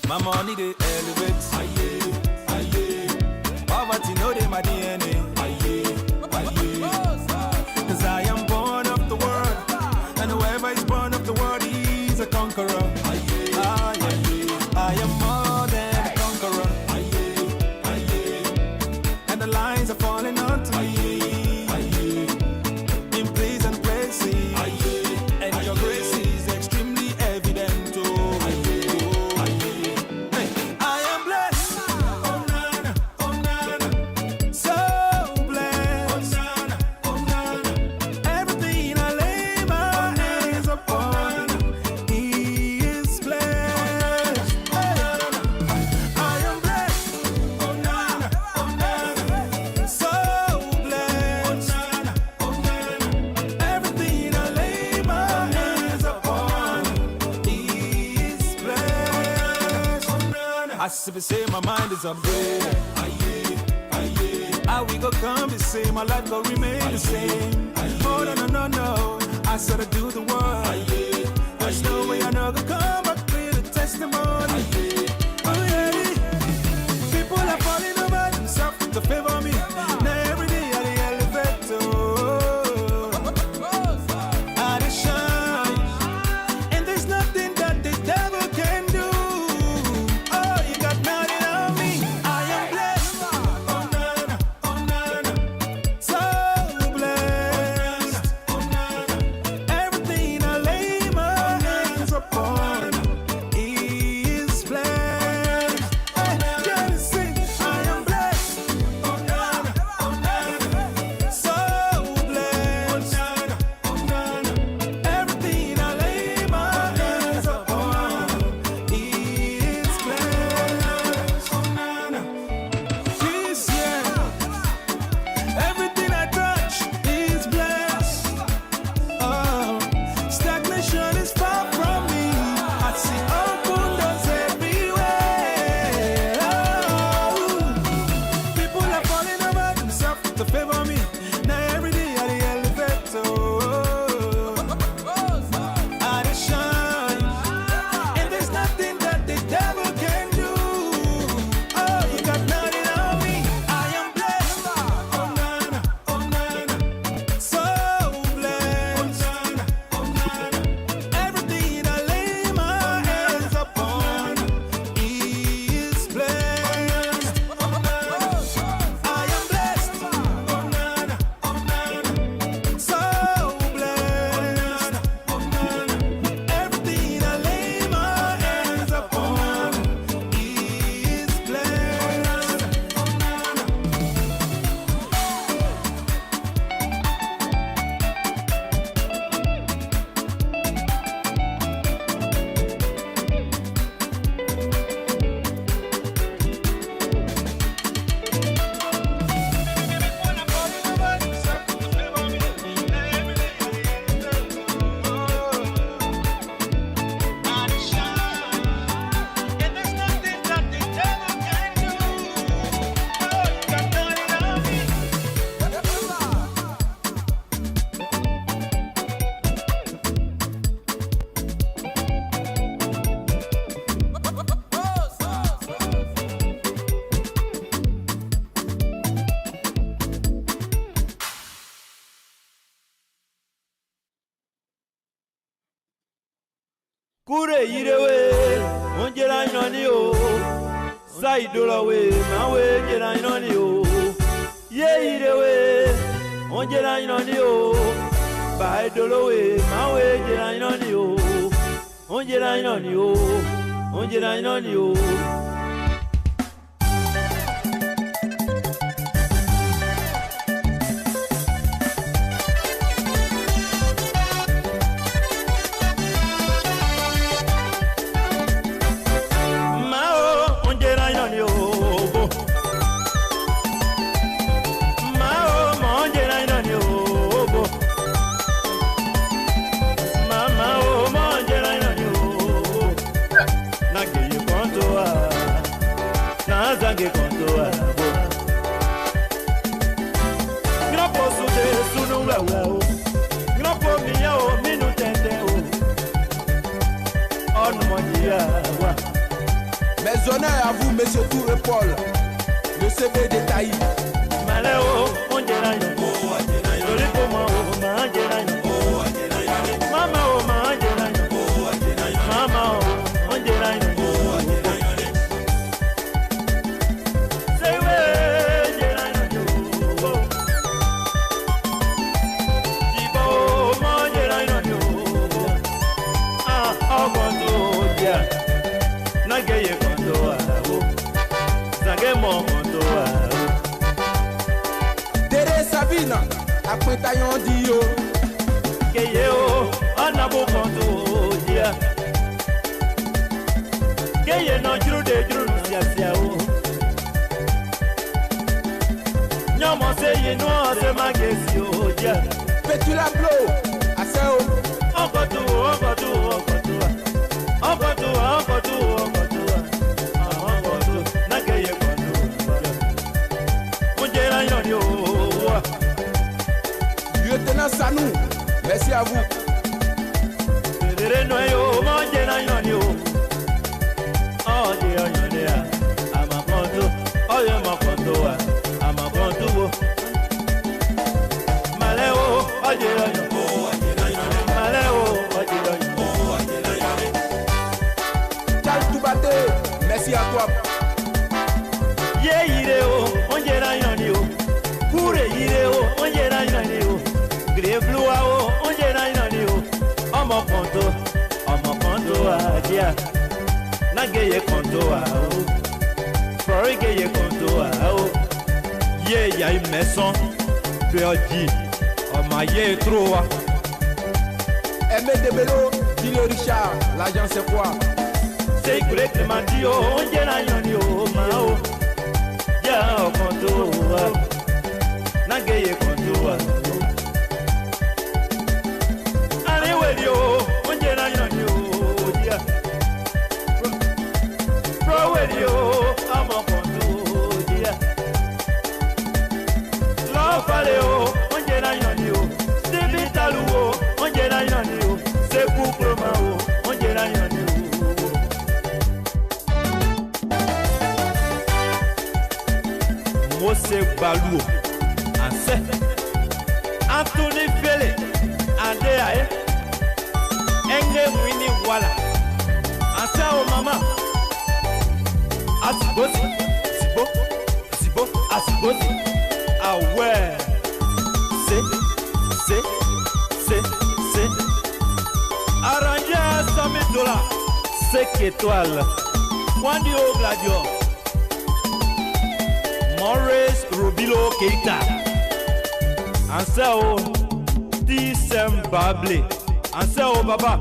My money they elevate. Aye, aye. Poverty know they my DNA. Aye, aye. Cause I am born of the world, and whoever is born of the world is a conqueror. Aye, aye. I am more than a conqueror. Aye, aye. And the lines are falling onto me. Aye, in praise and blessing. Aye, and your grace is extremely evident. Oh, aye. I simply say my mind is upgraded. How we go come the same, my life go remain the same. Oh no, I said I do the work. There's no way I know go come back with a testimony. Oh yeah, people are falling over themselves to favor me. Now every day I the elevator. I dey shine, and there's nothing that the devil can do. Kure yirewe, onjera inoni o. Saidola we, mawe jera inoni o. Ye yirewe, onjera inoni o. Baidolo we, mawe jera inoni o. Onjera inoni o, onjera inoni o. Honneur à vous, monsieur Touré Paul, le CV détaillé. Maléo, on dirait joli pour moi, Mama, oh, Mama, on dirait say way, Jibo, mon dirait ah, oh, conto, yeah, Nagaye conto, Zagé mon conto, Tere Sabina, après taillon dio. Keyeo, on a beau conto, yeah. Keye no juru de juru sia o. Nyomo se ye no se magesi o, yeah. Petula blow, aseo. Okotu, na keye conto. Unjera yo. Lieutenant Sanou, merci à vous. Tal Toubate, merci à toi. Ọmọ konto adia, nageye konto ao, forigeye konto ao, ye ya imeson, peoji, ọma ye troa. Aimé Debelo, Dile Richard, l'agent c'est quoi? C'est great Clémentio, on dirait yonio mao, ya konto ao, nageye konto ao. Mose Balou, Anse, Anthony Fele, Andea, Enge Winnie Walla, Anse o mama, Asibosi, Asibosi, Awe, c'est, arrangé à $100,000, c'est qu'étoile, Wandi o Gladio. Maurice Rubilo Keita, Anseo Tisem Bable, Anseo Baba,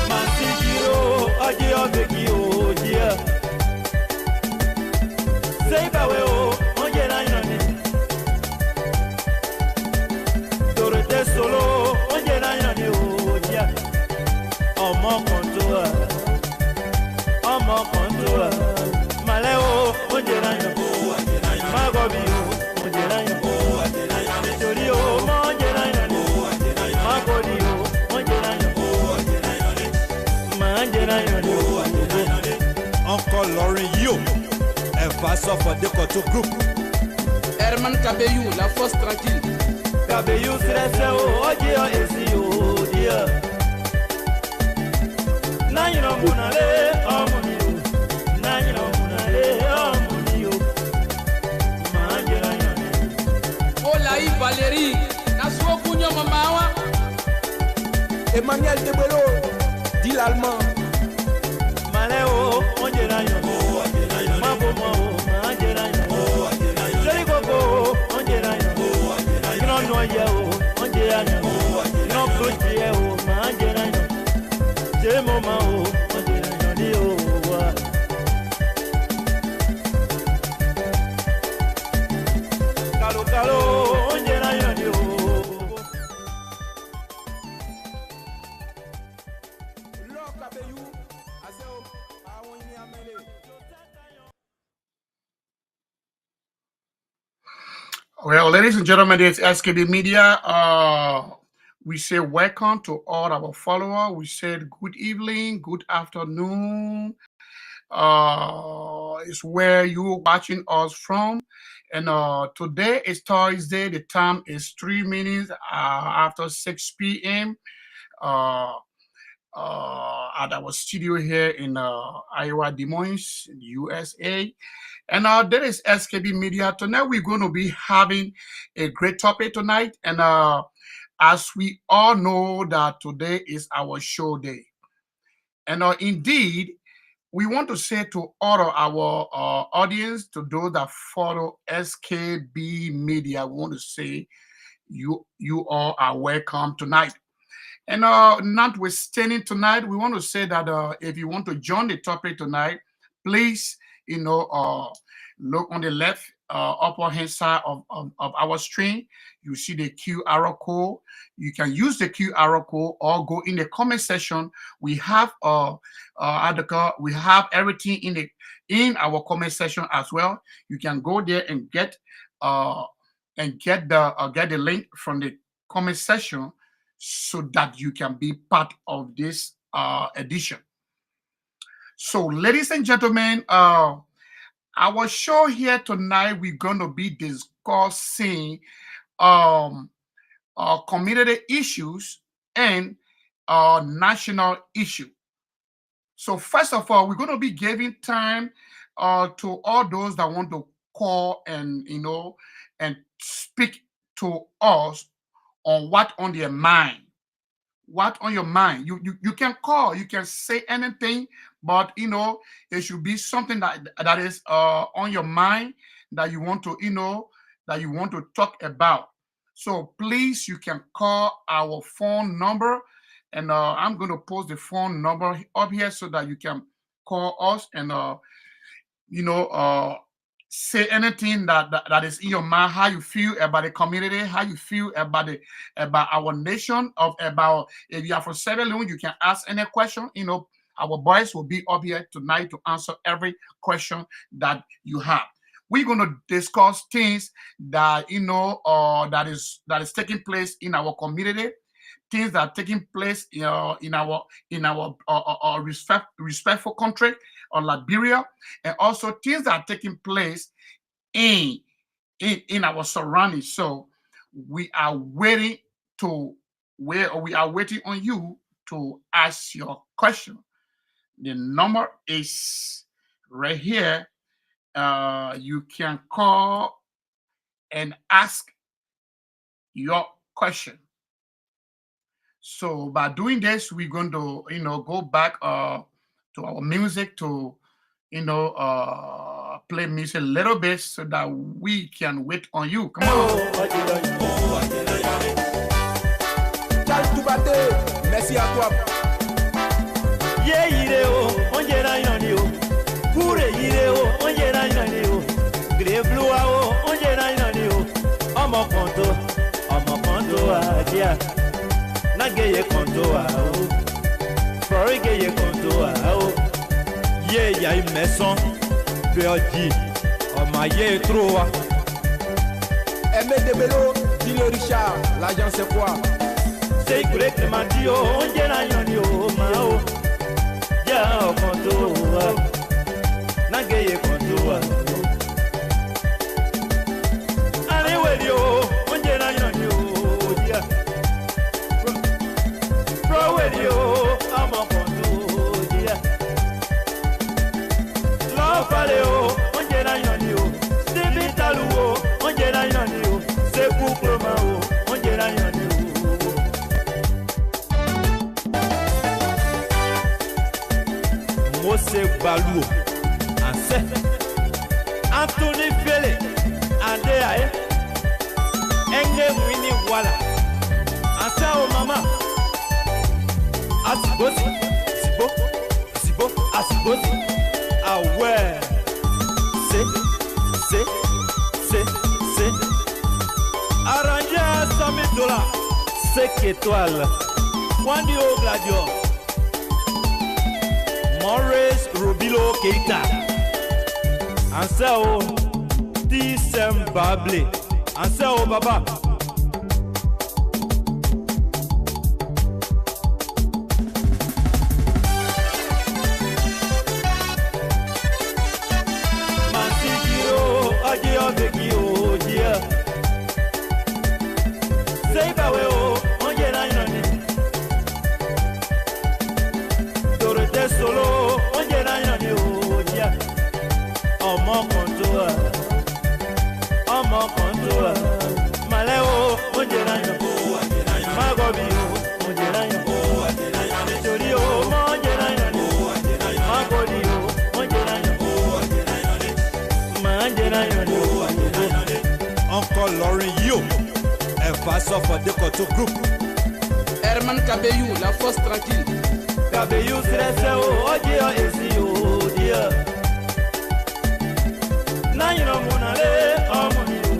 Mansigiro, Adio Bekio, dear. Say Baweo, Ongera Yoni, Dorete Solo. Ọmọ kontoa, maleo, onjera yo, magobi yo, onjera yo, tori yo, onjera yo, magodi yo, onjera yo, manjera yo. Encore Laurie Yo, elle va sortir de Koto Group. Herman Kabeyou, la force tranquille. Kabeyou stressé o, oji o esi o, dia. Nanyino munale, omunio, nanyino munale, omunio, manjera yo. Olaï Valérie, Naswo Kunyo Mamawa, Emmanuel Debelo, dit l'allemand. Maleo, onjera yo, mabomo, manjera yo, Serigogo, onjera yo, non noye o, onjera yo, non proche o, manjera yo, c'est moment o, onjera yo di o wa. Kalo, onjera yo di o. Well, ladies and gentlemen, it's S.K.B Media. We say welcome to all our followers. We said good evening, good afternoon. It's where you're watching us from. And today is Thursday. The time is 3 minutes after 6 p.m. Uh, at our studio here in Iowa, Des Moines, USA. And that is S.K.B Media. Tonight we're going to be having a great topic tonight. And as we all know that today is our show day. And indeed, we want to say to all of our audience, to those that follow S.K.B Media, we want to say you all are welcome tonight. And notwithstanding tonight, we want to say that if you want to join the topic tonight, please, look on the left upper hand side of our screen. You see the QR code. You can use the QR code or go in the comment section. We have we have everything in our comment section as well. You can go there and get the link from the comment section, so that you can be part of this edition. So, ladies and gentlemen, our show here tonight, we're going to be discussing community issues and national issues. So, first of all, we're going to be giving time to all those that want to call and speak to us on what on their mind. What on your mind? You can call, you can say anything, but it should be something that is on your mind that you want to talk about. So please, you can call our phone number, and I'm going to post the phone number up here so that you can call us and say anything that is in your mind, how you feel about the community, how you feel about our nation, about if you are from Sierra Leone, you can ask any question. Our boys will be up here tonight to answer every question that you have. We're going to discuss things that that is taking place in our community, things that are taking place in our respectful country or Liberia, and also things that are taking place in our surroundings. So we are waiting on you to ask your question. The number is right here. You can call and ask your question. So by doing this, we're going to go back to our music to play music a little bit so that we can wait on you. Come on. Merci à toi. Yeah, ideo, onjera yoni o. Kure ideo, onjera yoni o. Grevlua o, onjera yoni o. Omo konto adia. Nageye konto a o. Forigeye konto a o. Ye ya imeson. Beodi. Oma ye troa. Aimé de Bello, Dile Richard, l'agent c'est quoi? C'est kure Clementio, onjera yoni o mao. Ya konto a. Nageye konto a. Ani wedio, onjera yoni o dia. Pro wedio, amo konto dia. Love paleo, onjera yoni o. Sibitalu o, onjera yoni o. Seku kroma o, onjera yoni o. Mose Balou, Anse, Anthony Fele, Andea, Enge Winnie Walla, Ansa o mama, Asibosi, Asibosi, Awe, c'est, arrangé à 100 000 $, c'est qu'étoile, Wandi au Gladio. Maurice Rubilo Keita Ansao Tisem Bable Answer o baba. Mantigiro, aji obeki o dia. Say bawe o, onje na yoni. Dorete solo, onje na yoni o dia. Ọmọ kontoa, ọmọ kontoa. Maleo, onje na yoni. Magobi o, onje na yoni. Nítorí o, onje na yoni. Magodi o, onje na yoni. Manje na yoni. Uncle Lauren Yo, un passeur for the Koto Group. Herman Kabeyou, la force tranquille. Kabeyou stressé o, oji o esi o dia. Nanyino munale, omuni o.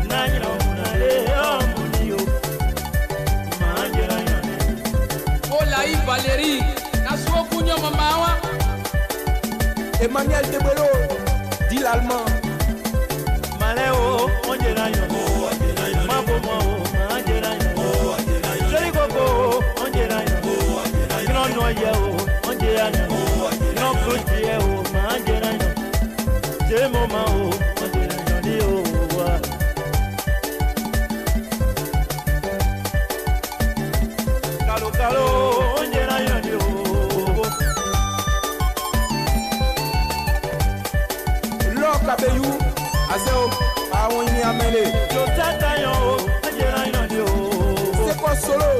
Nanyino munale, omuni o. Manje na yoni. Olaï Valérie, Naswo Kunyo Mamawa. Emmanuel Debelo, dit l'allemand. Maleo, onje na yoni. Mabomo o, manje na yoni. Jeri gogo, onje na yoni. Gino noye o, onje na yoni. Gino kuchie o, manje na yoni. Jemo ma o, onje na yoni o. Kalo kalo, onje na yoni o. Lo Kabeyou, Azeo, Awoni Amele. Yo tatayo, onje na yoni o. C'est quoi solo?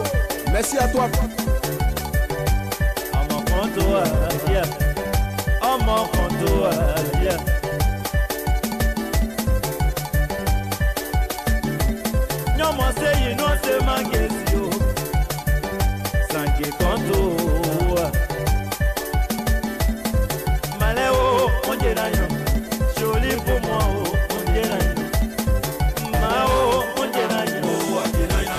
Merci à toi. Ọmọ kan tó wà díẹ̀, ọmọ kan tó wà díẹ̀. Nyọmọ sẹ́yìn náà ṣe máa gẹ̀ẹ́sì o, sànkè kan tó wà. Màlẹ́ o, wọ́n jẹ́ náà yàn, ṣòlí bò mọ́ o, wọ́n jẹ́ náà yàn. Màá o, wọ́n jẹ́ náà yàn, wọ́n jẹ́ náà yàn.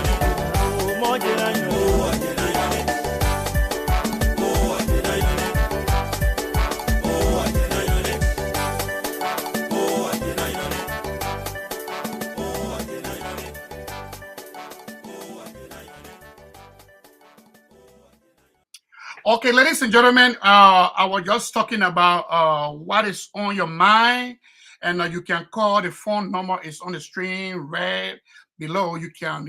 Okay, ladies and gentlemen, I was just talking about what is on your mind, and you can call. The phone number is on the screen right below. You can,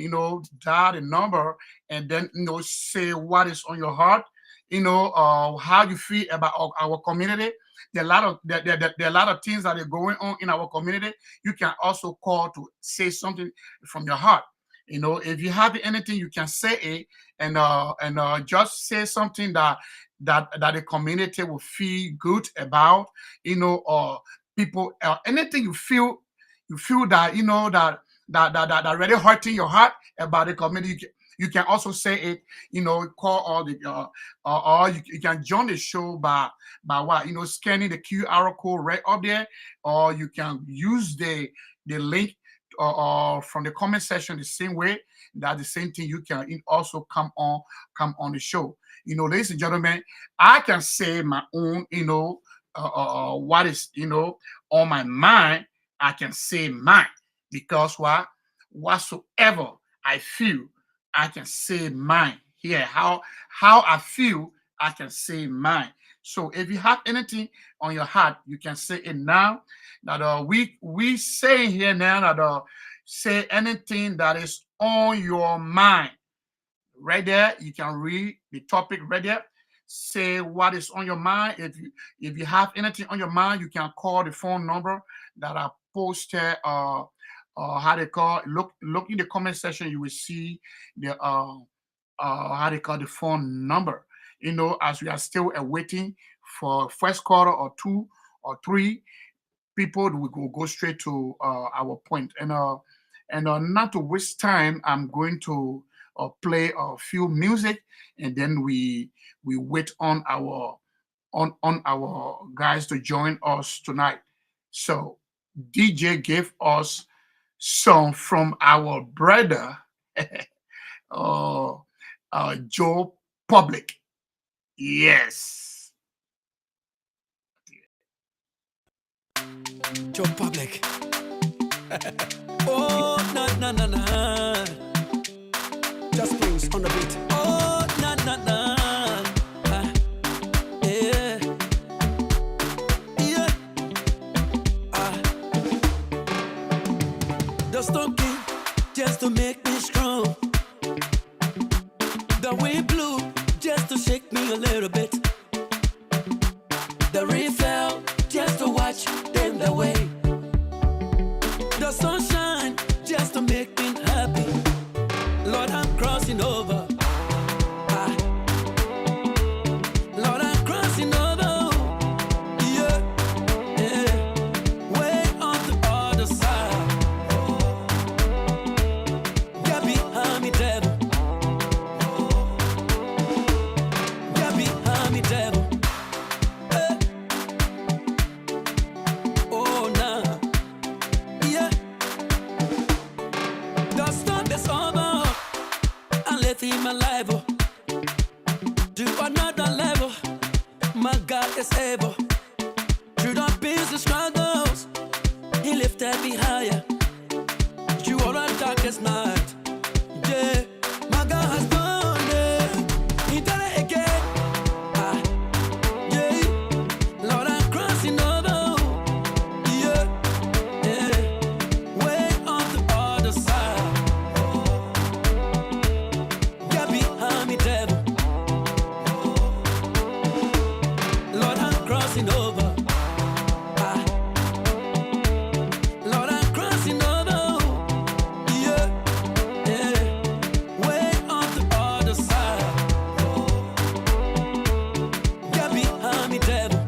dial the number and then, say what is on your heart, how you feel about our community. There are a lot of things that are going on in our community. You can also call to say something from your heart. If you have anything, you can say it, and just say something that the community will feel good about, or people, anything you feel that that really hurting your heart about the community. You can also say it, call all the or you can join the show by what, scanning the QR code right up there, or you can use the link or from the comment section the same way. That the same thing, you can also come on the show. Ladies and gentlemen, I can say my own, what is on my mind. I can say mine, because whatsoever I feel, I can say mine. Here, how I feel, I can say mine. So if you have anything on your heart, you can say it now. That we say here now that say anything that is on your mind. Right there, you can read the topic right there. Say what is on your mind. If you have anything on your mind, you can call the phone number that I posted. How they call? Look in the comment section. You will see the how they call the phone number. As we are still awaiting for first quarter or 2 or 3, people will go straight to our point. And not to waste time, I'm going to play a few music, and then we wait on our guys to join us tonight. So DJ gave us some from our brother Joe Public. Yes. Joe Public. Oh, na na na na. Just Prince on the beat. Oh, na na na. Yeah. Yeah. The stocking just to make me strong. The wind blew just to shake me a little bit. The rain fell just to watch them the way. The sunshine just to make me happy. Lord, I'm crossing over. Lord, I'm crossing over. Yeah, yeah. Way on the other side. Get behind me, devil. Get behind me, devil. Hey. Oh, nah. Yeah. The storm is over. I'm living my life to another level. My God is able. Through the pains and struggles, He lifted me higher. Through all the darkest night, yeah, my God has done it. He done it again. Yeah, Lord, I'm crossing over. Yeah, yeah, way on the other side. Get behind me, devil. Lord, I'm crossing over. Lord, I'm crossing over. Yeah, yeah, way on the other side. Get behind me, devil.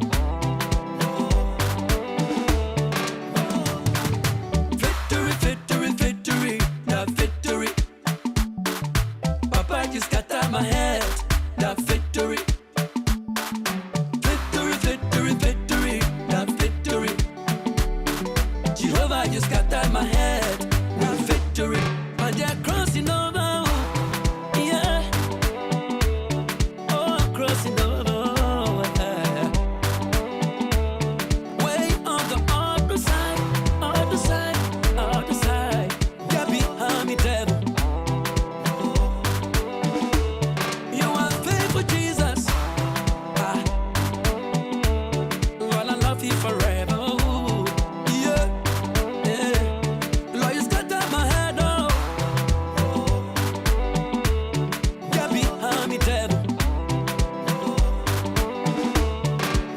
Victory, victory, victory, the victory. Papa just got out my head, the victory. Victory, victory, victory, the victory. Jehovah just got out my head, the victory. And they're crossing over, yeah. Oh, I'm crossing over. Way on the other side, other side, other side. Get behind me, devil. You are faithful, Jesus. Lord, I love you forever. Yeah, yeah. Lord, you got out my head, oh. Get behind me, devil.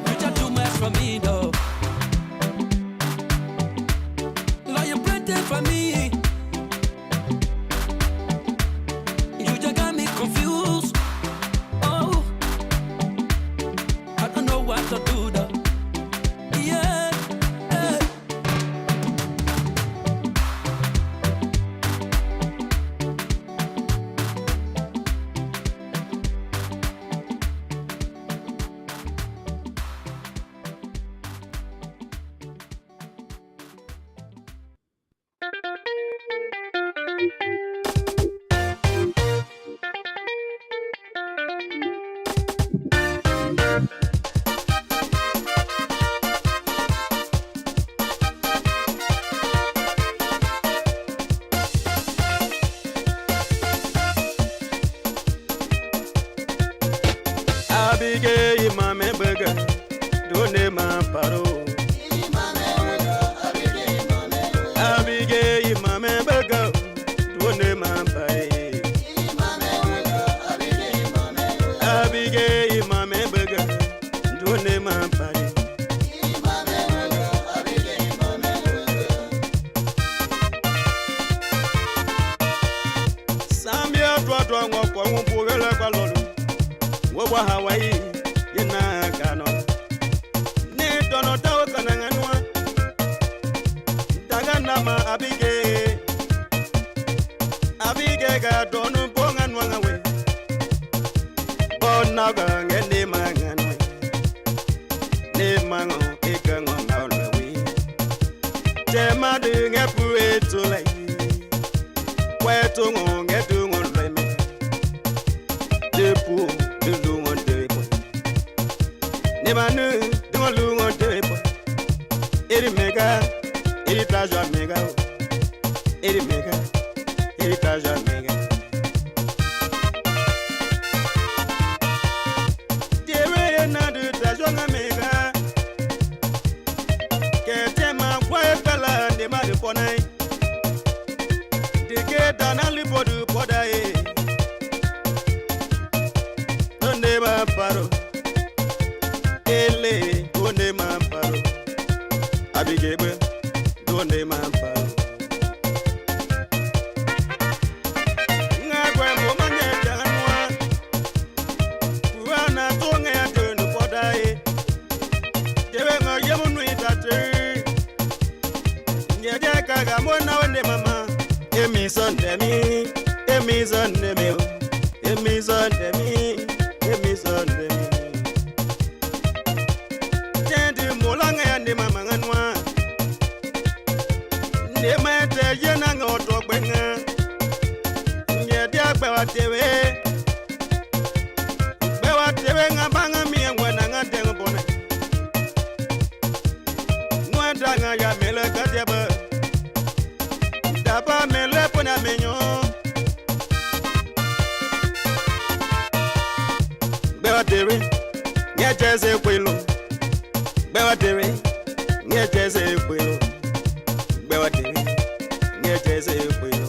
You just too much for me, though. Lord, you planted for me. You just got me confused. Oh, I don't know what to do, though. Yeah, yeah. Abige imame burger, done ma paro. Abige imame burger, done ma pai. Abige imame burger, done ma pai. Sambia dwa ngwa ngupugela kwa lolu. Wa Hawaii yena kano ne dono tawo kananganwa daga nama abige ga donu bonganwa ngawe bona ga ngene manganwe ne mango ikango ngawe tema de ngepu etule kwetu ngetu ngoleme depu Nemanu, Dimolu, Eri mega, Eri Tajwa mega. eri mega, eri taja mega. Dewe na du taja mega. Ketema kwa pela de ma de ponai. Dike dana lipodu podae. Donde ma paro. Ele donde ma paro. Abigebe donde ma paro. Ngagwe mo manye janwa. Kuana tonge ya tunu podae. Dewe ngoyemu nuitate. Nyeje kaga mona wende mama. Emi sonde mi, emi sonde mi, emi sonde mi, emi sonde mi. Tendi molanga ya ndi mama nganwa. Ndi mete yena ngoto kwenga. Nyedi akbewa tewe. Bewa tewe ngabanga miye ngwena ngate ngopone. Nwenda nga ya mele kateba. Daba mele pona menyo. Bewa tewe. Nye jeze kwelo. Bewa tewe. Nye jeze kwelo. Bewa tewe. Nye jeze kwelo.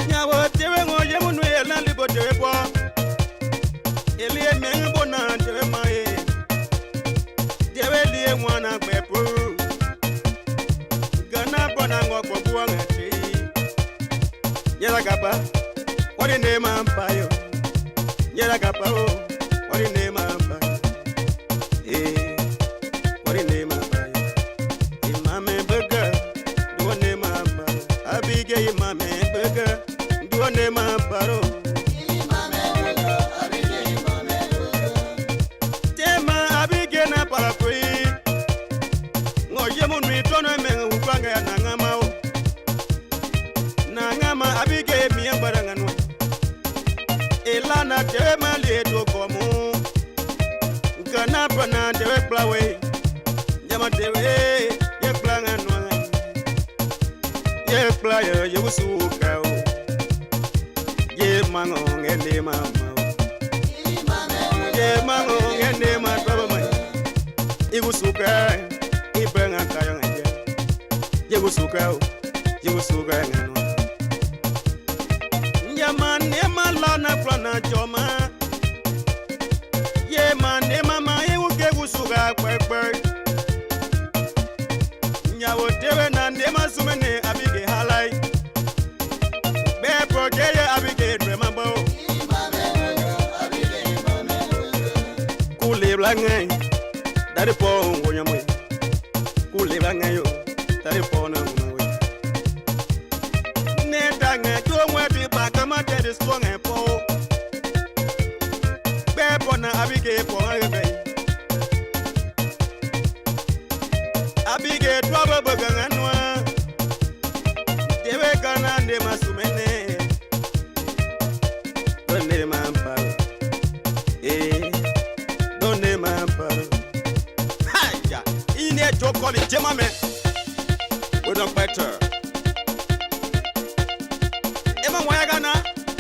Nyawo tewe ngoye munu yela libo tewe po. Elie mengo na tewe mae. Tewe liye mwana kwepu. Gana bona ngwa kwa ngati. Yela kapa. What the name ampayo? Yela kapa o. What the name ampayo? Eh. What the name ampayo? Imame burger. Do a name ampayo. Abige imame burger. Do a name ampayo. Tema abige na parapui. Ngoye munu tono mengu kwanga ya nangama o. Nangama abige miyambara nganwa. Elana tewe mali to komu. Kana pana tewe plawe. Jama tewe ye planga nwa. Ye playa ye usuka o. Ye mango ngende mama. Ye mango ngende mataba mai. Igusuka ibenga kayo ngende. Ye usuka o. Ye usuka ngano. Yaman emalana plana choma. Ye man emama ewuke gusuga kwekwe. Nyawo tewe na ndema sumene abige halai. Be progeye abige remember. Kule blange. Dari po ngonyamwe. Kule blange yo. Dari po na ngomwe. Nedanga chomwe tipa kama tedi strong and po. Bepo na abige po ngebe. Abige trouble baganganwa. Dewe kana nde masumene. Donne mamparo. Eh. Donne mamparo. Haya. Ine jokoli jemame. We don't better. Emma Wagana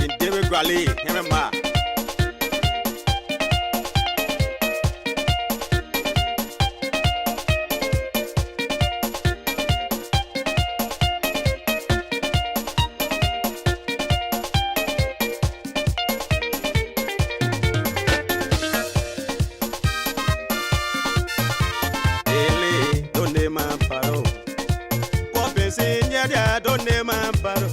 in David Grally, Emma. Ele, donne ma paro. Pope signa, donne ma paro.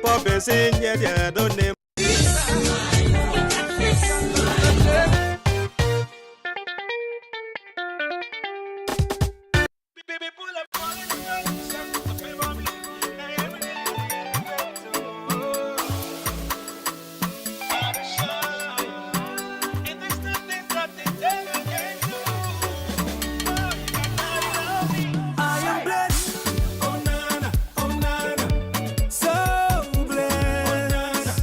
Pope signa, donne. So blessed.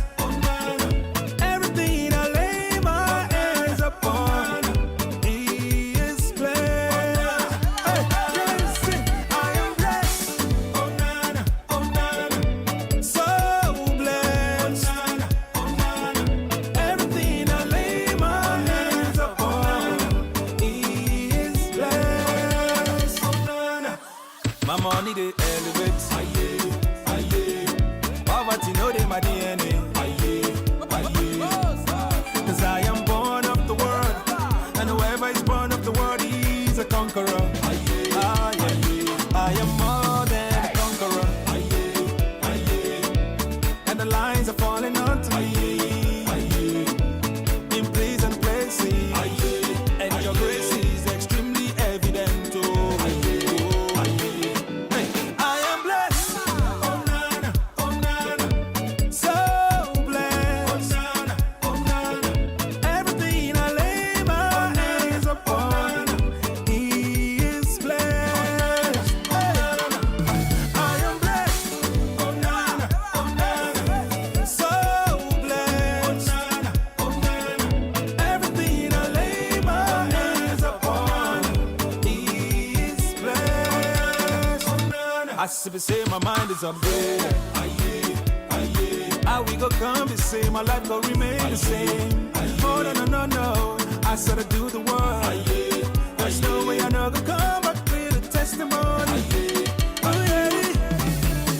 money they elevate. Poverty know they my DNA. Cause I am born of the world, and whoever is born of the world is a conqueror. I am more than a conqueror. And the lines are falling onto me in pleasant places, and your grace is extremely evident. I am blessed, oh nana, so blessed, oh nana. Everything I lay my hands upon, He is blessed. I am blessed, oh nana, so blessed, oh nana. Everything I lay my hands upon, He is blessed. I say my mind is updated. How we go come the same, my life go remain the same. Oh no, I said I do the work. There's no way I know go come back with a testimony. Oh yeah,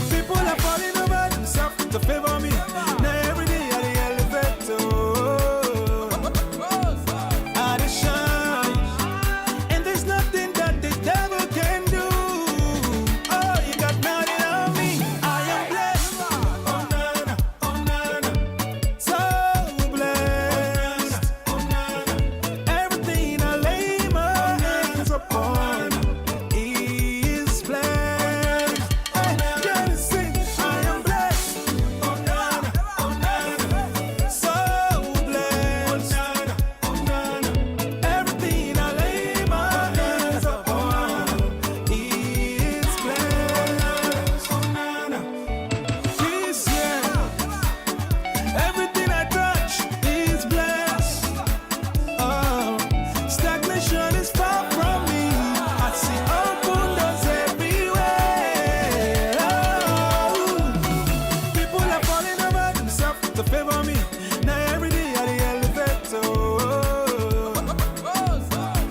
people are falling over themselves to favor me. Now every day I the elevator, I dey shine, and there's nothing that the devil can do. Oh, you got nothing on me. I am blessed, oh nana, so blessed, oh nana. Everything I lay my hands upon is blessed. Hey, can you sing? I am blessed, oh nana, so blessed, oh nana. Everything I lay my hands upon is blessed, oh nana. This year, everything I touch is blessed. Oh, stagnation is far from me. I see open doors everywhere. Oh, people are falling over themselves to favor me. Now every day I the elevator,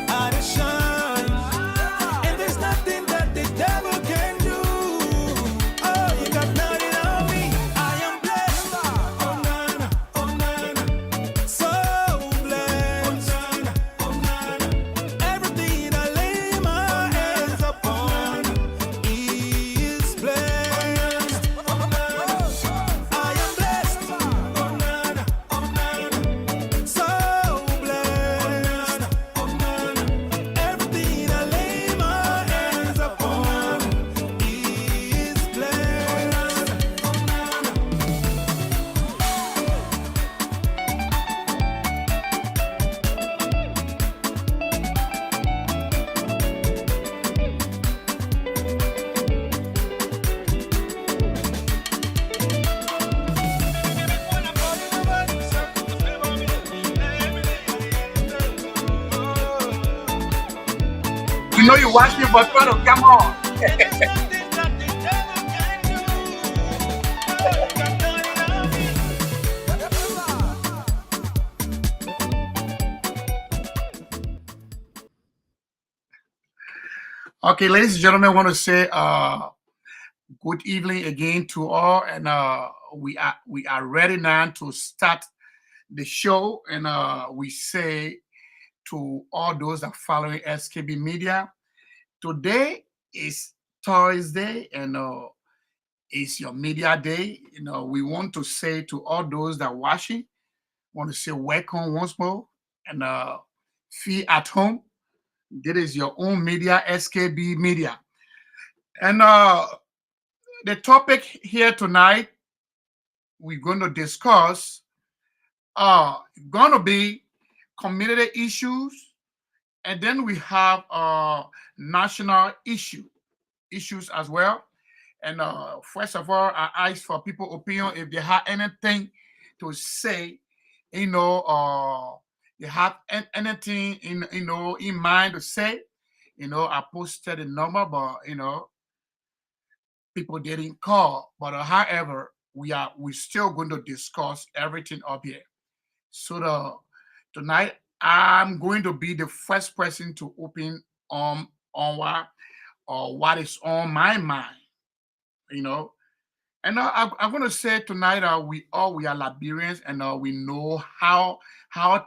I dey shine, and there's nothing that the devil can do. Oh, you got nothing on me. I am blessed, oh nana, so blessed, oh nana. Everything I lay my hands upon is blessed, oh nana. I am blessed, oh nana, so blessed, oh nana. Everything I lay my hands upon is blessed, oh nana. You know you watch me, but try to come on. Okay, ladies and gentlemen, I want to say good evening again to all, and we are ready now to start the show, and we say to all those that are following S.K.B Media, today is Thursday, and it's your media day. You know, we want to say to all those that are watching, want to say welcome once more, and feel at home. This is your own media, S.K.B Media, and the topic here tonight we're going to discuss going to be community issues, and then we have national issues as well. And first of all, I ask for people's opinion if they have anything to say, they have anything in mind to say. I posted a number, but people didn't call. But however, we're still going to discuss everything up here. So tonight I'm going to be the first person to open our or what is on my mind, you know. And I'm going to say tonight, we are Liberians, and we know how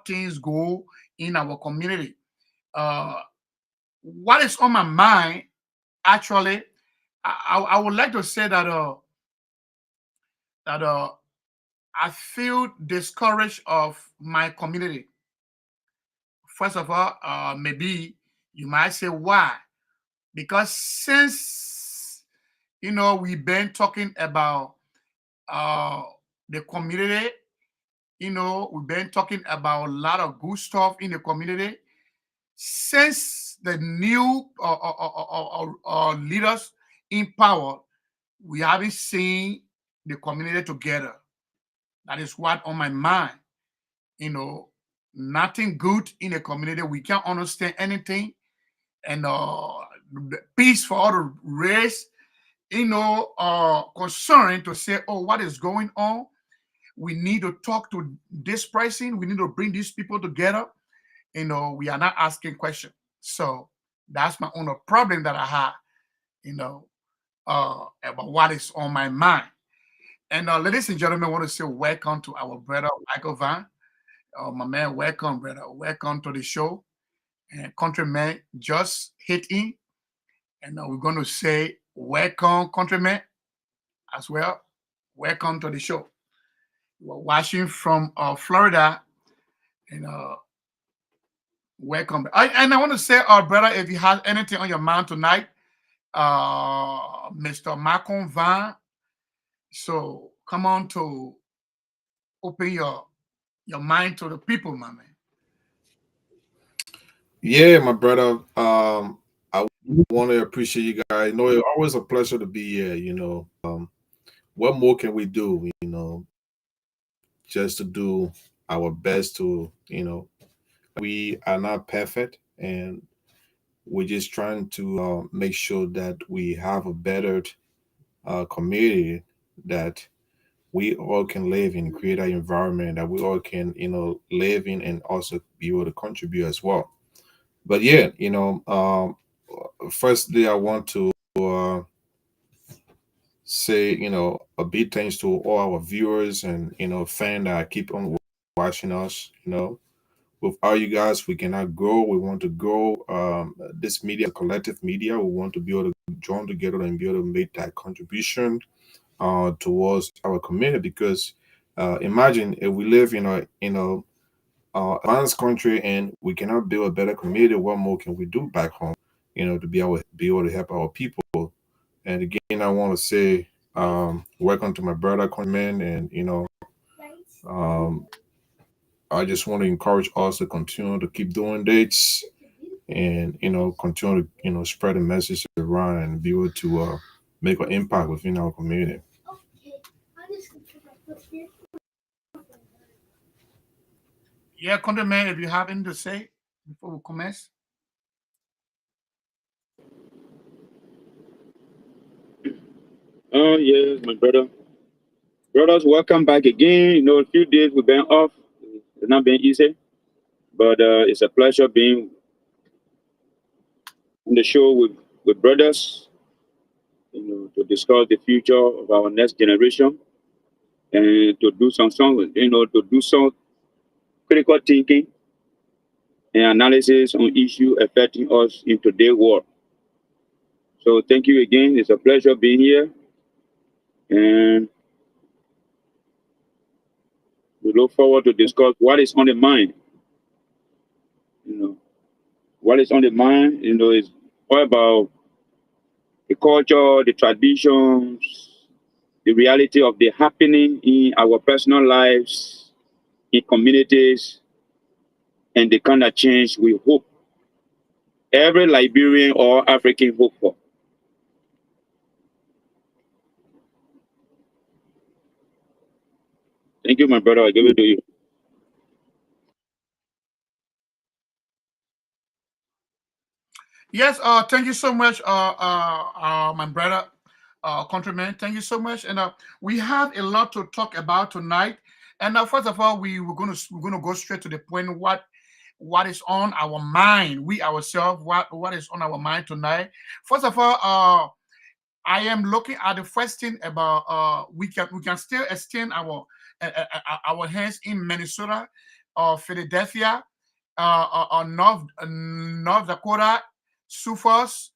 things go in our community. What is on my mind, actually, I would like to say that that I feel discouraged of my community. First of all, maybe you might say why? Because since we've been talking about uh, the community, we've been talking about a lot of good stuff in the community. Since the new leaders in power, we haven't seen the community together. That is what on my mind. Nothing good in the community. We can't understand anything, and the peace for all the race. Concern to say, oh, what is going on? We need to talk to this person. We need to bring these people together. We are not asking questions. So that's my own problem that I have, about what is on my mind. And ladies and gentlemen, I want to say welcome to our brother Michael Van. My man, welcome, brother. Welcome to the show. And countryman just hit in. And we're going to say welcome, countryman, as well. Welcome to the show. We're watching from Florida. And welcome. And I want to say, brother, if you have anything on your mind tonight, Mr. Malcolm Van, so come on to open your mind to the people, my man. Yeah, my brother. I want to appreciate you guys. It's always a pleasure to be here. What more can we do? Just to do our best to, we are not perfect, and we're just trying to make sure that we have a better community that we all can live in, create an environment that we all can, live in and also be able to contribute as well. But yeah, firstly, I want to say, a big thanks to all our viewers and, fans that keep on watching us. Without you guys, we cannot grow. We want to grow this media, collective media. We want to be able to join together and be able to make that contribution towards our community. Because imagine if we live in a advanced country and we cannot build a better community, what more can we do back home? To be able to help our people. And again, I want to say welcome to my brother, Coleman, and um, I just want to encourage us to continue to keep doing dates and continue to spread the message around and be able to make an impact within our community. Yeah, countryman, if you have anything to say before we commence. Oh, yes, my brother. Brothers, welcome back again. A few days we've been off. It's not been easy, but it's a pleasure being on the show with brothers, to discuss the future of our next generation and to do to do some critical thinking and analysis on issues affecting us in today's world. So thank you again. It's a pleasure being here, and we look forward to discuss what is on the mind. What is on the mind, is all about the culture, the traditions, the reality of the happening in our personal lives, in communities, and the kind of change we hope every Liberian or African hope for. Thank you, my brother. I give it to you. Yes, thank you so much, my brother, countryman. Thank you so much. And we have a lot to talk about tonight. And first of all, we're gonna go straight to the point. What what is on our mind, we ourselves, what is on our mind tonight. First of all, I am looking at the first thing about we can still extend our hands in Minnesota, Philadelphia, North Dakota, Sioux Falls,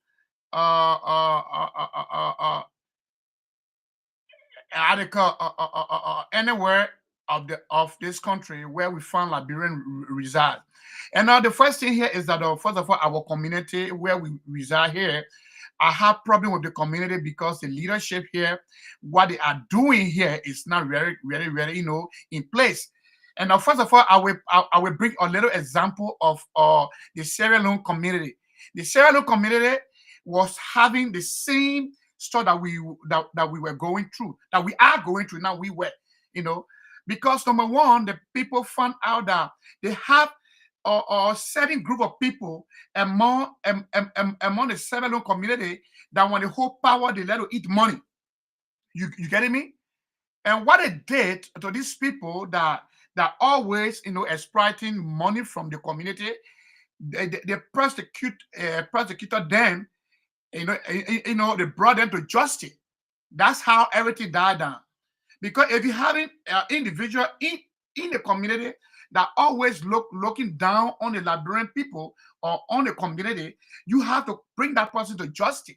Attica, anywhere of this country where we find Liberian reside. And now the first thing here is that first of all, our community where we reside here, I have problem with the community because the leadership here, what they are doing here is not very, very, very, in place. And now, first of all, I will bring a little example of the Sierra Leone community. The Sierra Leone community was having the same stuff that we were going through, that we are going through now. We were, because number one, the people found out that they have a certain group of people among the Sierra Leone community that when they hold power, they let them eat money. You getting me? And what they did to these people that always exploiting money from the community, they prosecuted them. They brought them to justice. That's how everything died down. Because if you having an individual in the community that always looking down on the Liberian people or on the community, you have to bring that person to justice.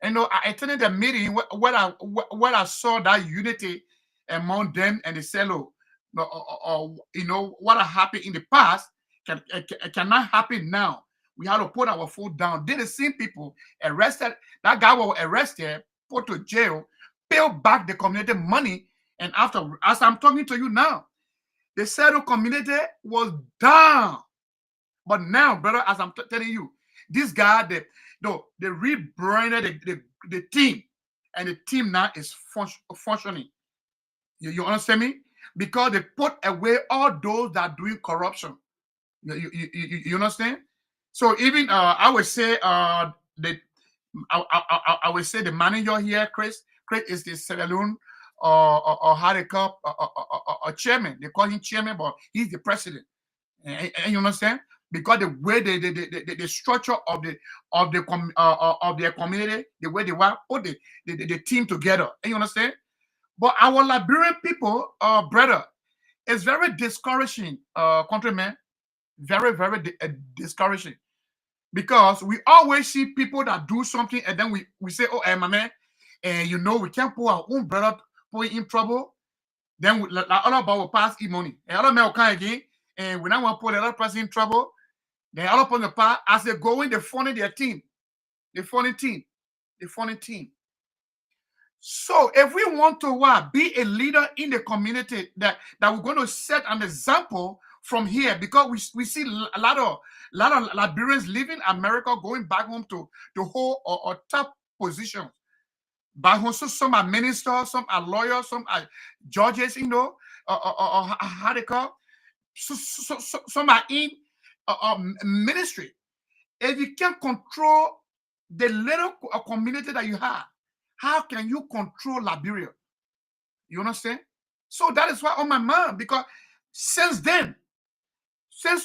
I attended the meeting where I saw that unity among them and the cello. What happened in the past cannot happen now. We have to put our foot down. Then the same people arrested, that guy was arrested, put to jail, pay back the community money. And after, as I'm talking to you now, the Sierra community was down. But now, brother, as I'm telling you, this guy, they rebranded the team. And the team now is functioning. You understand me? Because they put away all those that are doing corruption. You understand? So even I would say I would say the manager here, Chris is the Sierra Leone or how they call a chairman. They call him chairman, but he's the president. And you understand? Because the way the structure of their community, the way they were put the team together. And you understand? But our Liberian people, brother, it's very discouraging, countrymen. Very, very discouraging. Because we always see people that do something and then we say, oh, my man, and we can't put our own brother in trouble. Then all about will pass money. And other men will come again, and we now want to put the other person in trouble. Then all upon the path, as they go in, they funding their team. The funding team. So if we want to be a leader in the community, that we're going to set an example from here, because we see a lot of Liberians leaving America, going back home to hold a top position. Back home, so some are ministers, some are lawyers, some are judges, how they call. So some are in ministry. If you can't control the little community that you have, how can you control Liberia? You understand? So that is why on my mind, because since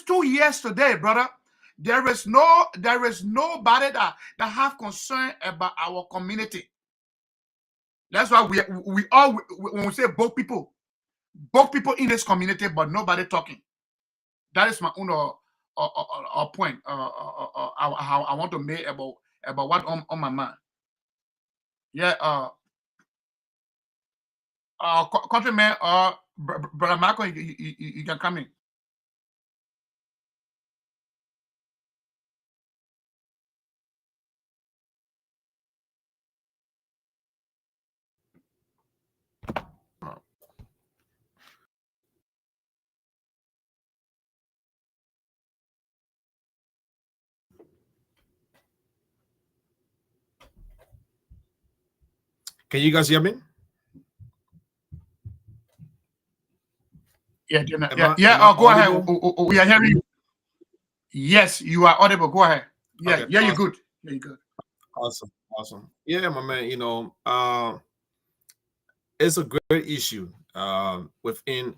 2 years today, brother, there is nobody that have concern about our community. That's why we all, when we say both people in this community, but nobody talking. That is my own point. How I want to make about what on my mind. Yeah. Countryman, brother Michael, you can come in. Can you guys hear me? Yeah. Go ahead. We are hearing you. Yes, you are audible. Go ahead. Yeah. Okay, Yeah, awesome. you're good. Yeah, you're good. Awesome. Yeah, my man. It's a great issue within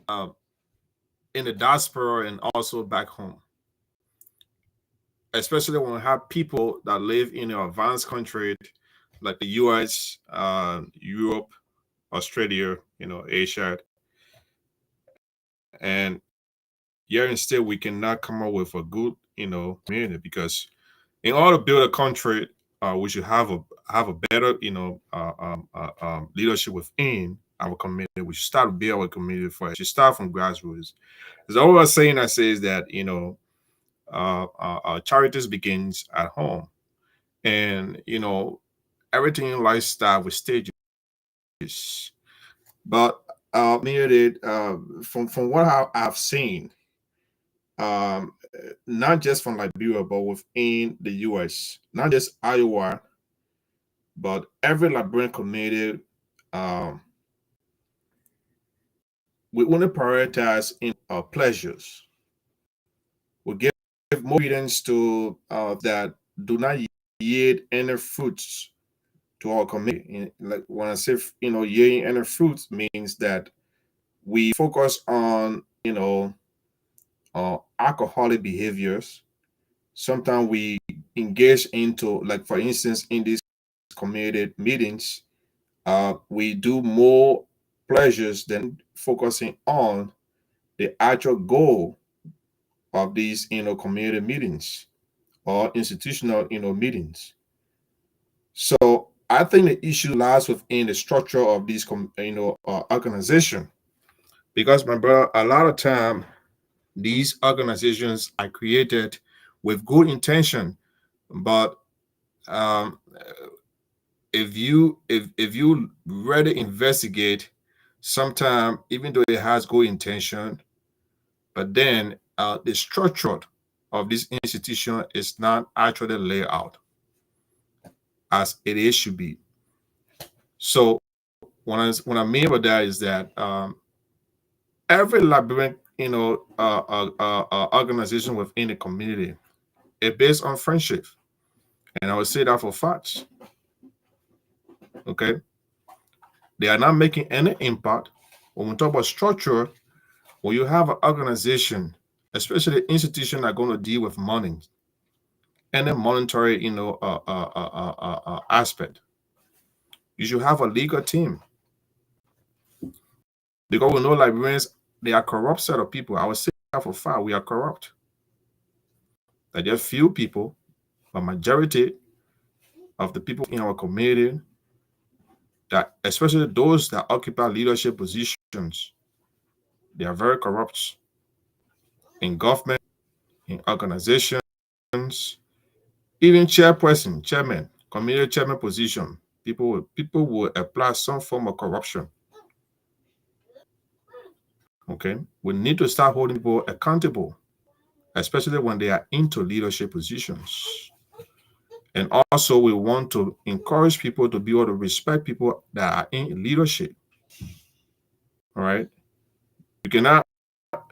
in the diaspora and also back home. especially when we have people that live in an advanced country like the US, Europe, Australia, Asia, and yet instead we cannot come up with a good, community, because in order to build a country, we should have a better, leadership within our community. We should start to build our community first. We should start from grassroots. There's always a saying that says that charities begins at home, and everything in life starts with stages. But community, from what I've seen, um, not just from Liberia, but within the US, not just Iowa, but every Liberian community, um, we want to prioritize in our pleasures. We give more credence to that do not yield any fruits to our community. Like when I say, yielding any fruits means that we focus on, alcoholic behaviors. Sometimes we engage into, like for instance, in these community meetings, we do more pleasures than focusing on the actual goal of these, community meetings or institutional, meetings. So I think the issue lies within the structure of these, organization, because my brother, a lot of time these organizations are created with good intention, but um, if you really investigate, sometimes even though it has good intention, but then the structure of this institution is not actually laid out as it is should be. So what I mean by that is that every Liberian organization within the community is based on friendship, and I would say that for facts. Okay, they are not making any impact. When we talk about structure, when you have an organization, especially institutions that are going to deal with money and a monetary, aspect, you should have a legal team, because we know Liberians, they are corrupt set of people. I would say that for far we are corrupt. That there are few people, but majority of the people in our community, that especially those that occupy leadership positions, they are very corrupt in government, in organizations, even chairman, community chairman position. People will apply some form of corruption. Okay, we need to start holding people accountable, especially when they are into leadership positions. And also, we want to encourage people to be able to respect people that are in leadership. All right, you cannot,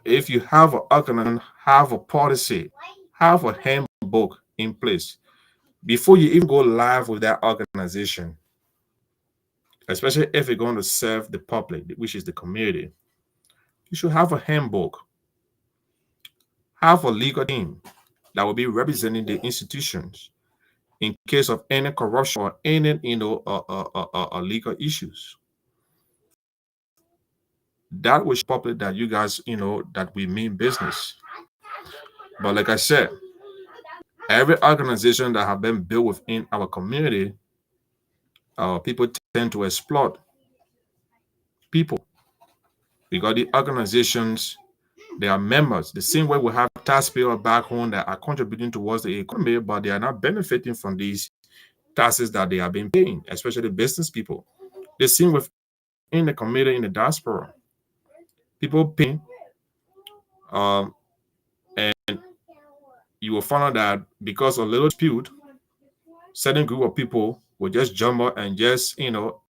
if you have an organization, have a policy, have a handbook in place before you even go live with that organization, especially if you're going to serve the public, which is the community. You should have a handbook, have a legal team that will be representing the institutions in case of any corruption or any, legal issues. That was public that you guys, that we mean business. But like I said, every organization that have been built within our community, people tend to exploit people, because the organizations, they are members. The same way we have taxpayers back home that are contributing towards the economy, but they are not benefiting from these taxes that they have been paying, especially business people. The same within the community in the diaspora. People pay, um, and you will find out that because of a little dispute, certain group of people will just jump up and just,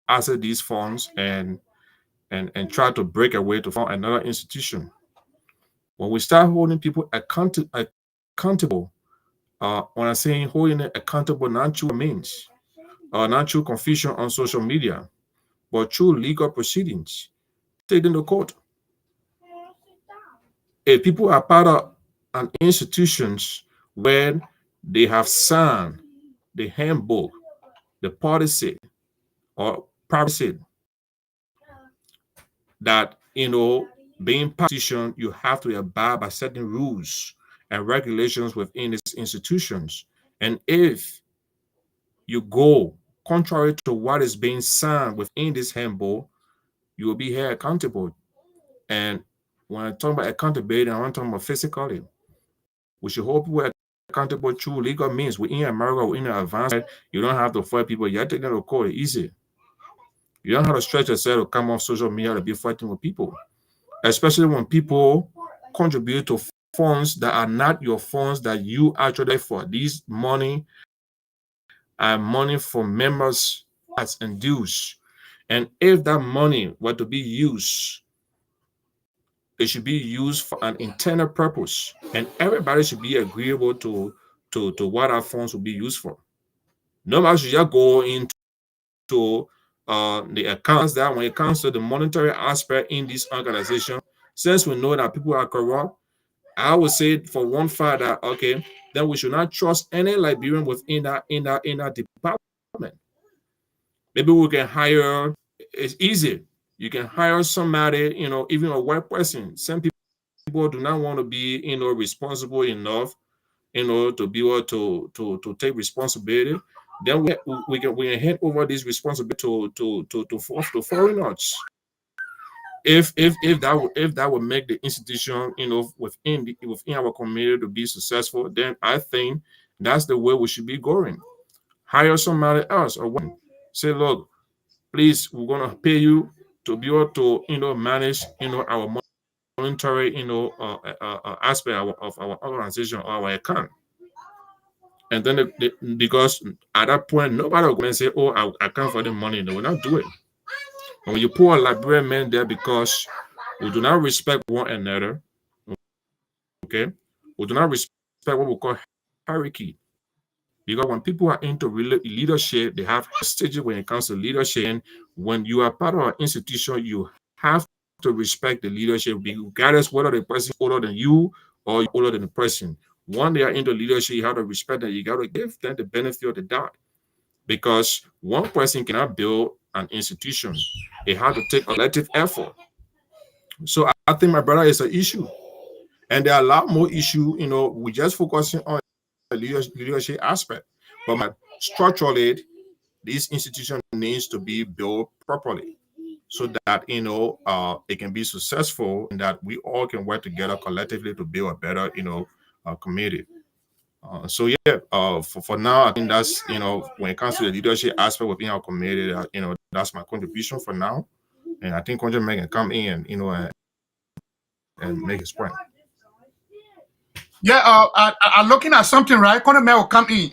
access these funds and try to break away to form another institution. When we start holding people accountable, when I'm saying holding it accountable, not through means, not through confusion on social media, but through legal proceedings, take them to court. If people are part of an institutions where they have signed the handbook, the policy or privacy that, being politician, you have to abide by certain rules and regulations within these institutions. And if you go contrary to what is being signed within this handbook, you will be held accountable. And when I talk about accountability, I want to talk about physically. We should hold people accountable through legal means. Within America, within the advanced, you don't have to fight people. You have to get to court easy. You don't have to stretch yourself to come off social media to be fighting with people, especially when people contribute to funds that are not your funds that you actually for. These money are money from members as and dues. And if that money were to be used, it should be used for an internal purpose. And everybody should be agreeable to what our funds will be used for. Nobody should just go into the accounts that when it comes to the monetary aspect in this organization, since we know that people are corrupt, I would say for one fact that okay, then we should not trust any Liberian within that department. Maybe we can hire. It's easy. You can hire somebody, even a white person. Some people do not want to be, responsible enough, to be able to take responsibility. Then we can hand over this responsibility to foreigners. If that would make the institution, within our community to be successful, then I think that's the way we should be going. Hire somebody else or one. Say, look, please, we're gonna pay you to be able to, manage, our monetary, aspect of our organization or our account. And then because at that point, nobody will go and say, oh, I can't for the money. They will not do it. And when you put a Liberian man there because we do not respect one another, okay? We do not respect what we call hierarchy. Because when people are into leadership, they have stages when it comes to leadership. And when you are part of an institution, you have to respect the leadership, regardless whether the person is older than you or you're older than the person. When they are into leadership, you have to respect them. You got to give them the benefit of the doubt. Because one person cannot build an institution. It has to take a collective effort. So I think, my brother, is an issue. And there are a lot more issues, we just focusing on the leadership aspect. But structurally, this institution needs to be built properly so that, it can be successful and that we all can work together collectively to build a better, community. So yeah, for now, I think that's, when it comes to the leadership aspect within our community, that's my contribution for now. And I think Conjure can come in, and make his point. Yeah, I'm looking at something, right? Conor will come in.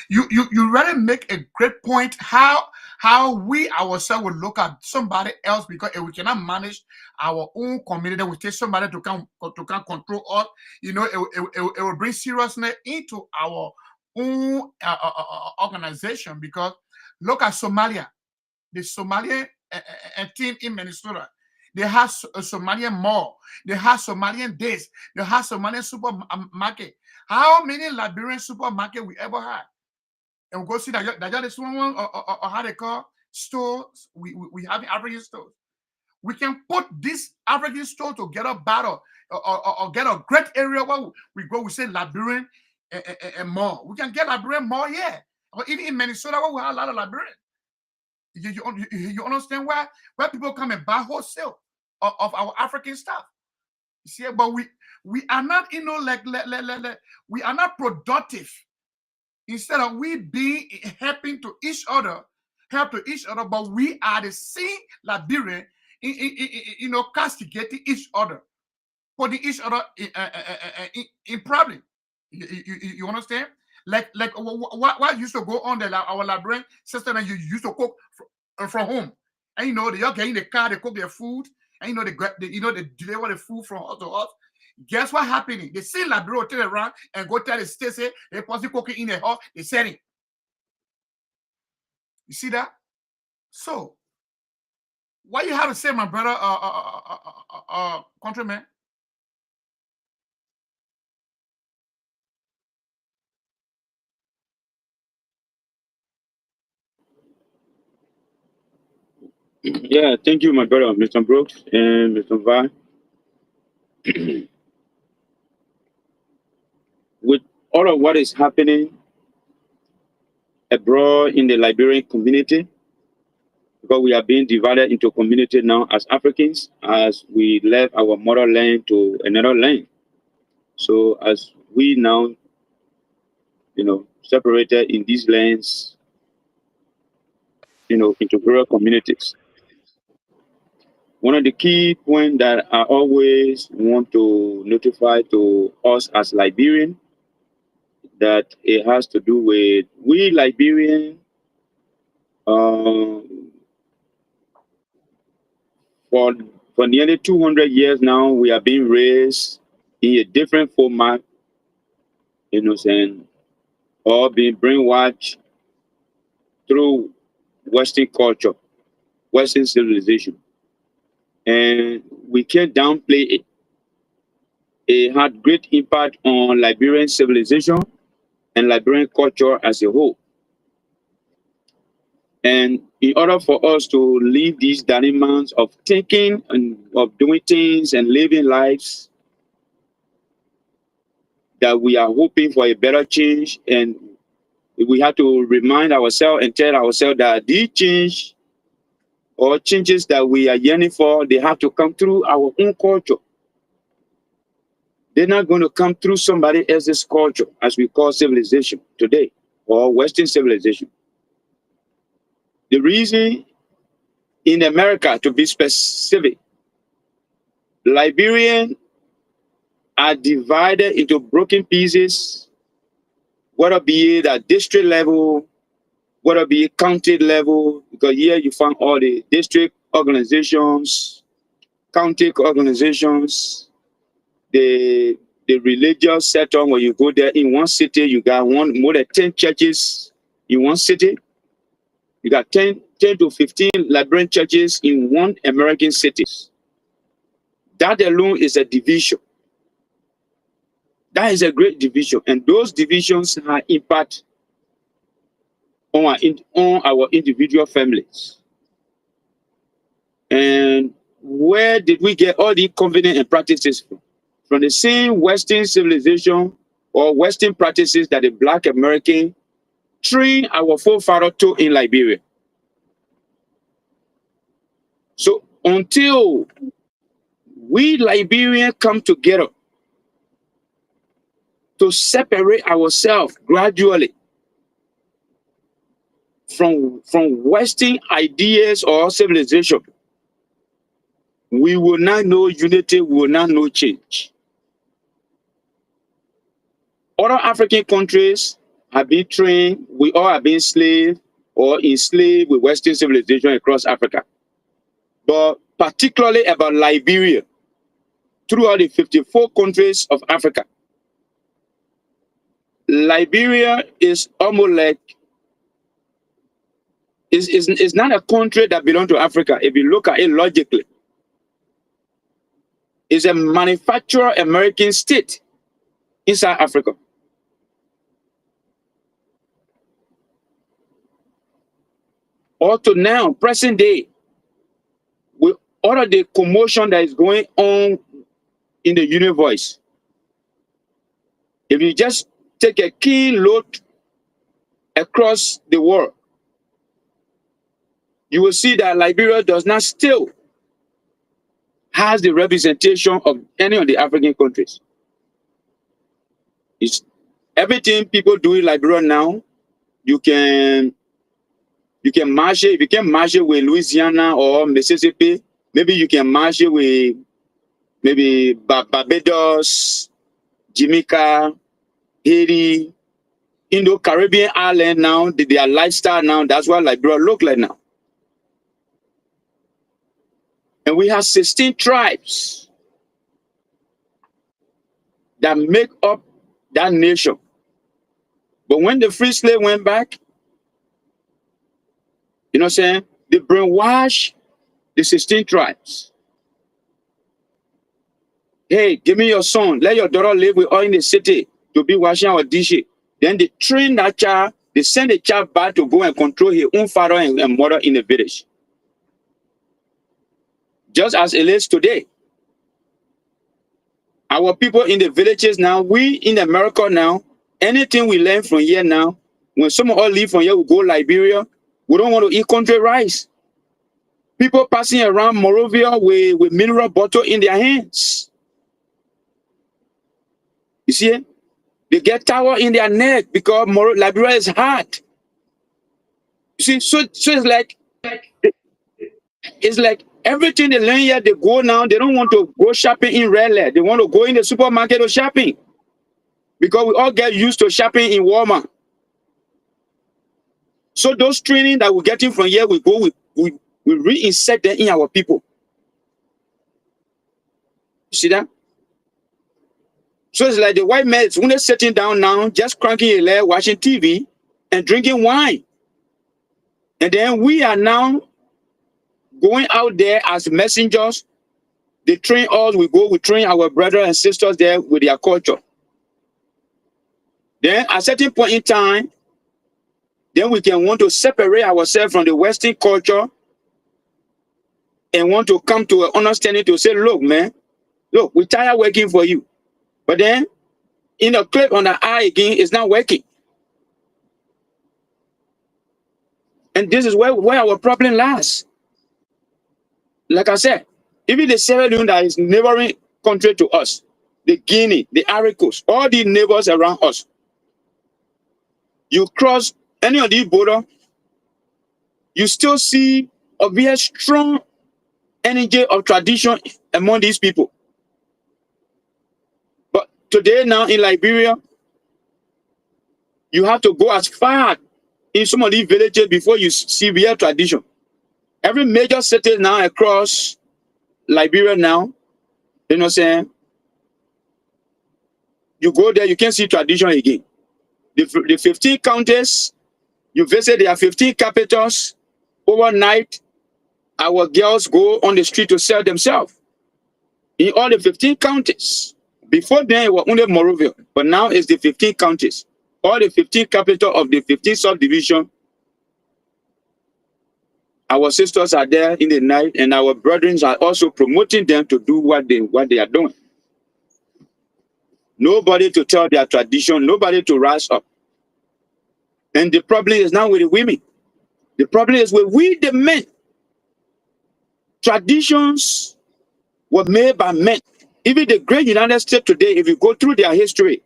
You really make a great point. How we ourselves will look at somebody else, because if we cannot manage our own community, we take somebody to come control us. It will bring seriousness into our own organization. Because look at Somalia, the Somalian team in Minnesota. They have a Somalian mall. They have Somalian this. They have Somalian supermarket. How many Liberian supermarket we ever had? And we go see that is one or how they call stores. We have African stores. We can put this African store together battle or get a great area where we go. We say Liberian and more. We can get Liberian more, yeah. Or even in Minnesota where we have a lot of Liberian. You understand why people come and buy wholesale of our African stuff? You see, but we are not, we are not productive. Instead of we being helping to each other, but we are the same Liberian, castigating each other, putting each other in problem. You understand? Like what used to go on our Liberian system, and you used to cook from home, and they all get in the car, they cook their food, and they deliver the food from us to us. Guess what happening? They see Liberia turn around and go tell the state, say they possibly cooking in the house, they sell it. You see that? So what you have to say, my brother, countryman? Yeah, thank you, my brother, Mr. Brooks and Mr. Vi. With all of what is happening abroad in the Liberian community, because we are being divided into community now as Africans, as we left our motherland to another land. So as we now, separated in these lands, into rural communities. One of the key points that I always want to notify to us as Liberian, that it has to do with we Liberian, for nearly 200 years now, we are being raised in a different format, saying, or being brainwashed through Western culture, Western civilization. And we can't downplay it. It had great impact on Liberian civilization and Liberian culture as a whole. And in order for us to leave these dilemmas of thinking and of doing things and living lives that we are hoping for a better change, and we have to remind ourselves and tell ourselves that these change or changes that we are yearning for, they have to come through our own culture. They're not going to come through somebody else's culture, as we call civilization today, or Western civilization. The reason in America, to be specific, Liberian are divided into broken pieces, whether be it at district level, whether be it county level, because here you find all the district organizations, county organizations, the religious setup. When you go there in one city, you got more than 10 churches in one city. You got 10 to 15 Liberian churches in one American city. That alone is a division. That is a great division. And those divisions have impact on our individual families. And where did we get all the covenant and practices from? From the same Western civilization or Western practices that the Black American trained our forefathers to in Liberia. So until we Liberians come together to separate ourselves gradually from Western ideas or civilization, we will not know unity, we will not know change. Other African countries have been trained, we all have been enslaved or enslaved with Western civilization across Africa. But particularly about Liberia, throughout the 54 countries of Africa, Liberia is almost like, is not a country that belongs to Africa. If you look at it logically, it's a manufacturer American state inside Africa. Up to now, present day, with all of the commotion that is going on in the universe, if you just take a keen look across the world, you will see that Liberia does not still has the representation of any of the African countries. It's everything people do in Liberia now. You can match it. If you can match it with Louisiana or Mississippi, maybe you can match it with maybe Barbados, Jamaica, Haiti, Indo-Caribbean island now, their lifestyle now, that's what Liberia look like now. And we have 16 tribes that make up that nation. But when the free slave went back, you know what I'm saying? They brainwash the 16 tribes. Hey, give me your son. Let your daughter live with us in the city to be washing our dishes. Then they train that child. They send the child back to go and control his own father and mother in the village. just as it is today. Our people in the villages now, we in America now, anything we learn from here now, when some of us leave from here, we go Liberia, we don't want to eat country rice. People passing around Morovia with mineral bottle in their hands. You see it? They get towel in their neck because Liberia is hot. You see, so it's like everything they learn here, they go now, they don't want to go shopping in Redland. They want to go in the supermarket or shopping. Because we all get used to shopping in Walmart. So those training that we're getting from here, we reinsert them in our people. You see that? So it's like the white man is only sitting down now, just cranking a leg, watching TV and drinking wine. And then we are now going out there as messengers. They train us, we train our brothers and sisters there with their culture. Then at a certain point in time, then we can want to separate ourselves from the Western culture and want to come to an understanding to say, look, man, look, we're tired working for you. But then in the clip on the eye again, it's not working. And this is where our problem lies. Like I said, even the Sierra Leone that is neighboring country to us, the Guinea, the Ivory Coast, all the neighbors around us, you cross any of these borders, you still see a very strong energy of tradition among these people. But today now in Liberia, you have to go as far in some of these villages before you see real tradition. Every major city now across Liberia now, you know what I'm saying? You go there, you can't see tradition again. The 15 counties, you visit their 15 capitals, overnight, our girls go on the street to sell themselves. In all the 15 counties. Before then, it was only Morovia, but now it's the 15 counties. All the 15 capital of the 15 subdivision. Our sisters are there in the night, and our brethren are also promoting them to do what they are doing. Nobody to tell their tradition, nobody to rise up. And the problem is not with the women. The problem is with we, the men. Traditions were made by men. Even the great United States today, if you go through their history,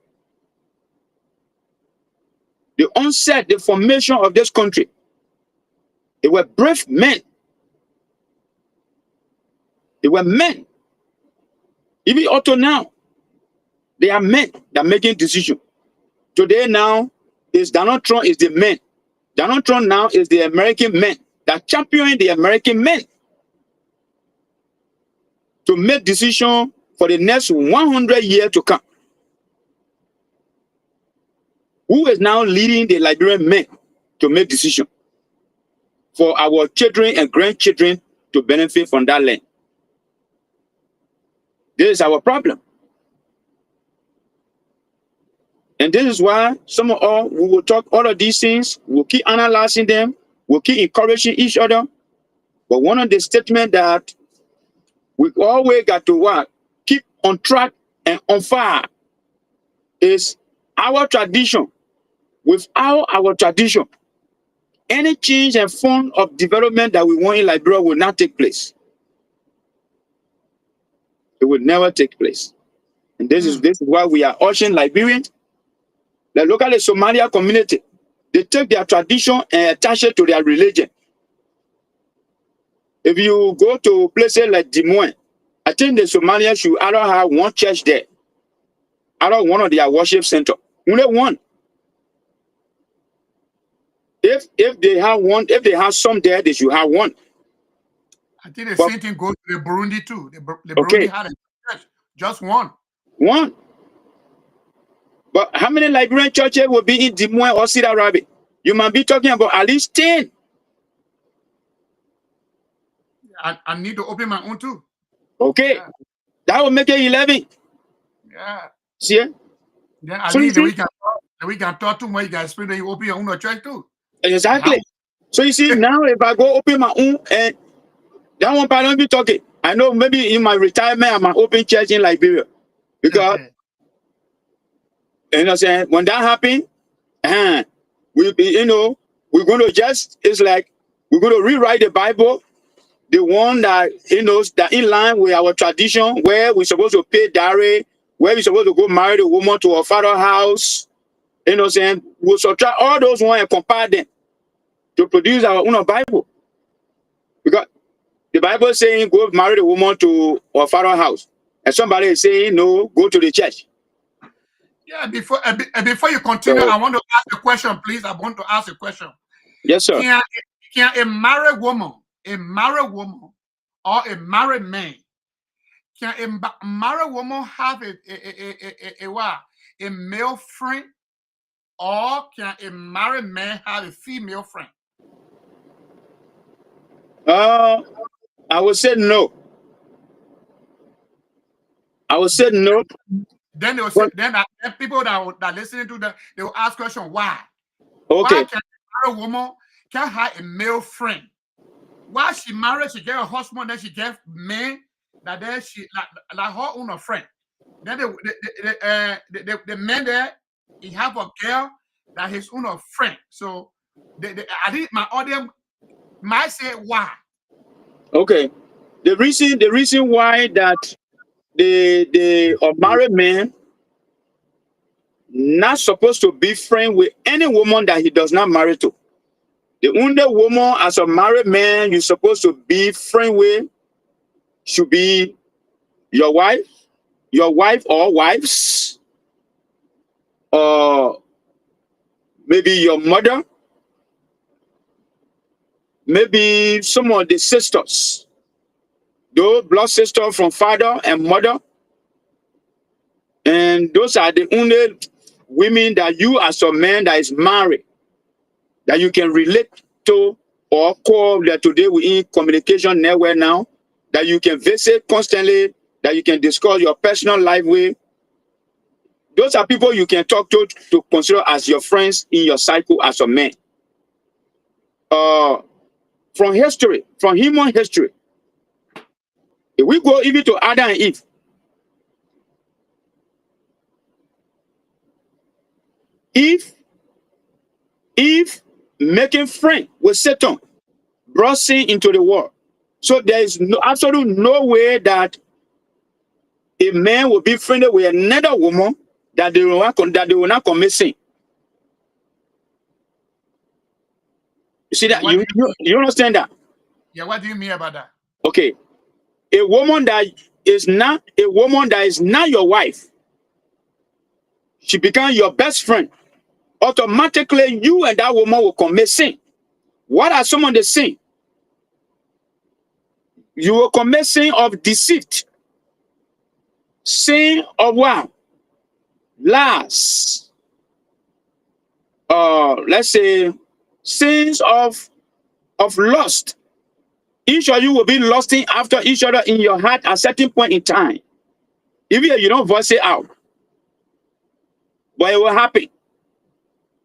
the onset, the formation of this country, they were brave men. They were men. Even up now, they are men that are making decisions. Today now, is Donald Trump is the man. Donald Trump now is the American man that championing the American men to make decisions for the next 100 years to come. Who is now leading the Liberian men to make decisions for our children and grandchildren to benefit from that land? This is our problem. And this is why some of us, we will talk all of these things, we'll keep analyzing them, we'll keep encouraging each other. But one of the statements that we always got to what? Keep on track and on fire is our tradition. Without our tradition, any change and form of development that we want in Liberia will not take place. It will never take place. And this is why we are urging Liberians, the local Somalia community, they take their tradition and attach it to their religion. If you go to places like Des Moines, I think the Somalians should either have one church there, either one of their worship centers. Only one. If they have one, if they have some there, they should have one. I think the same thing goes to the Burundi too. The Burundi had a church, just one. One. But how many Liberian churches will be in Des Moines or Cedar Rapids? You might be talking about at least 10. I need to open my own too. Okay. Yeah. That will make it 11. Yeah. See it? Then at least we can talk too much. You guys spend you open your own church too. Exactly. So you see, now if I go open my own and that one part don't be talking. I know maybe in my retirement, I'm an open church in Liberia. Because, you know, saying when that happened, we're going to just, it's like, we're going to rewrite the Bible, the one that, that in line with our tradition, where we're supposed to pay dowry, where we're supposed to go marry the woman to her father's house, saying, we'll subtract all those ones and compare them to produce our own Bible. Because the Bible is saying, go marry the woman to her father's house. And somebody is saying, no, go to the church. Yeah, before you continue, I want to ask a question, please. I want to ask a question. Yes, sir. Can a married woman, or a married man, can a married woman have a male friend, or can a married man have a female friend? I would say no. I would say no. Then they will say, then people that are listening to that, they will ask question, why? Okay. Why can a married woman can have a male friend? Why she married, she get a husband, then she get men that then she like her own friend. Then the man there, he have a girl that his own friend. So I think my audience might say why. Okay. The reason why that the married man not supposed to be friend with any woman that he does not marry to. The only woman as a married man you're supposed to be friend with should be your wife or wives, or maybe your mother, maybe some of the sisters, those blood sisters from father and mother. And those are the only women that you as a man that is married, that you can relate to or call, that today we in communication network now, that you can visit constantly, that you can discuss your personal life with. Those are people you can talk to consider as your friends in your cycle as a man. From history, from human history, if we go even to Adam and Eve, Eve making friend with Satan brought sin into the world. So there is absolutely no way that a man will be friendly with another woman that they will not commit sin. You see that? You understand that? Yeah, what do you mean about that? Okay. A woman that is not your wife, she becomes your best friend. Automatically, you and that woman will commit sin. What are some of the sin? You will commit sin of deceit, sin of what? Lies. Let's say sins of lust. Each of you will be lusting after each other in your heart at a certain point in time. Even if you don't voice it out, but it will happen.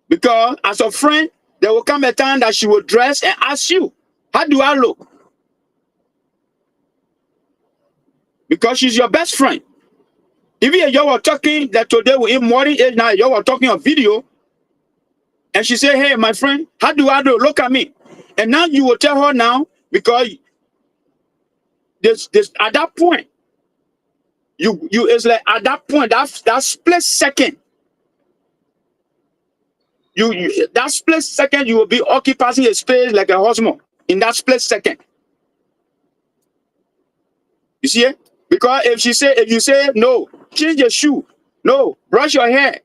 Because as a friend, there will come a time that she will dress and ask you, how do I look? Because she's your best friend. Even if you were talking that today we're in morning age now, you were talking on video, and she said, hey, my friend, how do I look? Look at me. And now you will tell her now, because this at that point, you it's like at that point, that split second, that split second, you will be occupying a space like a husband in that split second. You see it? Because if you say no, change your shoe, no, brush your hair,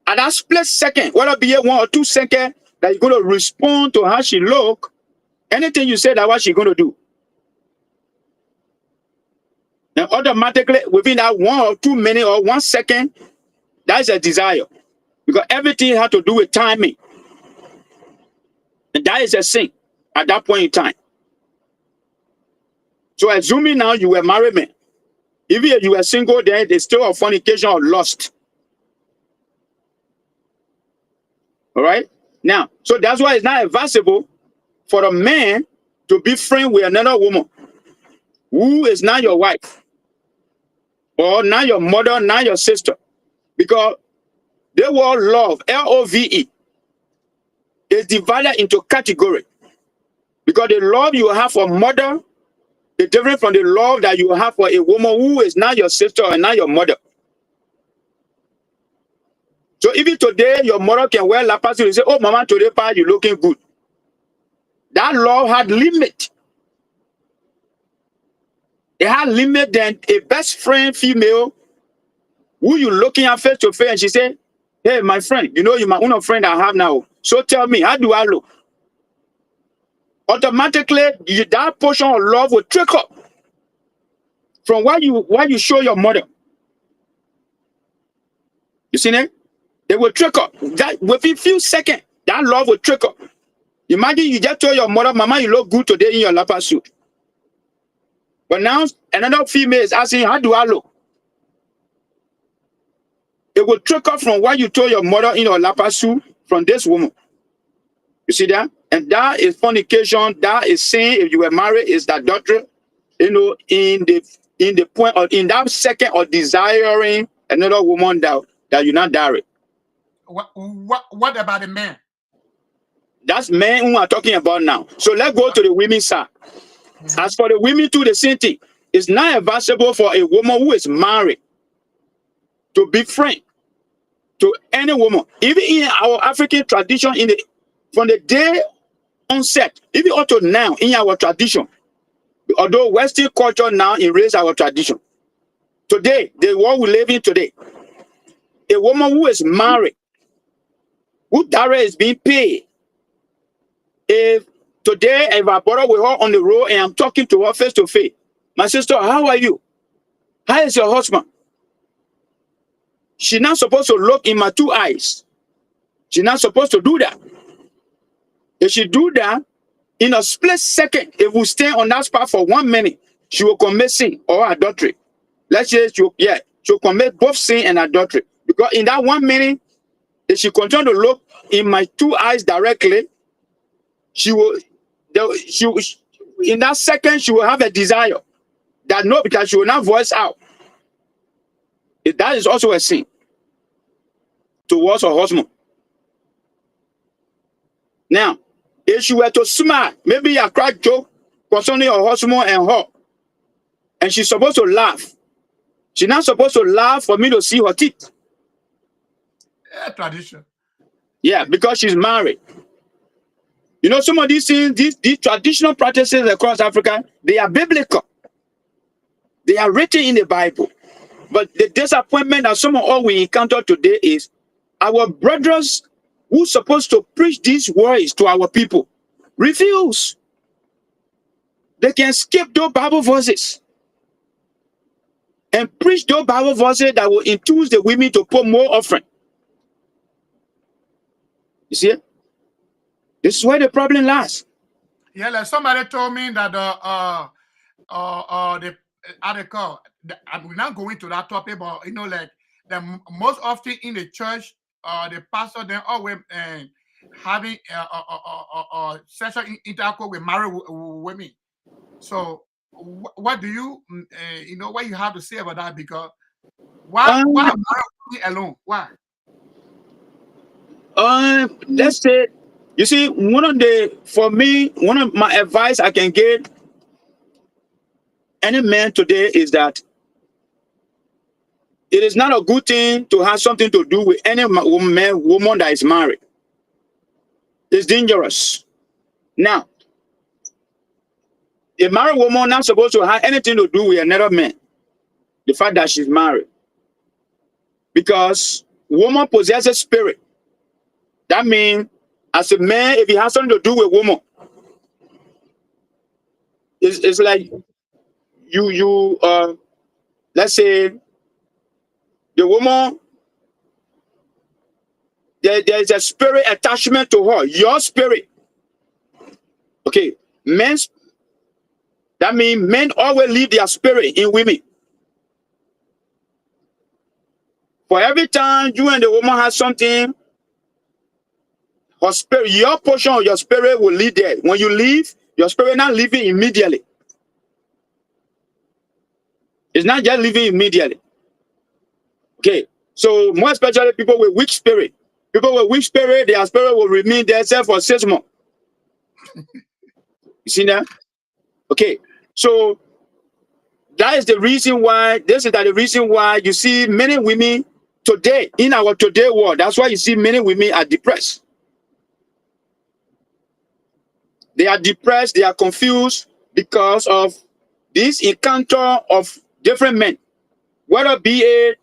at that split second, whether it be 1 or 2 seconds, that you're going to respond to how she look, anything you say, that's what she's going to do. And automatically, within that 1 or 2 minutes or 1 second, that's a desire. Because everything has to do with timing. And that is a sin at that point in time. So assuming now you were married man, even if you were single, then there's still a fornication or lust. All right? Now, so that's why it's not advisable for a man to be friend with another woman who is now your wife, or now your mother, now your sister, because the word love, L-O-V-E, is divided into category. Because the love you have for mother is different from the love that you have for a woman who is now your sister and now your mother. So even today, your mother can wear lapasu and say, "Oh, mama, today, pa, you looking good." That love had limit. It had limit than a best friend female who you looking at face to face and she said, "Hey, my friend, you know you're my only friend I have now. So tell me, how do I look?" Automatically, that portion of love will trickle from what you show your mother. You see that? They will trickle. That within few seconds, that love will trickle. Imagine you just told your mother, "Mama, you look good today in your leopard suit." But now another female is asking, "How do I look?" It will trickle from what you told your mother in your leopard suit from this woman. You see that? And that is fornication. That is sin. If you were married, is that adultery. You know, in the point of in that second of desiring another woman that you're not married. What about the man? That's men who are talking about now. So let's go to the women's side. As for the women too, the same thing. It's not advisable for a woman who is married to be friend to any woman. Even in our African tradition, from the day onset, even up to now in our tradition, although Western culture now erase our tradition. Today, the world we live in today, a woman who is married, who dowry is being paid. If I brought with her on the road and I'm talking to her face to face, "My sister, how are you? How is your husband?" She's not supposed to look in my two eyes. She's not supposed to do that. If she do that, in a split second, if we stay on that spot for 1 minute, she will commit sin or adultery. Let's say she'll commit both sin and adultery. Because in that 1 minute, if she continue to look in my two eyes directly, in that second, she will have a desire that no, because she will not voice out. That is also a sin towards her husband. Now, if she were to smile, maybe a crack joke concerning her husband and her, and she's supposed to laugh. She's not supposed to laugh for me to see her teeth. Yeah, tradition. Yeah, because she's married. You know, some of these things, these traditional practices across Africa, they are biblical. They are written in the Bible. But the disappointment that some of all we encounter today is our brothers who are supposed to preach these words to our people refuse. They can skip those Bible verses and preach those Bible verses that will induce the women to put more offering. You see? This is where the problem lies. Yeah, like somebody told me that the article. We're not going to that topic, but you know, like the most often in the church, the pastor then always having sexual intercourse with married women. So, what do you what you have to say about that? Because why married women alone? Why? Let's say, you see, one of my advice I can give any man today is that it is not a good thing to have something to do with any woman that is married. It's dangerous. Now, a married woman not supposed to have anything to do with another man. The fact that she's married. Because woman possesses spirit. That means, as a man, if he has something to do with woman, it's like let's say the woman, there's a spirit attachment to her, your spirit. Okay, that means men always leave their spirit in women. For every time you and the woman have something, her spirit, your portion of your spirit will leave there. When you leave, your spirit not leaving immediately. It's not just leaving immediately. Okay. So more especially people with weak spirit. People with weak spirit, their spirit will remain themselves for 6 months. You see that? Okay. So that is the reason why, the reason why you see many women today, in our today world, that's why you see many women are depressed. They are depressed, they are confused because of this encounter of different men, whether be a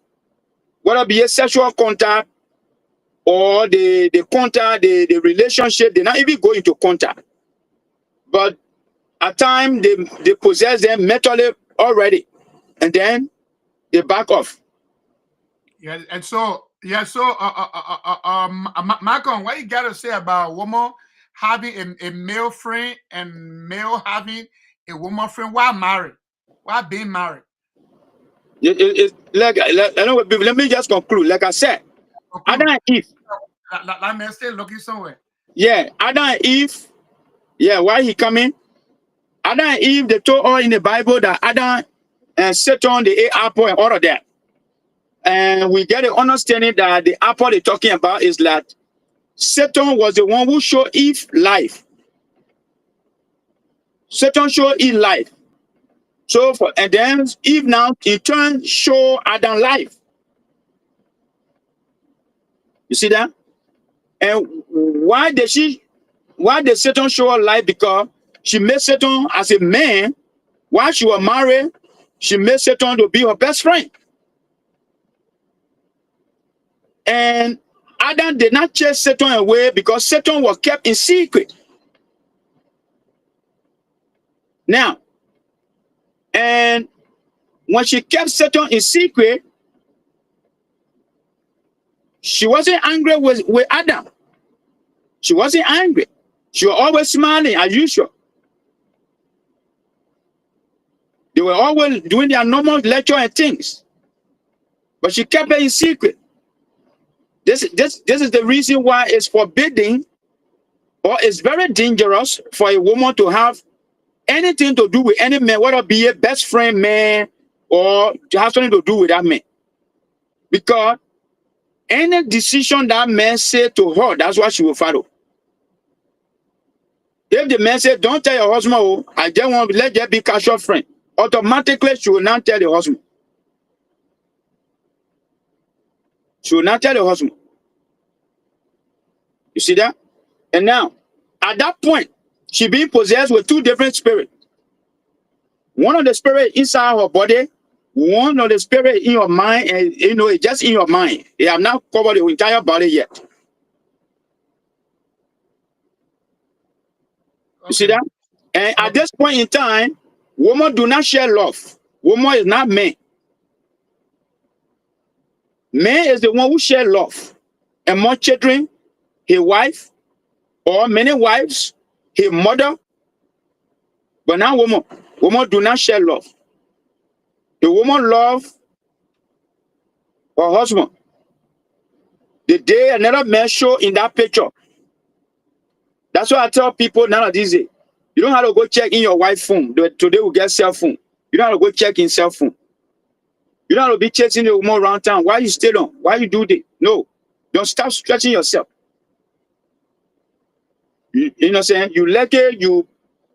sexual contact or the contact, the relationship, they not even go into contact. But at times they possess them mentally already, and then they back off. Yeah, and so Malcolm, what you gotta say about a woman having a male friend and male having a woman friend while married, while being married? It's like let me just conclude. Like I said, Adam and Eve. That man still looking somewhere. Yeah, Adam and Eve. Yeah, why he coming? Adam and Eve, they told all in the Bible that Adam and Satan, they ate apple and all of that. And we get the understanding that the apple they're talking about is that Satan was the one who showed Eve life. Satan showed Eve life. And then Eve now in turn show Adam life. You see that? And why did Satan show her life? Because she made Satan as a man. While she was married, she made Satan to be her best friend. And Adam did not chase Satan away because Satan was kept in secret. Now, and when she kept Satan in secret, she wasn't angry with Adam. She wasn't angry. She was always smiling as usual. They were always doing their normal lecture and things. But she kept it in secret. This is the reason why it's forbidden, or it's very dangerous for a woman to have anything to do with any man, whether it be a best friend man or to have something to do with that man. Because any decision that man said to her, that's what she will follow. If the man said, don't tell your husband, oh, I just want to let there be casual friend, automatically she will not tell the husband. She will not tell the husband. You see that? And now, at that point, she being possessed with two different spirits. One of the spirit inside her body, one of the spirit in your mind, and it's just in your mind. They have not covered the entire body yet. Okay. You see that? And at this point in time, women do not share love. Woman is not man. Man is the one who share love. And more children, his wife, or many wives, his mother. But now women do not share love. The woman love her husband. The day another man show in that picture. That's why I tell people nowadays, you don't have to go check in your wife's phone. Today we get cell phone. You don't have to go check in cell phone. You don't have to be chasing the woman around town. Why you stay on? Why you do that? No. Don't stop stretching yourself. You know what I'm saying? You like it,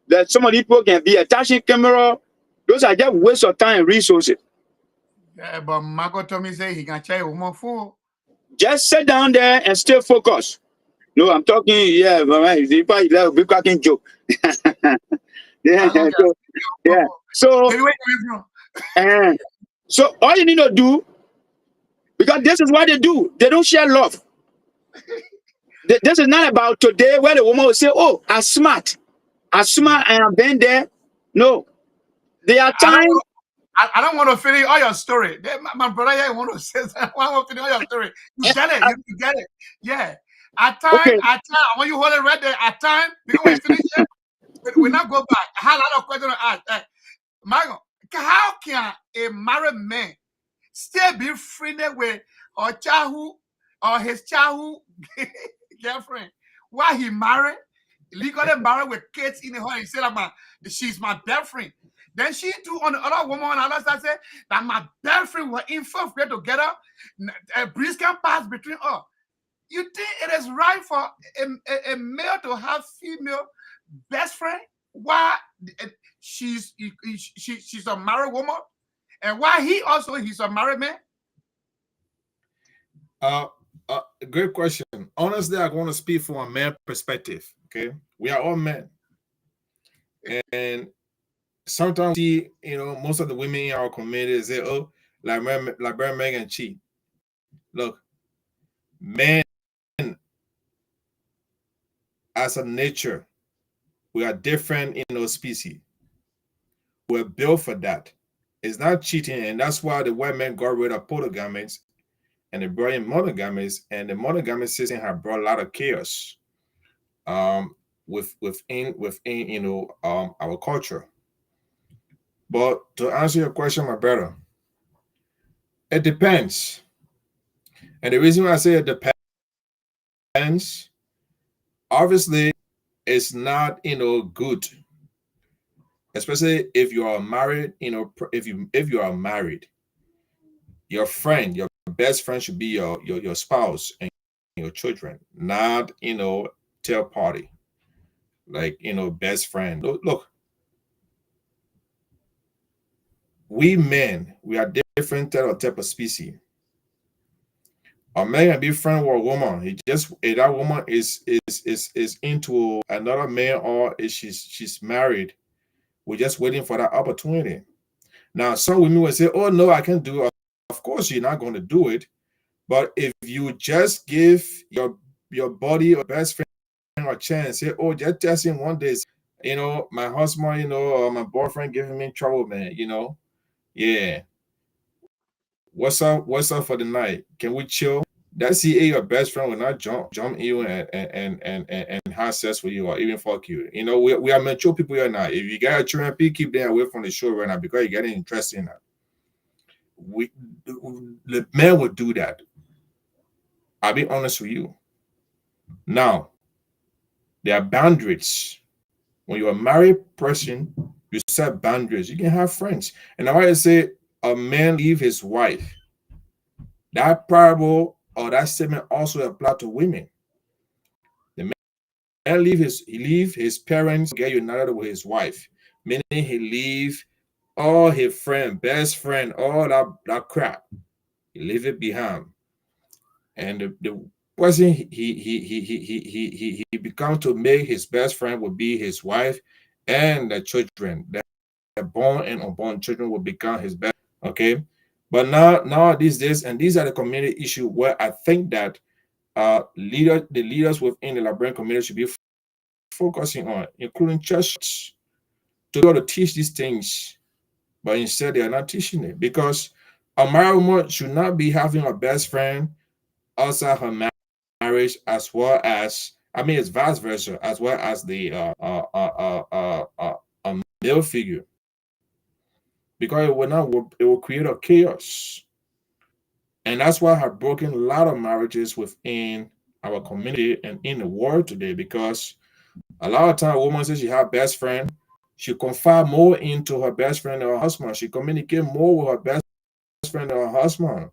that some of these people can be attaching camera. Those are just waste of time and resources. Yeah, but Marco told me say he can check a woman phone. Just sit down there and stay focused. No, I'm talking, yeah, but man, you probably love a big cracking joke. Yeah. So all you need to do, because this is what they do, they don't share love. This is not about today where the woman will say, oh, I'm smart and I've been there. No. There are times. I don't want to finish all your story. My brother here want to say that. I want to finish all your story. You get it. You get it. Yeah. At time, when you hold it right there, at time, because we finish here, we not go back. I have a lot of questions to ask. Michael, how can a married man still be friendly with our childhood or his childhood girlfriend while he married legally married with kids in her and say that she's my best friend. Then she too on the other woman on the other side say that my best friend were in fourth grade together. A breeze can pass between us. You think it is right for a male to have female best friend? Why she's a married woman, and why he's a married man? Great question. Honestly, I want to speak from a man perspective. Okay, we are all men, and sometimes see, most of the women in our community say, "Oh, like Megan cheat." Look, men as a nature, we are different in those species. We're built for that. It's not cheating, and that's why the white men got rid of polygamies and they brought in monogamies, and the monogamy system have brought a lot of chaos within our culture. But to answer your question, my brother, it depends. And the reason why I say it depends, obviously, it's not good, especially if you are married. If you are married, your friend, your best friend should be your spouse and your children, not third party, like best friend. Look, we men, we are different type of species. A man can be friend with a woman. If that woman is into another man, or if she's married, we're just waiting for that opportunity. Now, some women will say, "Oh no, I can't do it." Of course, you're not going to do it. But if you just give your body or best friend a chance, say, "Oh, just testing one day, my husband, or my boyfriend giving me trouble, man, yeah. What's up for the night? Can we chill?" That's your best friend will not jump you and have sex with you or even fuck you. We are mature people here now. If you got a children, please keep them away from the show right now because you're getting interested in that. The men would do that. I'll be honest with you. Now, there are boundaries. When you're a married person, you set boundaries. You can have friends. And I want to say a man leave his wife. That parable or that statement also apply to women. The man leave his parents, get united with his wife, meaning he leave all his friend, best friend, all that crap. He leave it behind, and the person he become to make his best friend will be his wife, and the children. The born and unborn children will become his best. Okay, but now these days, and these are the community issue where I think that the leaders within the Liberian community should be focusing on, including church, to be able to teach these things, but instead they are not teaching it because a married woman should not be having a best friend outside her marriage, as well as, I mean, it's vice versa, as well as the a male figure, because it will create a chaos. And that's why I have broken a lot of marriages within our community and in the world today, because a lot of time a woman says she have best friend, she confide more into her best friend or her husband. She communicate more with her best friend or her husband.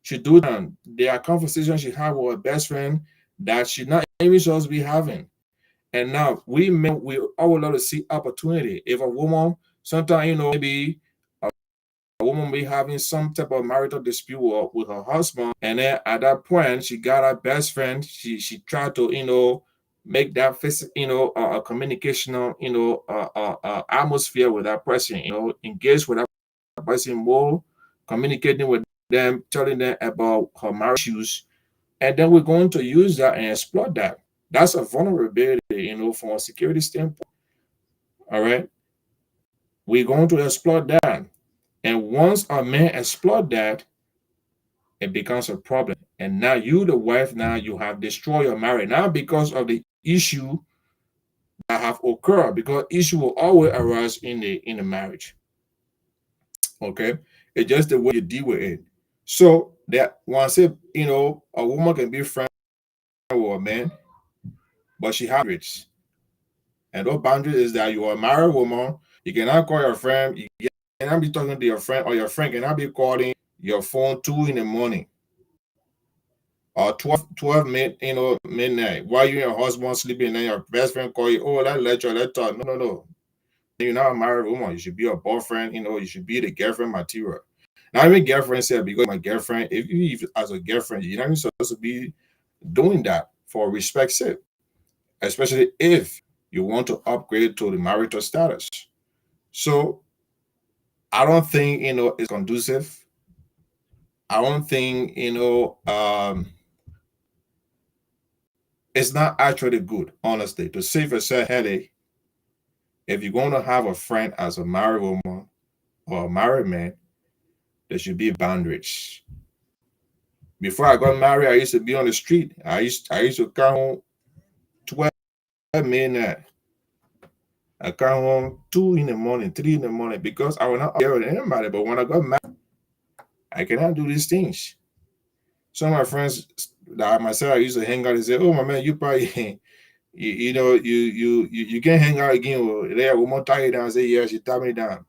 She do that. There are conversations she have with her best friend that she not even supposed to be having. And now we men, we always love to see opportunity. If a woman, sometimes maybe a woman be having some type of marital dispute with her husband, and then at that point she got her best friend. She tried to make that a communicational atmosphere with that person. Engage with that person more, communicating with them, telling them about her marriage issues, and then we're going to use that and exploit that. That's a vulnerability, from a security standpoint. All right, we're going to exploit that. And once a man exploit that, it becomes a problem. And now you, the wife, now you have destroyed your marriage. Now because of the issue that have occurred, because issue will always arise in the marriage. Okay, it's just the way you deal with it. So that once a woman can be friends with a man, but she has marriage. And those boundaries is that you are a married woman. You cannot call your friend. You cannot be talking to your friend, or your friend cannot be calling your phone 2 in the morning or 12 midnight while you and your husband sleeping, and then your best friend call you. Oh, let's talk. No. You're not a married woman. You should be a boyfriend. You should be the girlfriend material. Not even girlfriend said because my girlfriend. If as a girlfriend, you're not even supposed to be doing that for respect's sake, especially if you want to upgrade to the marital status. So I don't think it's conducive. I don't think it's not actually good, honestly, to save yourself headache. If you're going to have a friend as a married woman or a married man, there should be boundaries. Before I got married, I used to be on the street. I used to come home 12 midnight. I come home 2 in the morning, 3 in the morning, because I was not there with anybody. But when I got married, I cannot do these things. Some of my friends that myself I used to hang out and say, "Oh my man, you probably you can't hang out again." Or there, one more tie you down. I say, "Yeah, she tied me down."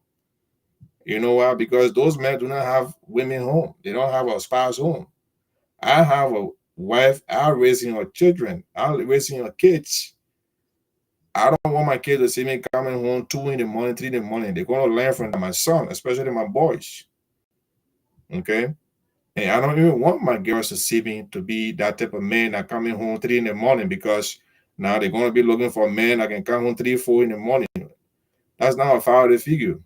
You know why? Because those men do not have women home. They don't have a spouse home. I have a wife. I'm raising her children. I'm raising her kids. I don't want my kids to see me coming home 2 in the morning, 3 in the morning. They're going to learn from my son, especially my boys. Okay? And I don't even want my girls to see me to be that type of man that coming home 3 in the morning, because now they're going to be looking for a man that can come home 3, 4 in the morning. That's not a father figure.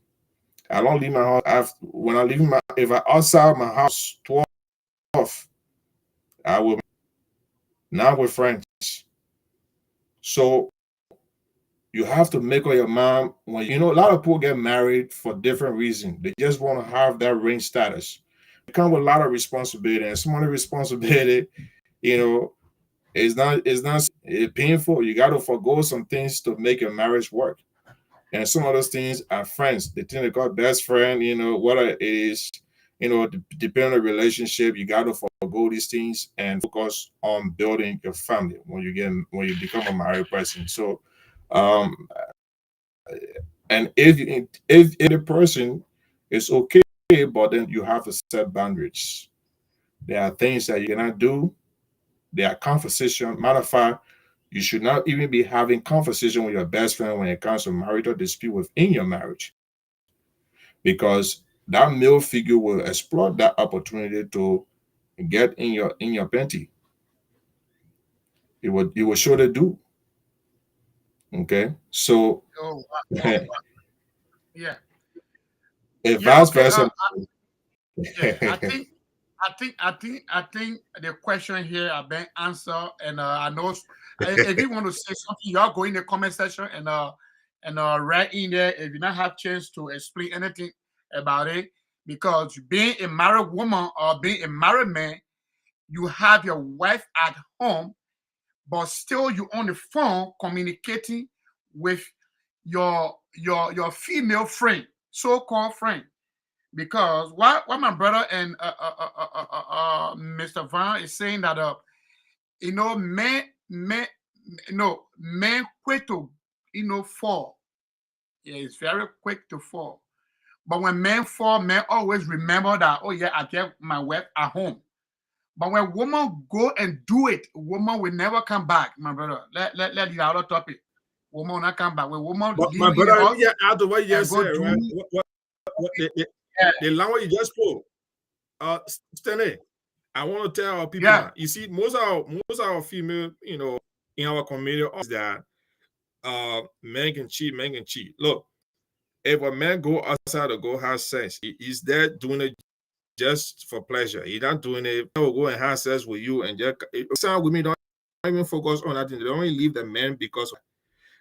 I don't leave my house. When I leave if I outside my house 12, I will not with friends. So you have to make up your mind when a lot of people get married for different reasons. They just want to have that ring status. It comes with a lot of responsibility, and some of the responsibility, it's painful. You got to forgo some things to make your marriage work. And some of those things are friends. They think they call best friend, what it is, depending on the relationship, you got to forgo these things and focus on building your family when you become a married person. So, and if the person is okay, but then you have to set boundaries. There are things that you cannot do. There are conversation. Matter of fact, you should not even be having conversation with your best friend when it comes to marital dispute within your marriage, because that male figure will exploit that opportunity to get in your panty. It will surely do. Okay, so Oh, yeah. if Yeah, vice okay. versa. Yeah, I think the question here have been answered, and I know if you want to say something, y'all go in the comment section and write in there if you not have chance to explain anything about it, because being a married woman or being a married man, you have your wife at home, but still you on the phone communicating with your female friend, so-called friend. Because what my brother and Mr. Van is saying that men quick to fall. Yeah, it's very quick to fall. But when men fall, men always remember that, oh yeah, I get my wife at home. But when woman go and do it, woman will never come back, my brother. Let the other topic. Woman will not come back. When woman But leave my in the brother, let house me just add to what you and just go said, right? do, What yeah, the language you just spoke. Stanley, I want to tell our people yeah, now. You see, most of our female, in our community is that men can cheat, men can cheat. Look, if a man go outside to go have sex, he's there doing it just for pleasure. He's not doing it. He will go and have sex with you and just some women don't even focus on that. They only leave the men because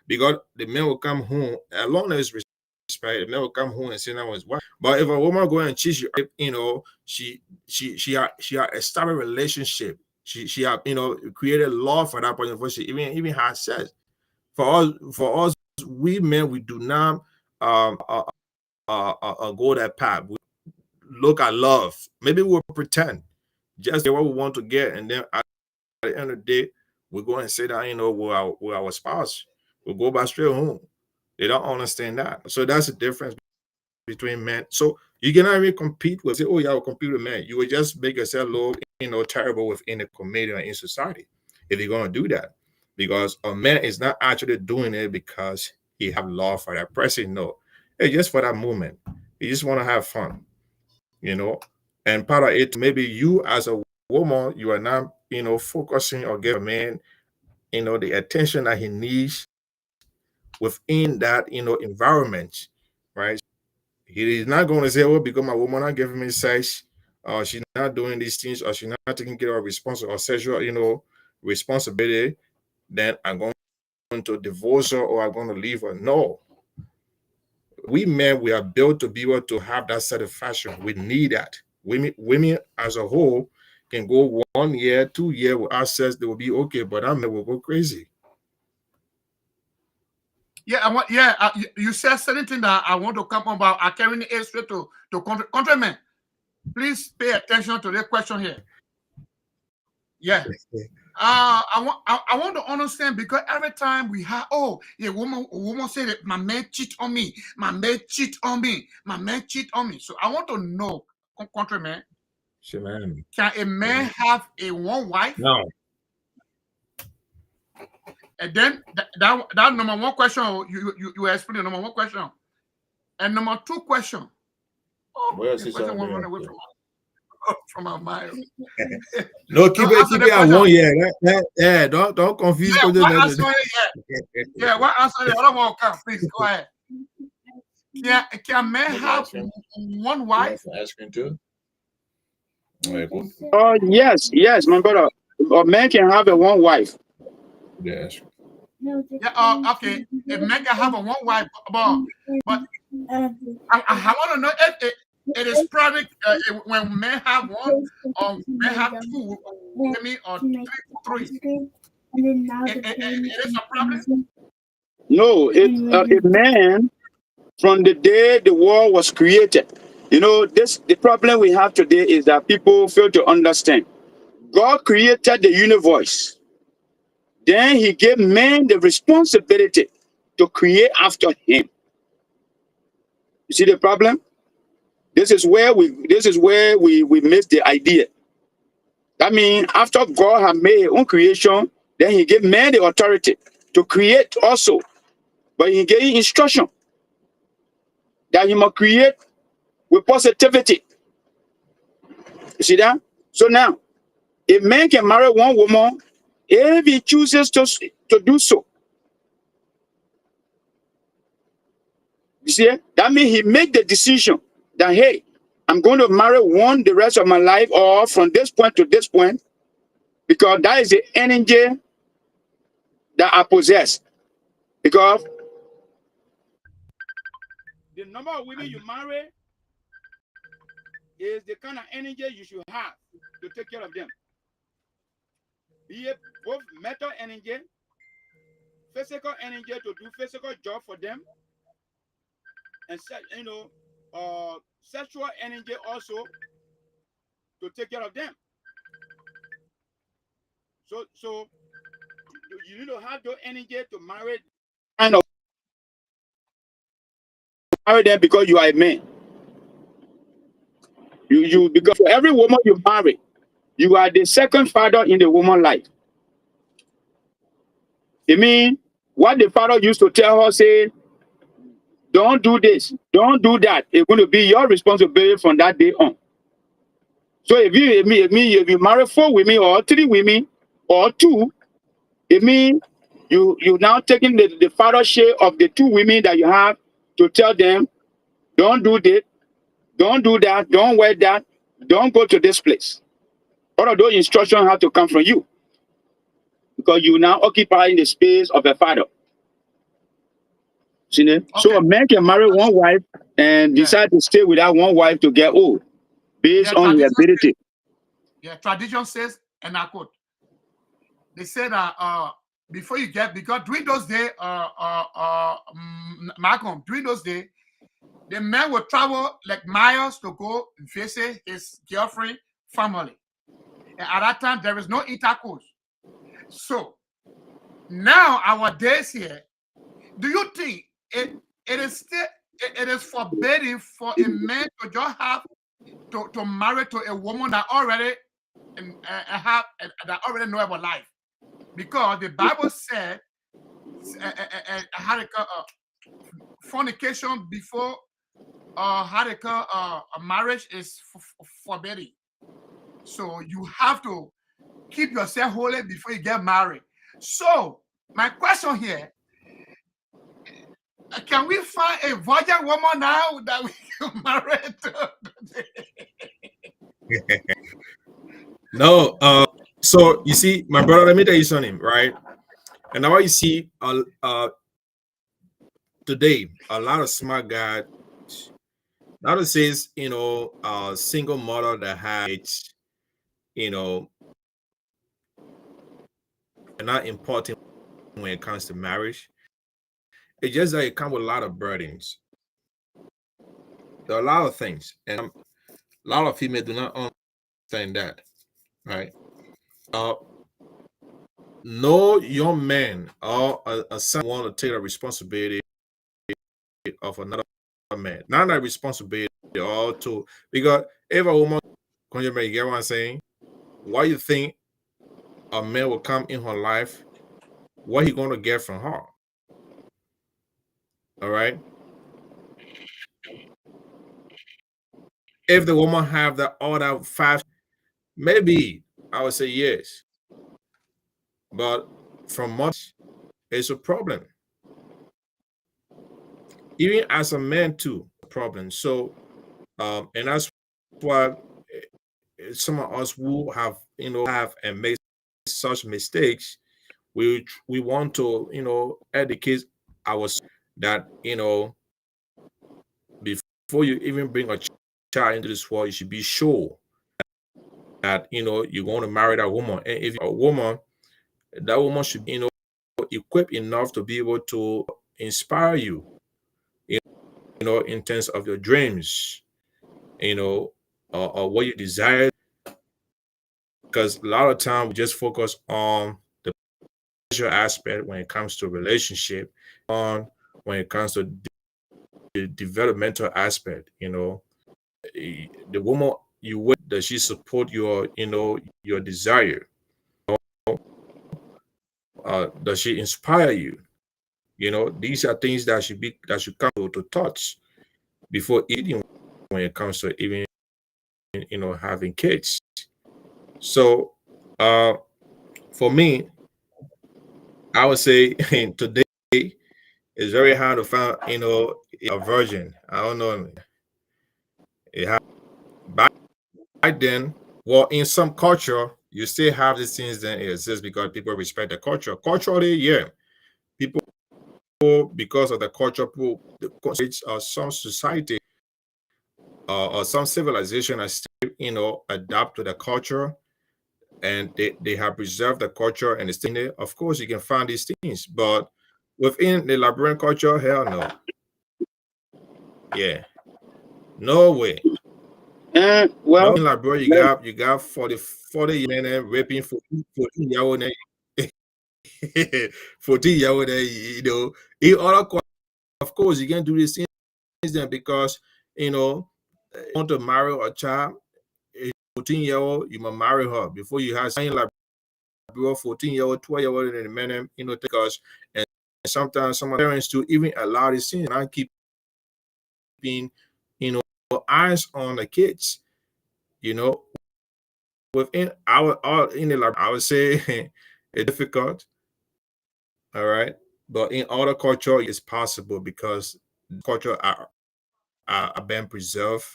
the man will come home as long as respect. The man will come home and say that was wife. But if a woman go and cheat you, she had established relationship. She had created love for that person before she even had sex. For us, we men, we do not go that path. We look at love. Maybe we'll pretend just get what we want to get, and then at the end of the day, we go and say that with our spouse. will go back straight home. They don't understand that. So that's the difference between men. So you cannot really compete with, say, oh yeah, I'll compete with men. You will just make yourself look, terrible within the community or in society if you're gonna do that. Because a man is not actually doing it because he have love for that person. No, it's just for that moment. You just want to have fun, And part of it, maybe you as a woman, you are not, focusing or give a man, the attention that he needs within that, environment, right? He is not going to say, "Oh, because my woman not giving me sex, or she's not doing these things, or she's not taking care of responsibility or sexual, responsibility, then I'm going to divorce her or I'm going to leave her." No. We men, we are built to be able to have that satisfaction. We need that. Women as a whole can go 1 year, 2 years without sex, they will be okay, but our men will go crazy. Yeah, you said certain thing that I want to come about. I carry it straight to countrymen. Please pay attention to the question here. Yeah. I want to understand, because every time we have, a woman say that my man cheat on me, my man cheat on me, my man cheat on me. So I want to know, countryman, can a man have a one wife? No. And then that number one question, you explain the number one question. And number two question. Where is this question won't run away from my mind. No, keep it at 1 year. Yeah, don't confuse. Yeah, what answer it? Yeah, what answer it? I don't want to come. Please go ahead. Can men have one wife? Asking too. Oh yes, my brother. A man can have a one wife. Yes. Yeah. Okay. A man can have a one wife, but I want to know if it is private when men have one or men have two women or three. It is a problem. No, a man from the day the world was created. The problem we have today is that people fail to understand. God created the universe. Then he gave man the responsibility to create after him. You see the problem? This is where we miss the idea. That means after God had made his own creation, then he gave man the authority to create also. But he gave instruction that he must create with positivity. You see that? So now, a man can marry one woman if he chooses to do so. You see, that means he made the decision that, hey, I'm going to marry one the rest of my life, or from this point to this point, because that is the energy that I possess. Because the number of women you marry is the kind of energy you should have to take care of them. Be it both mental energy, physical energy to do physical job for them, and sexual energy also to take care of them. So you need to have the energy to marry them because you are a man. You because for every woman you marry, you are the second father in the woman's life. I mean, what the father used to tell her, say, don't do this, don't do that. It's going to be your responsibility from that day on. So if you marry 4 women or 3 women or 2, it means you now taking the father share of the 2 women that you have to tell them, don't do this, don't do that, don't wear that, don't go to this place. All of those instructions have to come from you, because you now occupying the space of a father. See, okay. So a man can marry one wife and decide to stay with that one wife to get old, based on his ability. Tradition says, and I quote, they say that before you get, because during those days, Malcolm, during those days, the man would travel like miles to go visit his girlfriend family. And at that time, there is no intercourse. So now our days here, do you think it is still it is forbidden for a man to just have to marry to a woman that already that already know about life? Because the Bible said fornication before marriage is forbidden. So you have to keep yourself holy before you get married. So my question here, can we find a virgin woman now that we can marry to? No, so you see, my brother, let me tell you something, right? And now you see, today, a lot of smart guys, now it says, single mother that has, you know, are not important when it comes to marriage. It's just that it comes with a lot of burdens. There are a lot of things, and a lot of females do not understand that, right? No young man or a son want to take the responsibility of another man. Not that responsibility all to, because if a woman, you get what I'm saying? Why you think a man will come in her life? What he gonna get from her? All right. If the woman have that all that five, maybe I would say yes. But from much, it's a problem. Even as a man too, a problem. So, and that's why some of us who have have and make such mistakes, we want to educate ourselves that before you even bring a child into this world, you should be sure that you're going to marry that woman. And if you're a woman, that woman should be equipped enough to be able to inspire you, in terms of your dreams, or what you desire. Because a lot of time we just focus on the pleasure aspect when it comes to relationship, on when it comes to the developmental aspect. The woman you with, does she support your your desire? Does she inspire you? These are things that should come to touch before eating, when it comes to even having kids. So for me, I would say today it's very hard to find a virgin. I don't know. Back then, well, in some culture, you still have these things that exist because people respect the culture. Culturally, yeah, people, because of the culture, some society or some civilization are still adapt to the culture, and they have preserved the culture and it's still there. Of course, you can find these things, but within the Liberian culture, hell no. Yeah, no way. Well, No, in Liberia, you got 40 men raping 14 year old 14 year old, in other, of course, you can do these things then because you want to marry a child, a 14-year-old, you must marry her before you have something like 14-year-old, 12-year-old, and the men, because and sometimes some parents to even allow this thing and keeping eyes on the kids, within I would say it's difficult. All right. But in other culture, it's possible because culture are being preserved,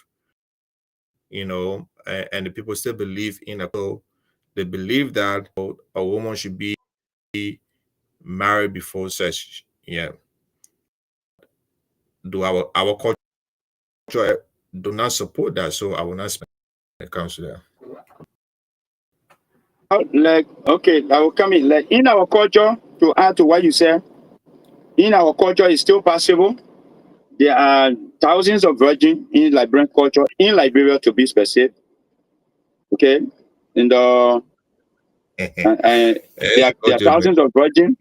and the people still believe in so they believe that a woman should be married before sex. Yeah. Do our culture do not support that, so I will not speak when it comes to that. like, okay, I will come in. Like in our culture, to add to what you said, in our culture, it's still possible. There are thousands of virgins in Liberian culture, in Liberia to be specific. Okay, and There are thousands of virgins.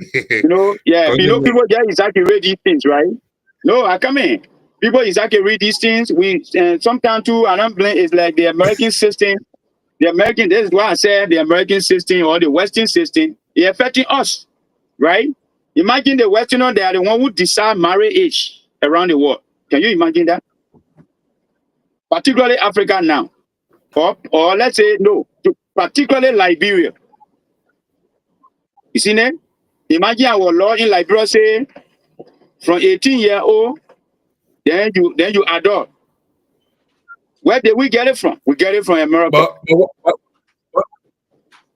Yeah, people there exactly read these things, right? No, I come in. People exactly read these things. We sometimes too, and I'm blaming it's like the American system. The American, this is why I said the American system or the Western system is affecting us, right? Imagine the Westerners, they are the one who decide marriage age around the world. Can you imagine that? Particularly Africa now. Or let's say, no, particularly Liberia. You see, ne? Imagine our law in Liberia say from 18-year-old, then you adult. Where did we get it from? We get it from America.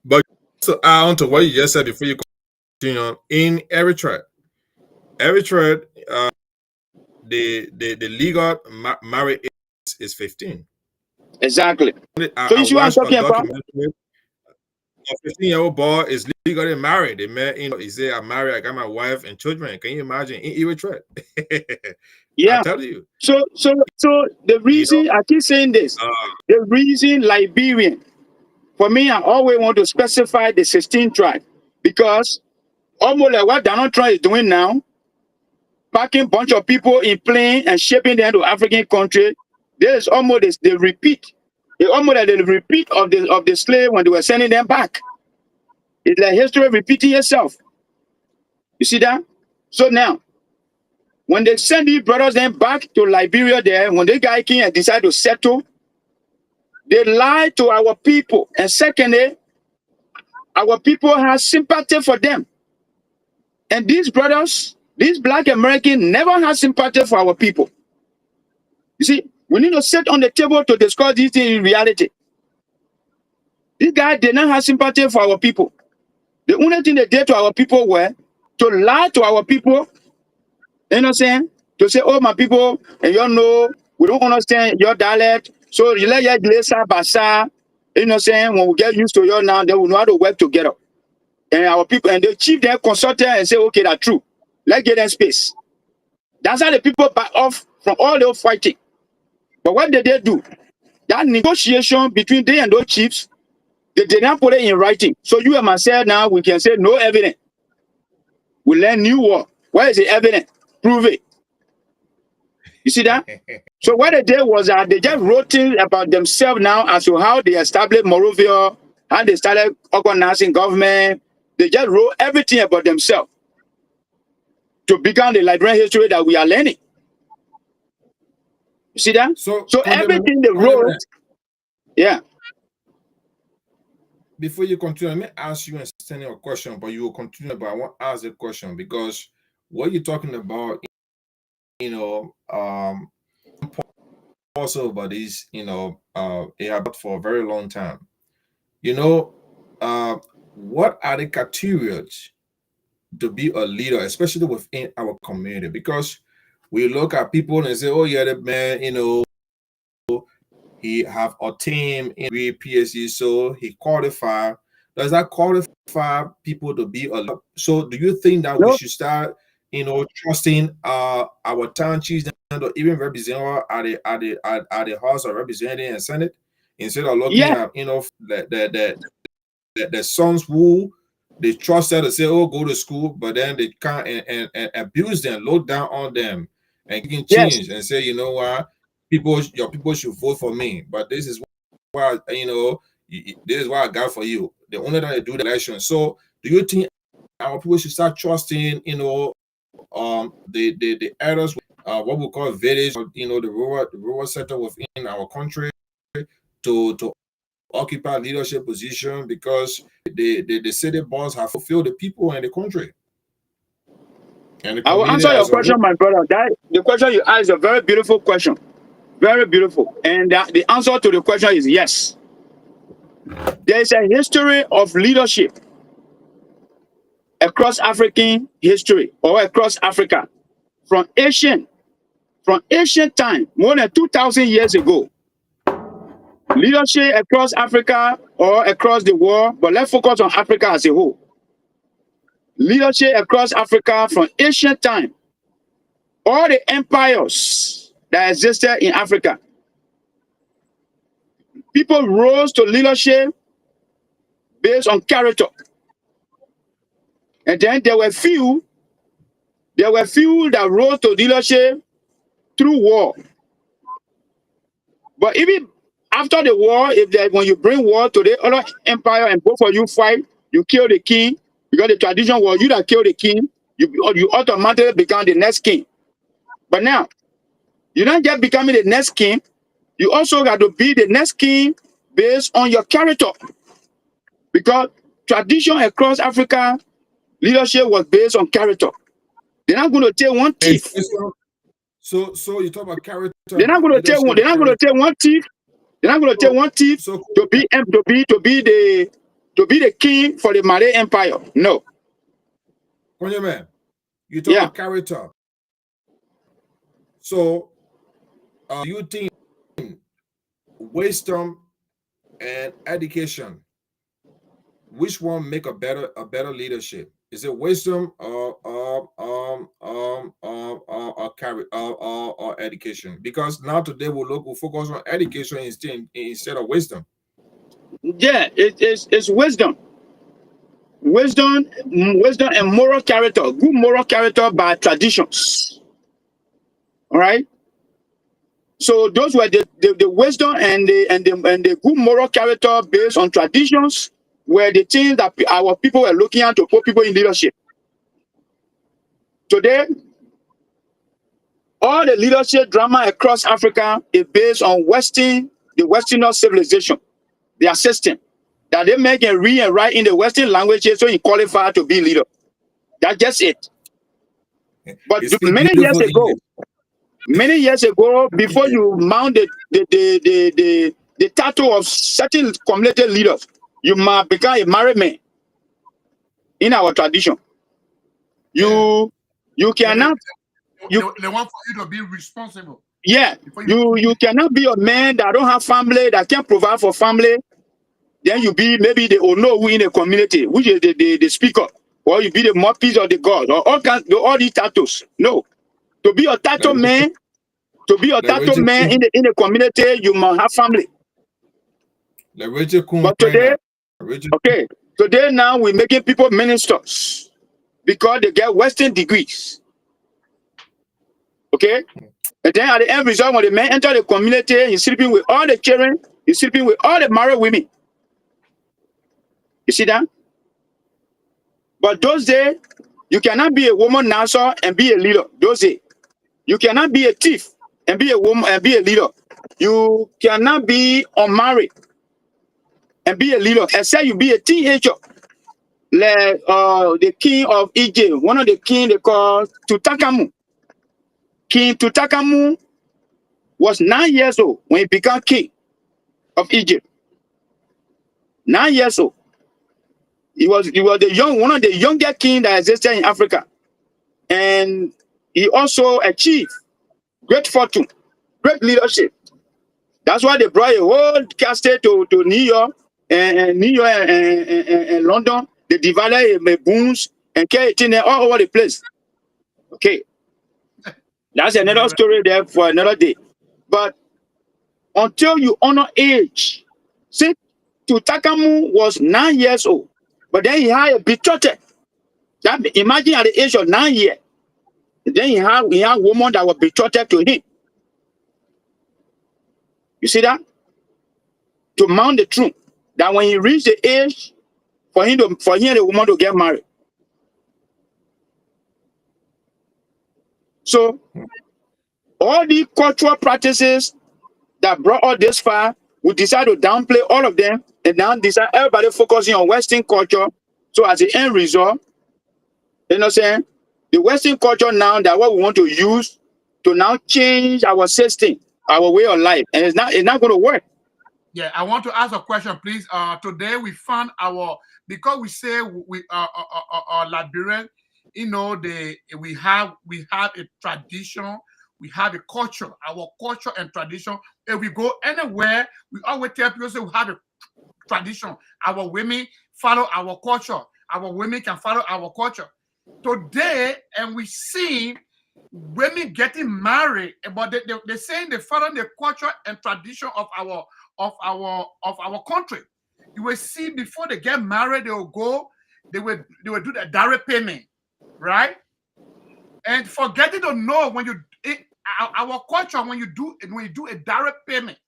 But to add on to what you just said before you continue on, in Eritrea, the legal marriage is 15. Exactly. So you see what I'm talking about? A 15-year-old boy is legally married. They met, he said, I'm married, I got my wife and children. Can you imagine? In Eritrea. Yeah. I tell you. So the reason I keep saying this, the reason Liberian, for me, I always want to specify the 16 tribe because almost like what Donald Trump is doing now, packing a bunch of people in plane and shipping them to African country, there is almost the repeat. It's almost like the repeat of the slave when they were sending them back. It's like history repeating itself. You see that? So now, when they send these brothers then back to Liberia there, when they got king and decide to settle, they lie to our people. And secondly, our people have sympathy for them. And these brothers, these black Americans never had sympathy for our people. You see, we need to sit on the table to discuss these things in reality. These guys did not have sympathy for our people. The only thing they did to our people were to lie to our people. You know what I'm saying? To say, oh, my people, and you know, we don't understand your dialect. So you let your glasa basa. You know what I'm saying? When we get used to you now, then we know how to work together. And our people, and the chief then consulted and say, okay, that's true. Let's get them space. That's how the people back off from all the fighting. But what did they do? That negotiation between they and those chiefs, they did not put it in writing. So you and myself now, we can say no evidence. We learn new war. Where is the evidence? Prove it. You see that? So what they did was that they just wrote things about themselves now as to how they established Morovia, how they started organizing government. They just wrote everything about themselves to become the Liberian history that we are learning. You see that? So everything they wrote, yeah. Before you continue, let me ask you a question, but you will continue. But I want to ask the question because what you're talking about, also about this, it happened for a very long time. What are the criteria to be a leader, especially within our community? Because we look at people and say, oh yeah, that man, he have a team in PSC, so he qualified. Does that qualify people to be a leader? So do you think that we should start, trusting our town chiefs or even represent at the House of Representatives and Senate instead of looking at the sons who they trusted to say, oh, go to school, but then they can't and abuse them, load down on them, and can change and say, you know what, your people should vote for me. But this is why, this is what I got for you. The only time they do the election. So do you think our people should start trusting, the elders, what we call village, the rural sector within our country to occupy leadership position because the city boss have fulfilled the people and the country. And I will answer your question, my brother. The question you asked is a very beautiful question. Very beautiful. And the answer to the question is yes. There is a history of leadership across African history or across Africa from ancient time, more than 2,000 years ago. Leadership across Africa or across the world, but let's focus on Africa as a whole. Leadership across Africa from ancient time. All the empires that existed in Africa. People rose to leadership based on character. And then there were few that rose to leadership through war. But even after the war, when you bring war to the other empire and both of you fight, you kill the king, because the tradition was you that kill the king, you automatically become the next king. But now, you're not just becoming the next king, you also got to be the next king based on your character. Because tradition across Africa, leadership was based on character. They're not going to take one thief. So you talk about character. They're not going to take one. They're not going to take one thief. They're not going to take one thief to be the king for the Malay Empire. No. Man, you talk about character. So, you think wisdom and education, which one make a better leadership? Is it wisdom or education? Because now today we'll focus on education instead of wisdom. Yeah, it's wisdom. Wisdom and moral character, good moral character by traditions. All right. So those were the wisdom and the good moral character based on traditions were the things that our people were looking at to put people in leadership. Today, all the leadership drama across Africa is based on the Western civilization, their system, that they make and read and write in the Western languages so you qualify to be leader. That's just it. But many years ago, before you mount the title of certain community leaders, you must become a married man. In our tradition, you cannot. They want for you to be responsible. Yeah, you cannot be a man that don't have family, that can't provide for family. Then you be maybe the Ono in a community, which is the speaker, or you be the mouthpiece of the god, or all these titles. No, to be a title man, in the community, you must have family. But today now we're making people ministers because they get Western degrees. Okay, and then at the end result, when the man enter the community, he's sleeping with all the children, he's sleeping with all the married women. You see that? But those days, you cannot be a woman now, sir, and be a leader. Those days, you cannot be a thief and be a woman and be a leader. You cannot be unmarried and be a leader, except you be a teenager. Like the king of Egypt, one of the king they call Tutankhamun. King Tutankhamun was 9 years old when he became king of Egypt. 9 years old. He was one of the youngest kings that existed in Africa. And he also achieved great fortune, great leadership. That's why they brought a whole castle to New York and London. They divided boons and carried it all over the place. Okay. That's another story there for another day. But until you honor age, see, Tutankhamun was 9 years old, but then he had a betrothed. Imagine at the age of 9 years, then he had a woman that was betrothed to him. You see that? To mount the throne, that when he reached the age for him and the woman to get married. So all the cultural practices that brought us this far, we decide to downplay all of them and now decide everybody focusing on Western culture. So as the end result, you know what I'm saying? The Western culture now, that what we want to use to now change our system, our way of life, and it's not going to work. Yeah, I want to ask a question, please. Today we found because we say we Liberian, you know, we have a tradition, we have a culture, our culture and tradition. If we go anywhere, we always tell people say we have a tradition. Our women follow our culture. Our women can follow our culture. Today, and we see women getting married, but they're saying they follow the culture and tradition of our country. You will see before they get married, they will go, they will do the direct payment, right? And forgetting to know when you our culture, when you do a direct payment,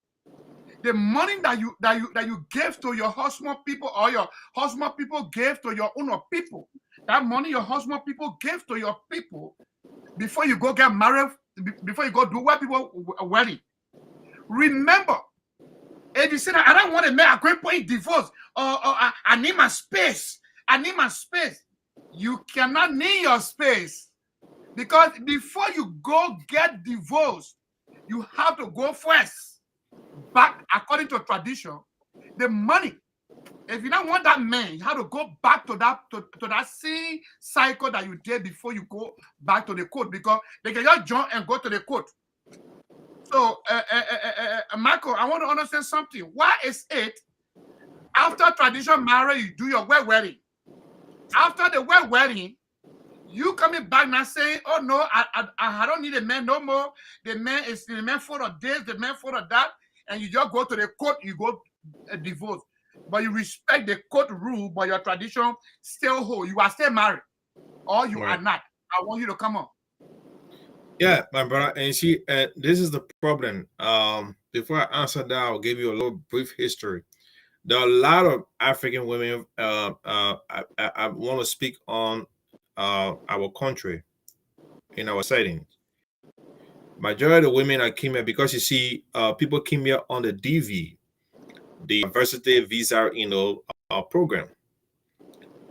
the money that you give to your husband people, or your husband people give to your own people, that money your husband people give to your people before you go get married, before you go do white people wedding. Remember, if you say that I don't want to make a great point divorce, or I need my space, I need my space, you cannot need your space, because before you go get divorced, you have to go first back according to tradition. The money, if you don't want that man, you have to go back to that same cycle that you did before you go back to the court, because they can just jump and go to the court. So, Michael, I want to understand something. Why is it after traditional marriage, you do your wedding? After the wedding, you coming back now saying, "Oh no, I don't need a man no more. The man for this, the man for that," and you just go to the court, you go divorce. But you respect the court rule, but your tradition still hold. You are still married, or you are not. I want you to come on. Yeah, my brother, and see, this is the problem. Before I answer that, I'll give you a little brief history. There are a lot of African women. I want to speak on our country, in our setting. Majority of the women that came here, because you see, people came here on the DV, the diversity visa, program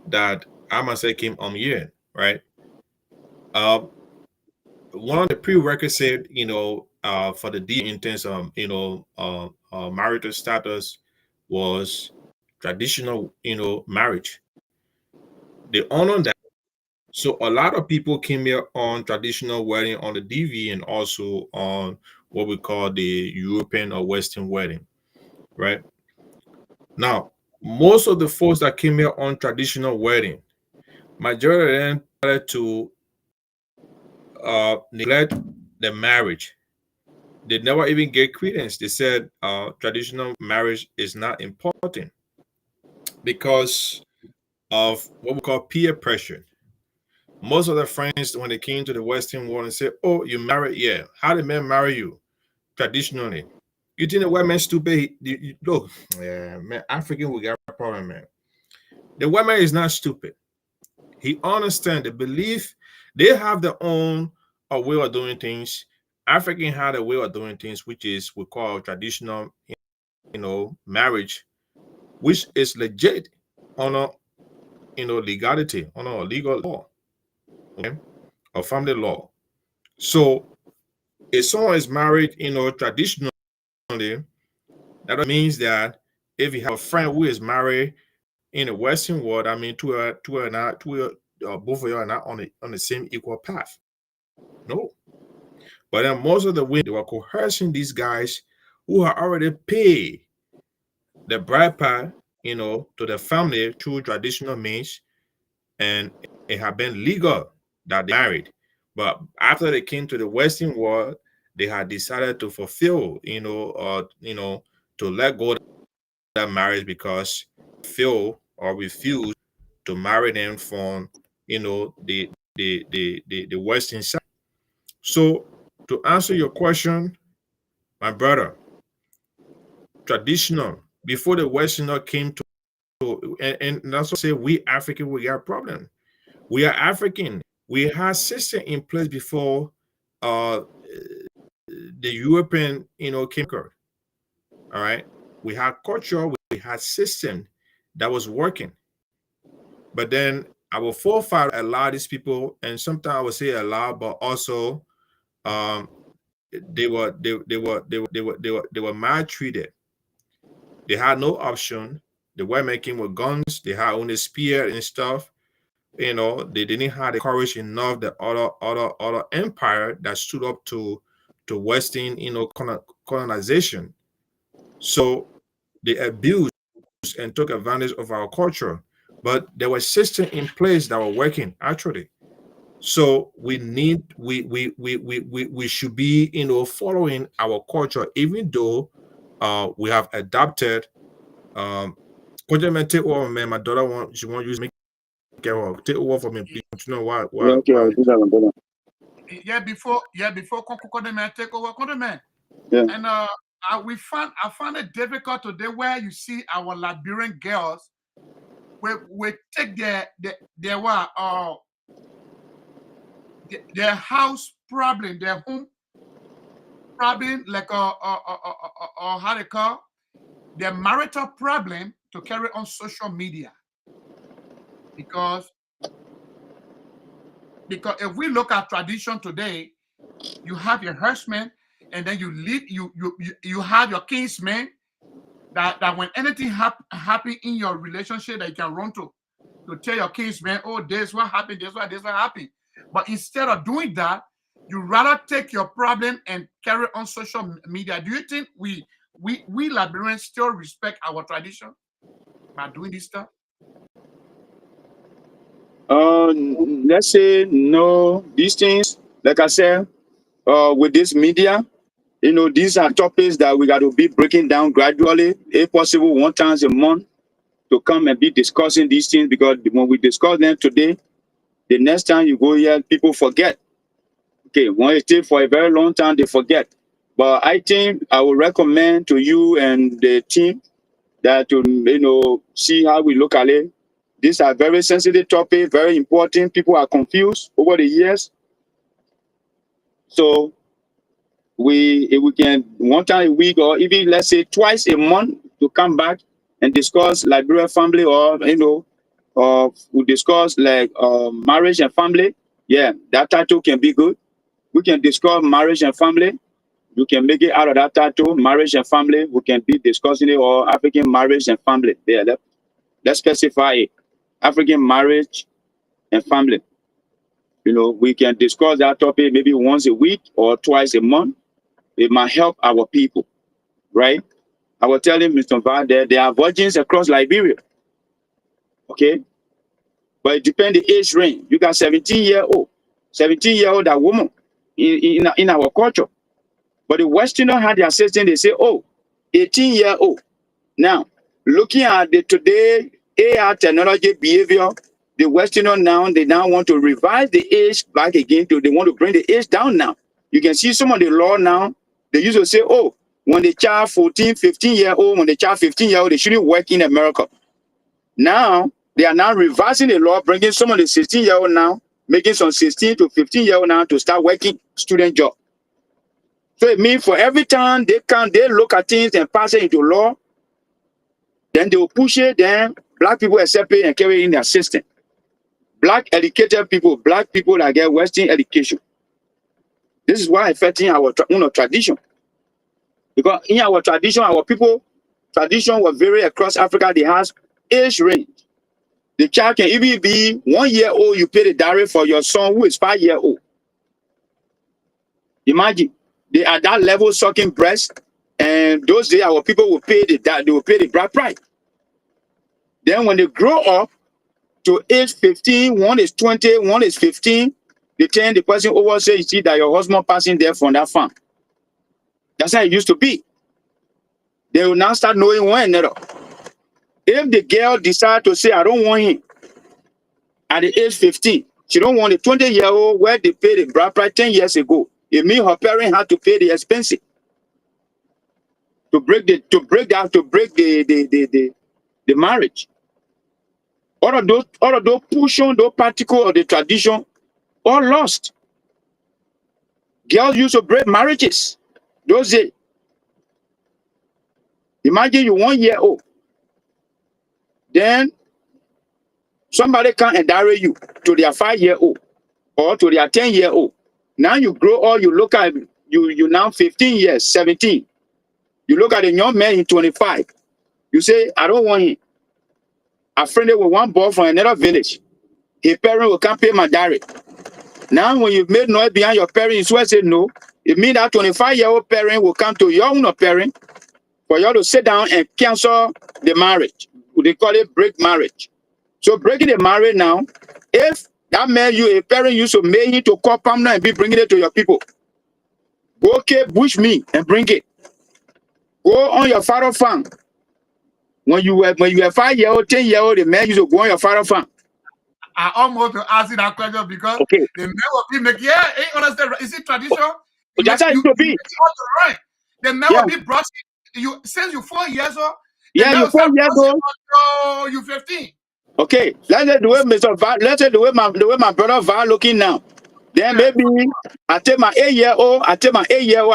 that I must say came on here, right? One of the prerequisites, for the D in terms of, marital status was traditional, marriage. They honor that. So a lot of people came here on traditional wedding on the DV, and also on what we call the European or Western wedding, right? Now, most of the folks that came here on traditional wedding, majority of them started to neglect the marriage. They never even get credence. They said traditional marriage is not important because of what we call peer pressure. Most of the friends, when they came to the Western world and said, "Oh, you married? Yeah. How did men marry you? Traditionally." You think the white man stupid? Look, yeah, man, African, we got a problem, man. The white man is not stupid. He understands the belief. They have their own way of doing things. African had a way of doing things, which is we call traditional, marriage, which is legit on a, legality, on a legal law, okay, or family law. So if someone is married, traditionally, that means that if you have a friend who is married in the Western world, I mean, both of you are not on the same equal path. No. But then most of the women, they were coercing these guys who are already paid the bride price, to the family through traditional means, and it had been legal that they married. But after they came to the Western world, they had decided to fulfill, to let go of that marriage, because feel or refuse to marry them from, the Western side. So to answer your question, my brother, traditional before the Westerner came to, and that's what I say, we African, we got a problem. We are African. We had system in place before the European, came. All right, we had culture, we had system that was working, but then our forefathers allowed these people, and sometimes I would say allow, but also they were maltreated. They had no option. The white men came with guns. They had only spear and stuff. They didn't have the courage enough. The other empire that stood up to Western, colonization. So they abused and took advantage of our culture. But there was systems in place that were working actually. So we should be, following our culture, even though we have adopted Could you man take over, man? My daughter she want use make care take over for me, please. You know why? Okay, I'll do that, my brother. Yeah, before Kokoda man take over, Kokoda man. Yeah. And I found it difficult today where you see our Liberian girls we take their house problem, their home problem, like how they call their marital problem to carry on social media. Because if we look at tradition today, you have your herdsmen, and then you have your kinsmen that when anything happen in your relationship that you can run to tell your kinsmen, oh, this what happened, this what happened. But instead of doing that, you rather take your problem and carry on social media. Do you think we Liberians still respect our tradition by doing this stuff? Let's say no, these things, like I said, with this media, you know, these are topics that we got to be breaking down gradually, if possible, one time a month, to come and be discussing these things, because when we discuss them today, the next time you go here, people forget. Okay, when it takes for a very long time, they forget. But I think I would recommend to you and the team that to, you know, see how we look at it. These are very sensitive topics, very important. People are confused over the years. So if we can one time a week, or even let's say twice a month, to come back and discuss Liberian family, or you know, or we discuss like marriage and family. Yeah, that title can be good. We can discuss marriage and family. You can make it out of that title, marriage and family. We can be discussing it, or African marriage and family. Yeah, let's specify it. African marriage and family. You know, we can discuss that topic maybe once a week or twice a month. It might help our people, right? I was telling Mr. Van there are virgins across Liberia, okay? But it depends the age range. You got 17-year-old that woman in our culture. But the Westerner had their system, they say, oh, 18-year-old. Now, looking at the today AI technology behavior, the Westerner now, they now want to revise the age back again they want to bring the age down now. You can see some of the law now, they used to say, oh, when the child 14, 15-year-old, when the child 15-year-old, they shouldn't work in America. Now, they are now revising the law, bringing some of the 16-year-old now, making some 16 to 15-year-old now to start working student job. So it means for every time they look at things and pass it into law, then they will push it, then black people accept it and carry it in their system. Black educated people, black people that get Western education. This is why affecting our tradition. Because in our tradition, our people, tradition will vary across Africa. They have age range. The child can even be 1 year old, you pay the dowry for your son who is 5-year-old. Imagine, they are that level sucking breast, and those days our people will pay the bride price. Then when they grow up to age 15, one is 20, one is 15, they turn the person over, say, you see that your husband passing there from that farm. That's how it used to be. They will now start knowing one another. If the girl decide to say, I don't want him, at the age 15, she don't want a 20-year-old where they paid the bride price 10 years ago. It means her parents had to pay the expensive to break the marriage. All of those portions, those particles of the tradition, all lost. Girls used to break marriages. Those days. Imagine you 1 year old. Then somebody come and marry you to their 5-year-old or to their 10-year-old. Now you grow or you look at you now 15 years, 17. You look at a young man in 25. You say, I don't want him. A friend with one boy from another village. His parent will come pay my dowry. Now when you made noise behind your parent, you swear say no. It means that 25-year-old parent will come to your own parent for you to sit down and cancel the marriage. They call it break marriage. So breaking the marriage now, if that man a parent used to make him to call Pamela and be bringing it to your people. Go okay, bush me and bring it. Go on your father farm When you were 5-year-old, 10-year-old, the man used to go on your father farm. I almost will ask you that question because Okay. the men will be making, yeah, ain't understand. Is it tradition? That's how it should be. The men Yeah. will be brushing you since you 4 years old. Yeah, you 4 years old. Until you 15. Okay, let's say the way Mr. Va, let's say the way my brother Va looking now. Then maybe I take my 8-year-old, I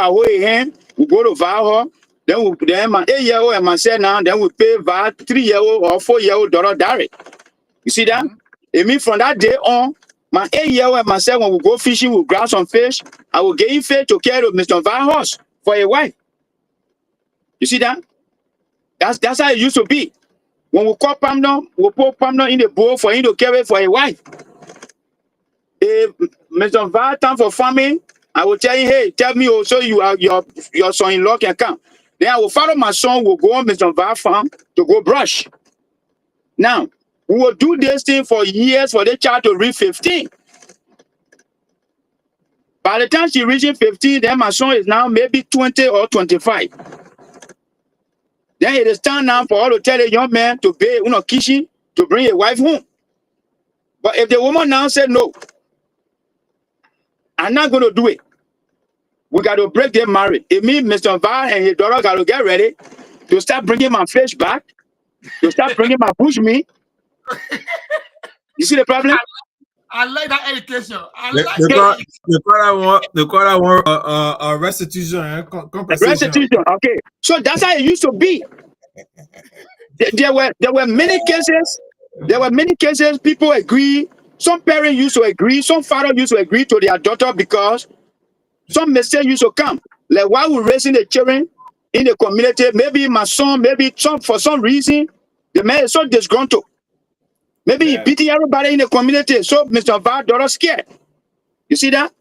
hold him, we go to Va, then my 8-year-old and myself now, then we pay Va 3-year-old or 4-year-old daughter direct. You see that? It means from that day on, my 8-year-old and myself, when we go fishing, we grab some fish, I will get him fish to carry to Mr. Va house for a wife. You see that? That's how it used to be. When we call Pamno, we put Pamno in the bowl for him to carry for a wife. If Mr. Va time for farming, I will tell him, hey, tell me also your son-in-law can come. Then I will follow my son, will go on Mr. Va farm to go brush. Now, we will do this thing for years for the child to reach 15. By the time she reaches 15, then my son is now maybe 20 or 25. Then it is time now for all to tell a young man to pay kitchen to bring a wife home. But if the woman now said no, I'm not going to do it, we got to break their marriage. It means Mr. Va and his daughter got to get ready to start bringing my fish back, to start bringing my bush meat. You see the problem? I like that education. The court I want restitution, compensation. Restitution. Okay, so that's how it used to be. There were many cases. There were many cases. People agree. Some parents used to agree. Some father used to agree to their daughter because some mistake used to come. Like while we're raising the children in the community, maybe my son, for some reason, the man is so disgruntled. Maybe he beating everybody in the community. So Mr. Va daughter scared. You see that?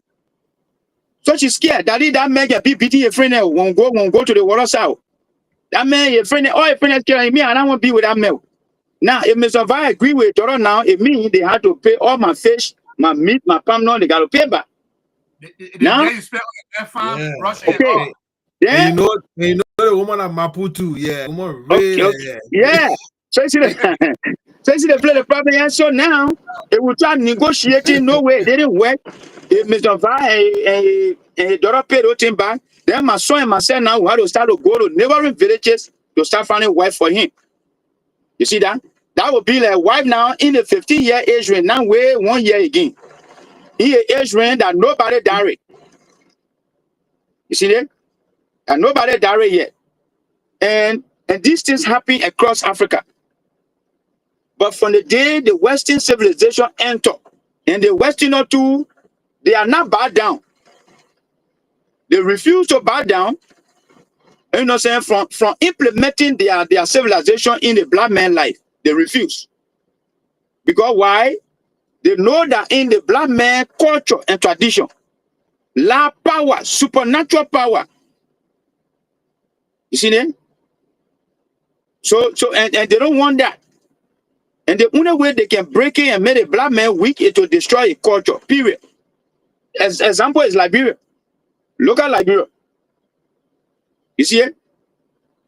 So she's scared. That man can be beating a friend won't go to the water side. That man, a friend, all a friend is scared me, and I won't be with that man. Now, if Mr. Va agree with daughter now, it means they have to pay all my fish, my meat, my palm now, they got to pay back. Now, okay. Yeah. You know the woman at Mapu too. Yeah. Woman really, okay. Yeah. So you see the play the problem. Yeah. So now they will try negotiating. No way. They didn't work. If Mr. Va and his daughter paid the thing back, then my son and myself now we have to start to go to neighboring villages to start finding a wife for him. You see that? That would be like wife now in the 15-year age range. Now wait 1 year again. In an age range that nobody married. You see that? And nobody married yet. And these things happen across Africa. But from the day the Western civilization entered, and the Westerners too, they are not bowed down. They refuse to bow down, you know what I'm saying, from implementing their civilization in the black man life. They refuse. Because why? They know that in the black man culture and tradition, la power, supernatural power. You see that? So and they don't want that. And the only way they can break it and make a black man weak is to destroy a culture, period. As example is Liberia. Look at Liberia. You see it?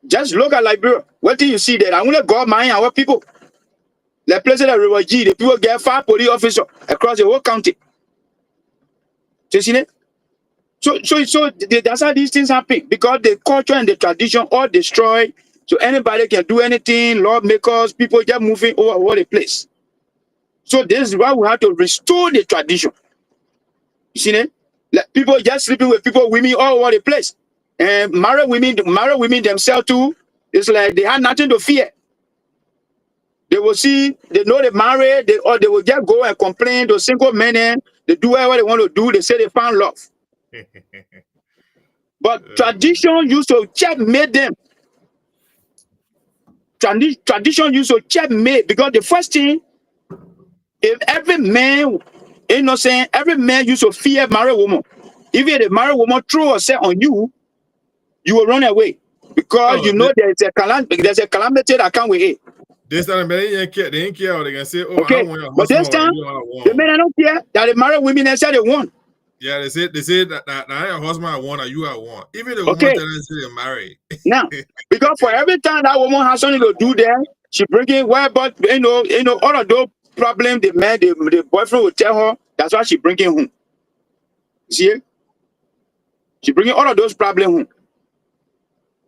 Just look at Liberia. What do you see there? I want to go mine our people. The president of River G, the people get 5 police officers across the whole county. You see it? So that's how these things happen, because the culture and the tradition all destroyed. So anybody can do anything, lawmakers, people just moving all the place. So this is why we have to restore the tradition. You see it? Like people just sleeping with people, women all over the place. And married women themselves too. It's like they have nothing to fear. They will see, they know they married, or they will just go and complain to single men and they do whatever they want to do. They say they found love. But tradition used to checkmate them. Tradition used to checkmate, because the first thing, if every man, you know saying, every man used to fear married woman. Even if the married woman throw herself on you, you will run away. Because you know there's a calamity that come with it. This time they ain't care, they can say, oh, okay. I want your but this time, the men don't care that the married women and say they want. Yeah, they say that your husband I want or you I want. Even the woman Okay. tell them say they're married. Now, because for every time that woman has something to do there, she bring in well, but all of those problems the man, the boyfriend will tell her. That's why she bring it home. See, she bring in all of those problems home,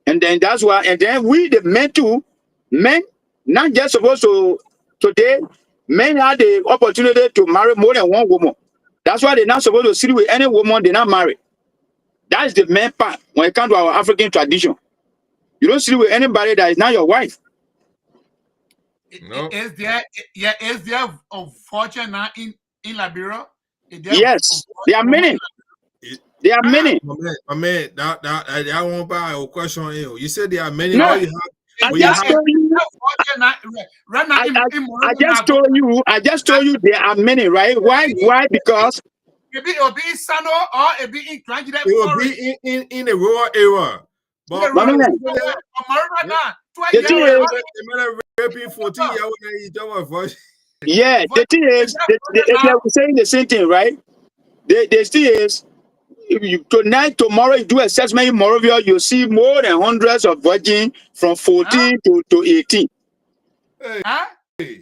and then that's why. And then we, the men too, men not just supposed to today. Men have the opportunity to marry more than one woman. That's why they're not supposed to sit with any woman they're not married. That is the main part when it comes to our African tradition. You don't sleep with anybody that is not your wife. No. Is there a fortune now in Liberia? Yes, there are many. There are many. My man, that won't buy a question. You said there are many. No, All you have, I just told you. I just told you there are many, right? Why? Because it will be in Sano or it be in Grandida. it will be in a rural area. But the thing is, raping 14-year-old. yeah, the thing is, they were saying the same thing, right? They still is. Tonight, tomorrow, you do assessment in Morovia, you see more than hundreds of virgins from 14 to 18. Hey.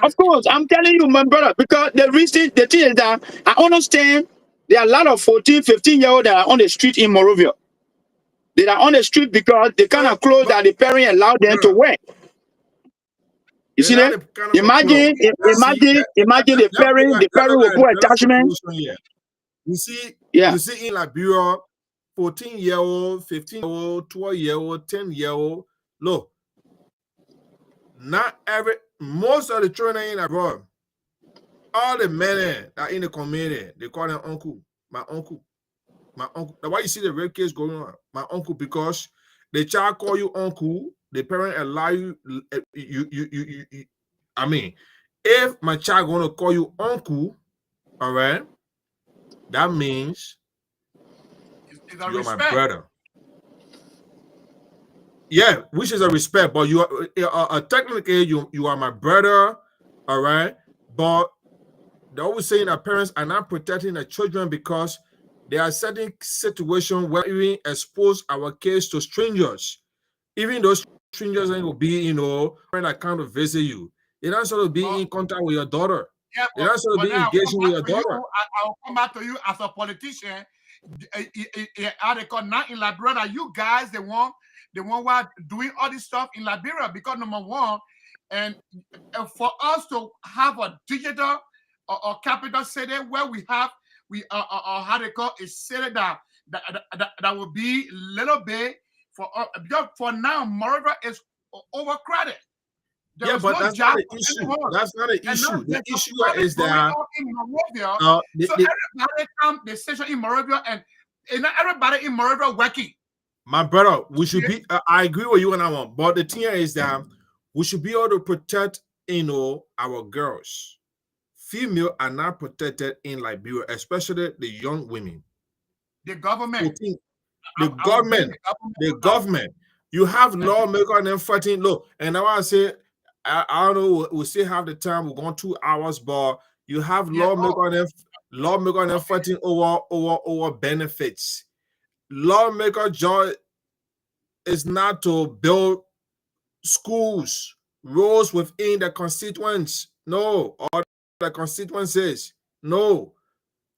Of course, I'm telling you, my brother, because the thing is that I understand there are a lot of 14, 15-year-olds that are on the street in Morovia. They are on the street because the kind of clothes that the parents allow them to wear. You see that? Imagine the parent will put attachment. You see in Liberia, 14-year-old, 15-year-old, 12-year-old, 10-year-old. Look, most of the children in abroad, all the men that are in the community, they call them uncle, my uncle. My uncle. That's why you see the rape case going on. My uncle, because the child call you uncle, the parent allow you. I mean, if my child gonna call you uncle, all right, that means you're my brother. Yeah, which is a respect, but you are technically you are my brother, all right. But they're always saying that parents are not protecting their children because there are certain situations where we expose our kids to strangers. Even those strangers ain't gonna be, friend that come to visit you. They're not sort of being in contact with your daughter. Yeah, They're not sort of being engaging with your daughter. I'll come back to you as a politician. How they call now in Liberia, you guys, the one who are doing all this stuff in Liberia, because number one, and for us to have a digital or capital city where we have how they call a city that will be little bit because for now Moreover is overcrowded. Yeah, but that's not an issue. That's not an issue. The issue is that so everybody come the station in Morovia and not everybody in Morovia working. My brother, we should be. I agree with you on that one, but the thing is that we should be able to protect, our girls. Female are not protected in Liberia, especially the young women. The government. The government. You have lawmakers and them fighting. Look, and now I say, I don't know. We still have the time. We're going 2 hours, but you have lawmakers and them fighting over benefits. Lawmaker job is not to build schools, roads within the constituents. No, or the constituencies. No.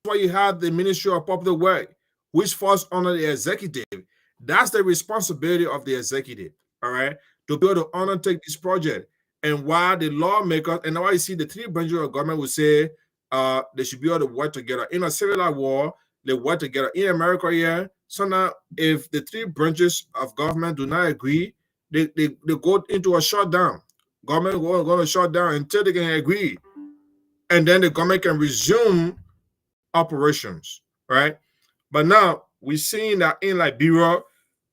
That's why you have the Ministry of Public Work, which falls under the executive. That's the responsibility of the executive, all right, to be able to undertake this project. And why the lawmakers, and why you see the 3 branches of government will say they should be able to work together. In a civil war, they work together. In America, yeah. So now, if the 3 branches of government do not agree, they go into a shutdown. Government going to shut down until they can agree. And then the government can resume operations, right? But now we're seeing that in Liberia,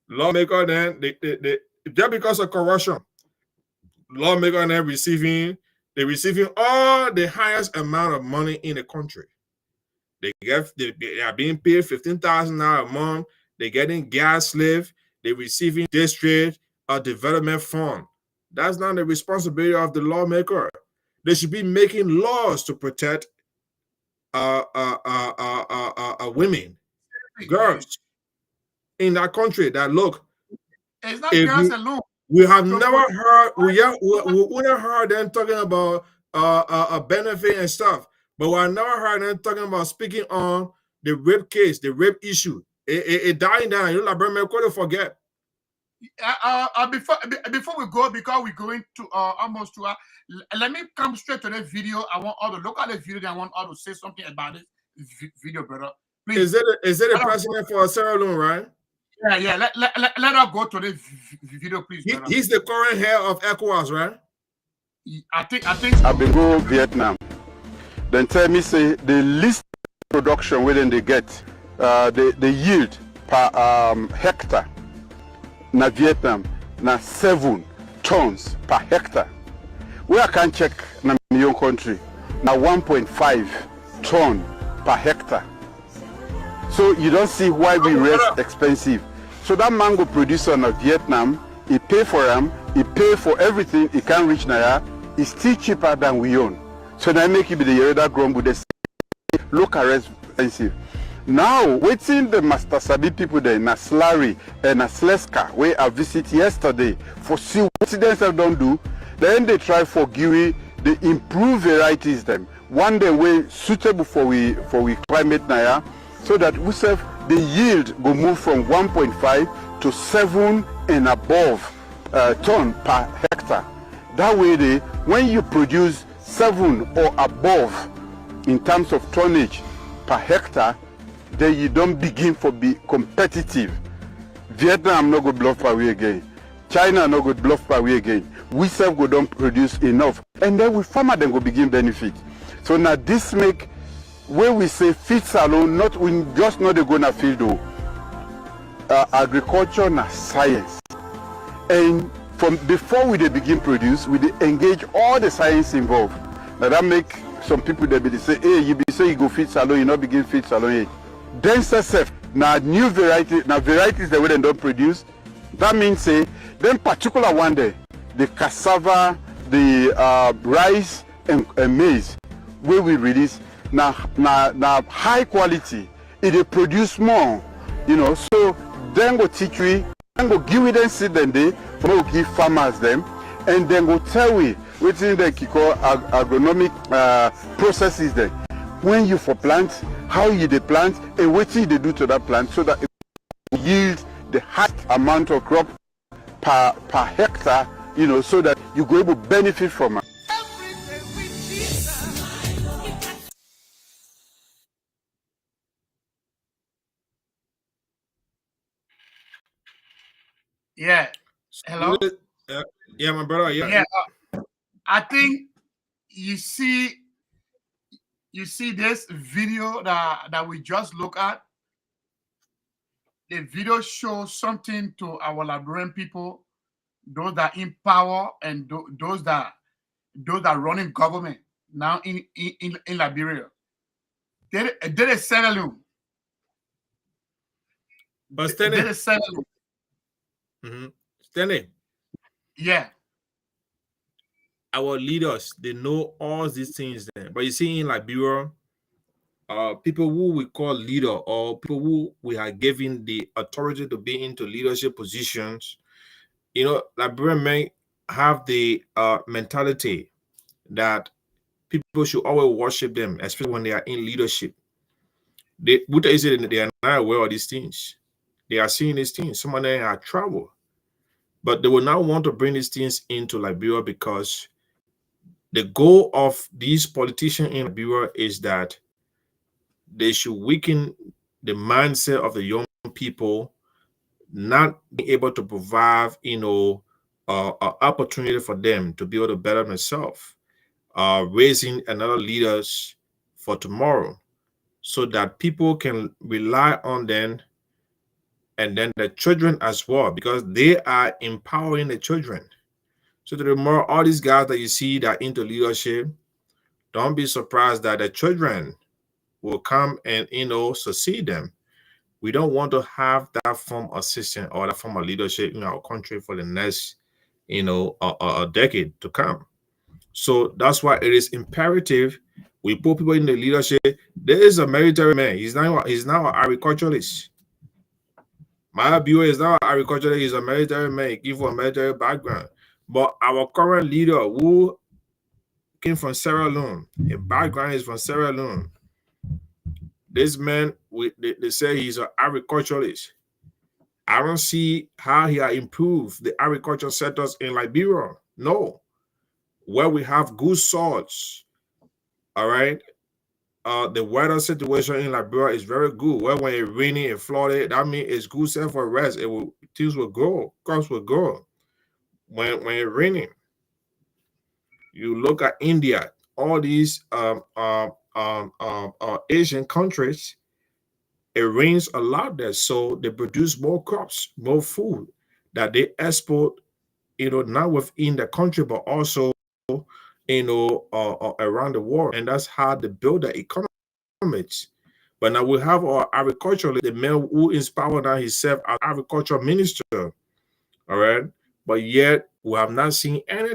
lawmakers then they just because of corruption, lawmakers then receiving all the highest amount of money in the country. They are being paid $15,000 a month. They're getting gas slave. They're receiving district or development fund. That's not the responsibility of the lawmaker. They should be making laws to protect women, girls in that country that look. It's not girls alone. We have never heard. We never heard them talking about a benefit and stuff, but we have never heard them talking about speaking on the rape case, the rape issue. It dying down. You know, like Bremen, couldn't forget. Before we go, because we're going to almost 2 hours, let me come straight to the video. I want all to look at the video. I want all to say something about this video, brother. Please. Is it a president for Sierra Leone, right? Yeah. Let us go to the video, please. He's the current head of ECOWAS, right? I think. I've been go Vietnam. Then tell me say the least production within they get the yield per hectare. Na Vietnam na 7 tons per hectare. Where I can check na my own country na 1.5 ton per hectare. So you don't see why we raise expensive. So that mango producer in Vietnam, he pay for them, he pay for everything, he can't reach Naya, it's still cheaper than we own. So that make it be the area that grown with the local expensive. Now, waiting the Master Sabi people there, na Slurry and na Sleska, where I visit yesterday, for see what they don't do, then they try for Gui, they improve varieties them. One day way suitable for we climate Naya, so that we serve the yield go move from 1.5 to 7 and above ton per hectare. That way, when you produce 7 or above in terms of tonnage per hectare, then you don't begin to be competitive. Vietnam no go bluff per way again. China no go bluff per way again. We self go don't produce enough, and then we farmer then go begin benefit. So now this make where we say feeds alone, not we just not they gonna field though. Agriculture na science, and from before we they begin produce, we they engage all the science involved. Now that make some people they be say, hey, you be say you go feed alone, you not begin feed alone. Then self now new variety, now varieties that we then don't produce. That means say then particular one day the cassava, the rice and maize where we release. Now high quality, it produce more, you know. So then go teach we, then go give them seed then they for give farmers them, and then go tell we within the call agronomic processes there. When you for plant, how you they plant, and what they do to that plant, so that it yield the highest amount of crop per hectare, you know, so that you go able to benefit from it. Yeah. Hello? Yeah, my brother. Yeah. I think you see this video that we just look at. The video shows something to our Liberian people, those that in power and those that running government now in Liberia. They settle you. But Stanley. Stanley. Yeah. Our leaders, they know all these things there. But you see in Liberia, people who we call leader or people who we are given the authority to be into leadership positions, you know, Liberian men have the mentality that people should always worship them, especially when they are in leadership. They are not aware of these things. They are seeing these things. Some of them have traveled. But they will not want to bring these things into Liberia because the goal of these politicians in Liberia is that they should weaken the mindset of the young people, not being able to provide, you know, an opportunity for them to be able to better themselves, raising another leaders for tomorrow, so that people can rely on them, and then the children as well, because they are empowering the children. So the more all these guys that you see that are into leadership, don't be surprised that the children will come and, you know, succeed them. We don't want to have that form of system or that form of leadership in our country for the next, you know, a decade to come. So that's why it is imperative We put people in the leadership. There is a military man. He's now an agriculturalist. My view is now agriculturalist. He's a military man. He came from a military background. But our current leader, who came from Sierra Leone, his background is from Sierra Leone. This man, they say he's an agriculturalist. I don't see how he has improved the agriculture sectors in Liberia. No. Where we have good soils, all right? The weather situation in Liberia is very good. Where when it's raining and flooded, that means it's good set for rest. Things will grow, crops will grow. When it's raining, you look at India, all these Asian countries, it rains a lot there, so they produce more crops, more food that they export, not within the country, but also, around the world. And that's how they build the economy. But now we have our agriculturalist, the man who inspired himself as agriculture minister. All right. But yet we have not seen any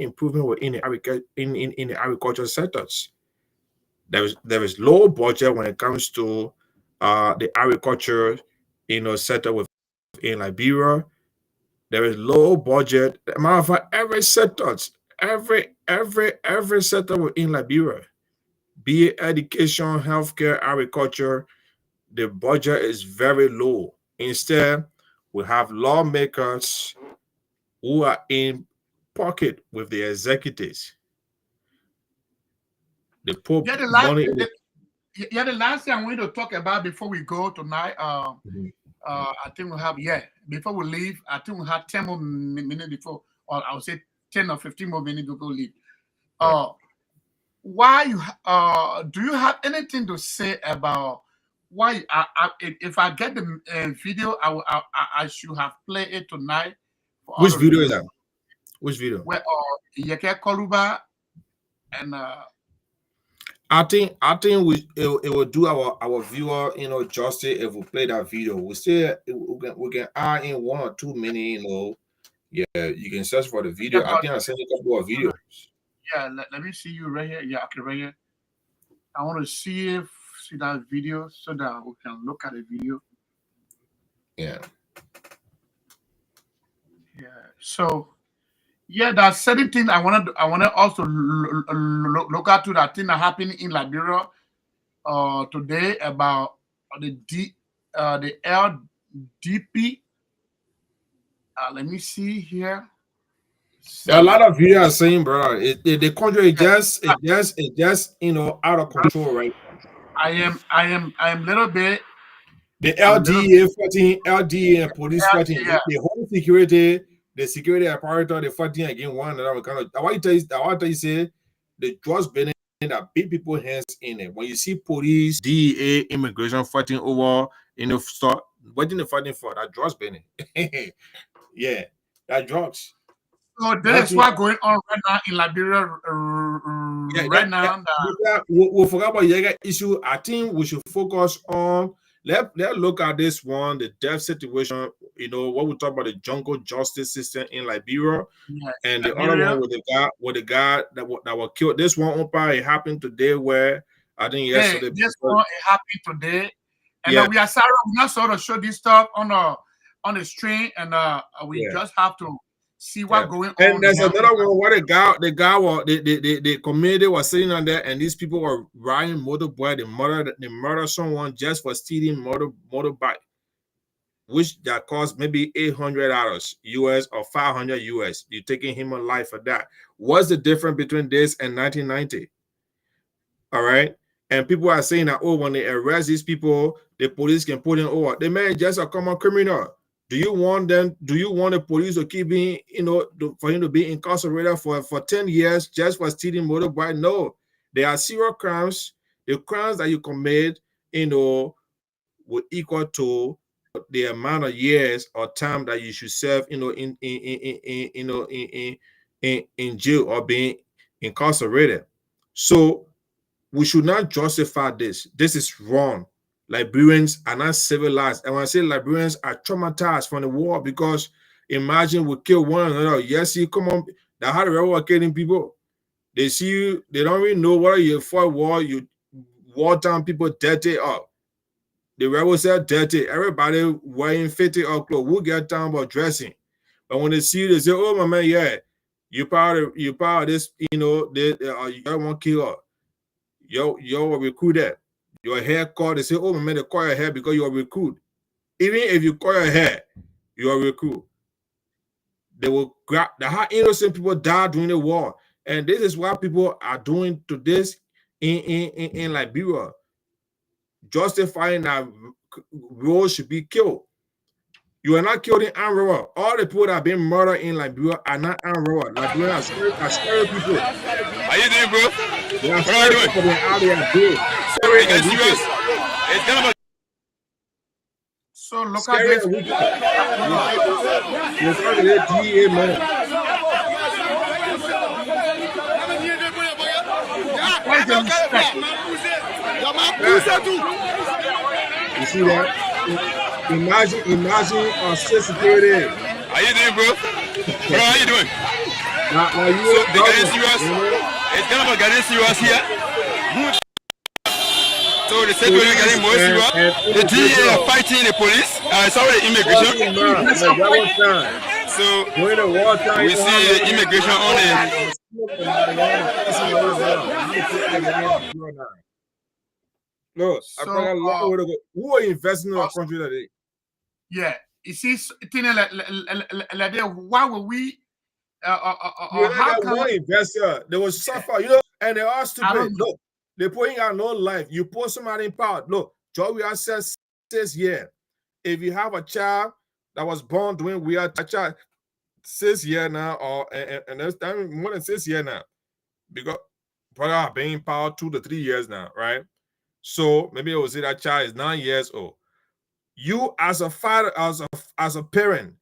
improvement within the agriculture sectors. There is low budget when it comes to the agriculture sector within Liberia. There is low budget. Matter of fact, every sector within Liberia, be it education, healthcare, agriculture, the budget is very low. Instead, we have lawmakers who are in pocket with the executives. They put the money. The last thing I'm going to talk about before we go tonight, I think we have, before we leave, I think we have 10 more minutes before, or I would say 10 or 15 more minutes before we leave. Why do you have anything to say about why if I get the video, I should have played it tonight. Which video is that? Which video? Where Yeke Koluba and I think it will do our viewer justice if we play that video. We can add in 1 or 2 minutes. Yeah, you can search for the video. I think I sent a couple of videos. Yeah, let me see you right here. Yeah, okay, right here. I want to see that video so that we can look at the video. Yeah. Yeah. So, there's certain things I want to also look at to that thing that happened in Liberia today about the LDP. Let me see here. There are a lot of videos saying, bro, the country is just out of control, right? I am little bit. The LDA fighting, LDA and police fighting, the whole security, the security apparatus, they fighting against one another. I want to say the drugs been that big people hands in it. When you see police, DEA, immigration fighting over, start what are they fighting for? That drugs been yeah, that drugs. So that's what's going on right now in Liberia. We forgot about the issue. I think we should focus on. Let's look at this one, the death situation. What we talk about the jungle justice system in Liberia, and the other one with the guy that was killed. This one, it happened today. Where I think yesterday. This one it happened today, and we are sorry we not sort of show this stuff on the stream, and we just have to see what's going on. And there's another one where the community was sitting on there, and these people were riding motorbike. They murdered someone just for stealing motorbike, which that cost maybe $800 US or $500 US. You're taking him alive for that. What's the difference between this and 1990? All right. And people are saying that, when they arrest these people, the police can put them over. The man is just a common criminal. Do you want the police to keep being, for him to be incarcerated for 10 years just for stealing motorbike? No. There are serious crimes. The crimes that you commit, will equal to the amount of years or time that you should serve, in jail or being incarcerated. So we should not justify this. This is wrong. Liberians are not civilized. And when I say Liberians are traumatized from the war, because imagine we kill one another. Yes, come on. That's how the rebel were killing people. They see you, they don't really know whether you fight war, you wartime people dirty up. The rebels say dirty. Everybody wearing 50 up clothes. Who get time about dressing? But when they see you, they say, oh my man, yeah, you part of this, you know, you want to kill her. You're a recruiter. Your hair cut, they say, oh my man, they call your hair because you're a recruit. Even if you call your hair, you're a recruit. They will grab the how innocent people died during the war. And this is what people are doing to this in Liberia, justifying that Roe should be killed. You are not killed in Anroa. All the people that have been murdered in Liberia are not Anroa. Liberia are scary people. How you doing, bro? They are scary people. They are out there good. Scary and wicked. It's kind of So look Scary at and this. wicked. You're talking to the DA man. Where's the respect? You see that? Imagine state security. How you doing, bro? Bro, how you doing? Now you So they getting serious. It's kind of getting serious here. So the security getting more serious. The DA are fighting the police. Sorry, the immigration. So we see the immigration on it. No, So, who are investing in our country today? yeah, you see, why will we? You How got can one investor, they will suffer, you know, and they are I stupid. don't know. Look, they putting out no life. You put somebody in power. Look, Joey says 6 years. If you have a child that was born during we are a child 6 years now, or and that's time more than 6 years now, because brother have been in power 2 to 3 years now, right? So maybe I will say that child is 9 years old. You as a father, as a parent,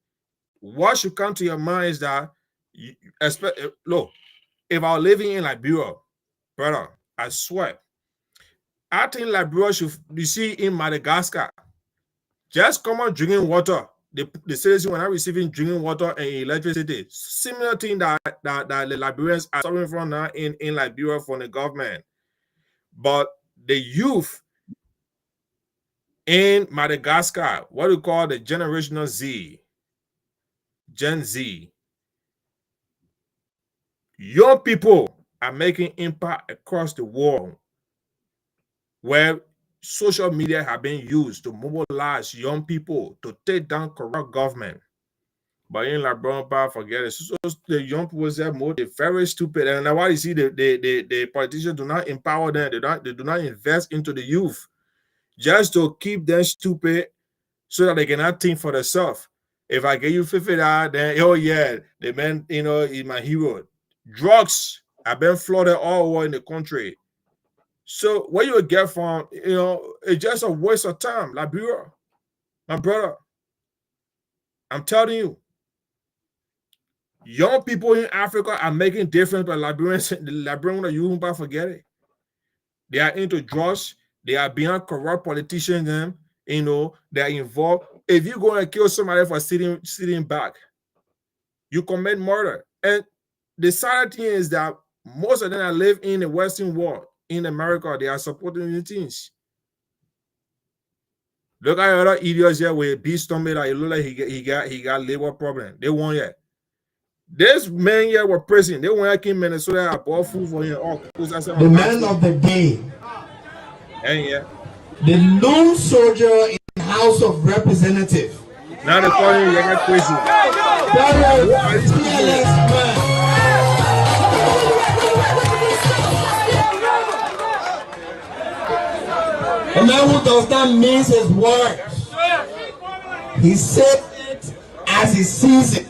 what should come to your mind is that you expect. Look, if I was living in Liberia, brother, I swear, I think Liberia should. You see, in Madagascar, just common drinking water. The citizens when are receiving drinking water and electricity. Similar thing that the Liberians are suffering from now in Liberia from the government. But the youth in Madagascar, what we call the generational Z, Gen Z, young people are making impact across the world where social media have been used to mobilize young people to take down corrupt government. But in Liberia, forget it. So the young people say they're very stupid. And that's why you see the politicians do not empower them. They do not invest into the youth just to keep them stupid so that they cannot think for themselves. If I give you $50, then oh yeah, the man, you know, is my hero. Drugs have been flooded all over in the country. So what you get from, you know, it's just a waste of time. Liberia, my brother, I'm telling you, young people in Africa are making difference, but Liberians, the Liberian, you won't forget it. They are into drugs. They are beyond corrupt politicians. Them, you know, they are involved. If you go and kill somebody for sitting back, you commit murder. And the sad thing is that most of them that live in the Western world, in America, they are supporting the things. Look at other idiots here with B stomach that it look like he got labor problem. They won't yet. This man here was prison. They went back in Minnesota. I bought food for him. The man of the day. And yeah. The lone soldier in the House of Representatives. Now they call him you're crazy. That was fearless man. A man who does not mince his words. He said it as he sees it.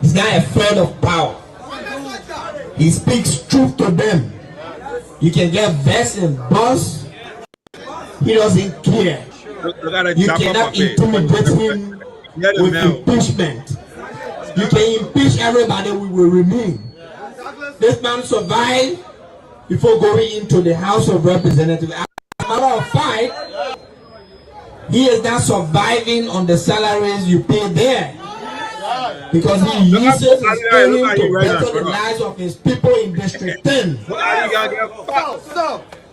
He's not afraid of power. He speaks truth to them. You can get vexed and bust. He doesn't care. You cannot intimidate him with impeachment. You can impeach everybody, we will remain. This man survived before going into the House of Representatives. As a matter of fact, he is not surviving on the salaries you pay there. Because he uses his training to right better now, the lives of his people in District 10.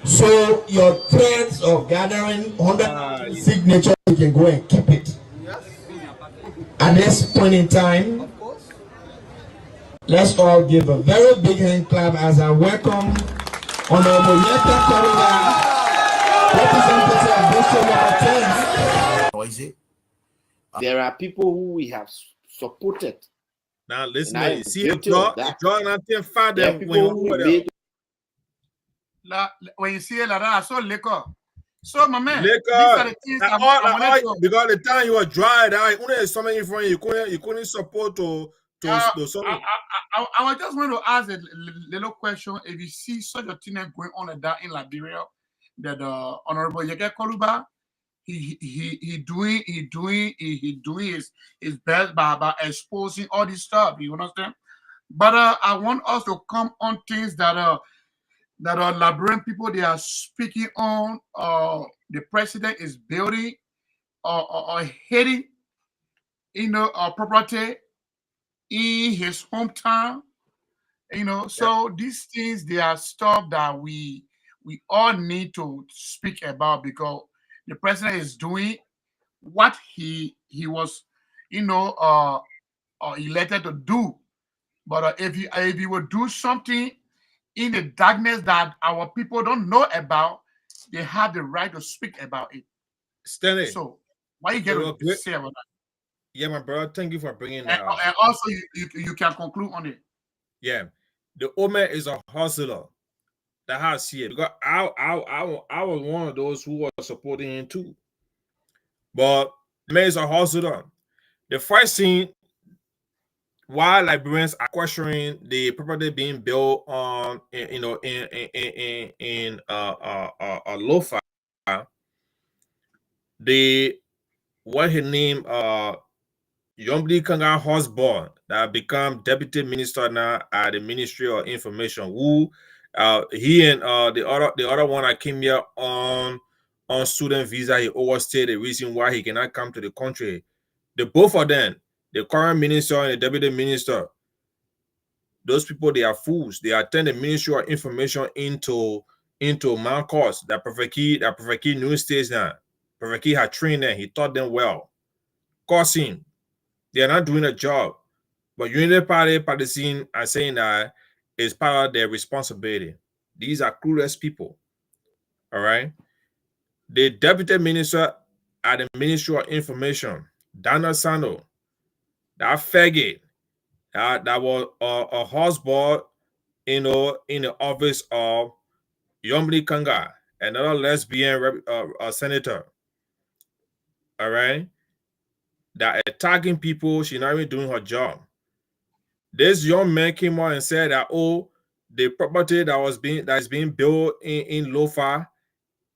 So your threats of gathering 100 signatures, you can go and keep it. At this point in time, let's all give a very big hand clap as I welcome Honorable Yeta Koriga, representative of District number 10. Noisy. There are people who we have supported. Now listen, And I am see, guilty of that. nothing far There are them people who made when you see it like that, I saw liquor. So my man, liquor, these are the things I wanted to. because the time you were dry, that only something from you couldn't support to something. I was just going to ask a little question. If you see such a thing going on like that in Liberia, that Honorable Yeke Koluba, he doing his best by exposing all this stuff. You understand? But I want us to come on things that Liberian people they are speaking on. The president is building or hitting, property in his hometown. So these things they are stuff that we all need to speak about because the president is doing what he was elected to do. But if he would do something in the darkness that our people don't know about, they have the right to speak about it. Stanley, so what you get to say about that? Yeah, my brother, thank you for bringing that up. And also you can conclude on it. Yeah, the Omer is a hustler. That has here because I was one of those who was supporting him too. But man is a hustler. The first thing why Liberians are questioning the property being built on in Lofa, the what his name Yombli Kanga Hosborn that become deputy minister now at the Ministry of Information. Who he and the other one that came here on student visa, he overstayed, the reason why he cannot come to the country. The both of them, the current minister and the deputy minister, those people they are fools. They attend the Ministry of Information into Mount Cost. That Prophet Key New States now. Prophet Key had trained them. He taught them well. Causing. They are not doing a job. But Unity Party partisan are saying that it's part of their responsibility. These are clueless people. All right. The deputy minister at the Ministry of Information, Dana Sando, that faggot, that was a houseboy, in the office of Yombli Kanga, another lesbian senator. All right. That attacking people, she's not even doing her job. This young man came out and said that, the property that is being built in Lofa,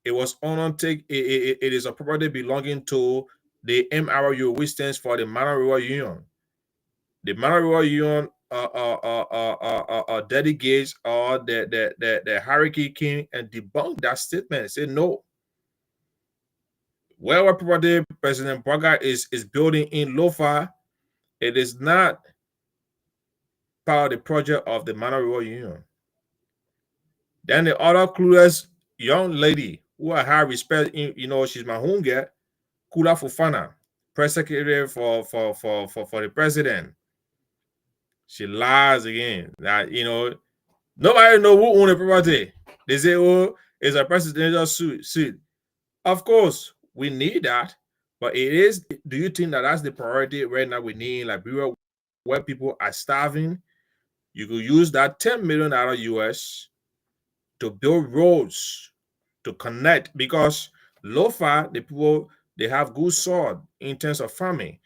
it was it is a property belonging to the MRU, which stands for the Manaroa Union. The Manaroa Union delegates or the hierarchy came and debunked that statement. Said no. Wherever property President Braga is building in Lofa, it is not part of the project of the Manaroa Union. Then the other clueless young lady who I have respect, she's my home girl, Kula Fufana, press secretary for the president. She lies again that nobody know who own the property. They say, it's a presidential suit. Of course, we need that, but it is. Do you think that that's the priority right now? We need in Liberia, where people are starving. You could use that $10 million US to build roads to connect, because Lofa, the people, they have good soil in terms of farming.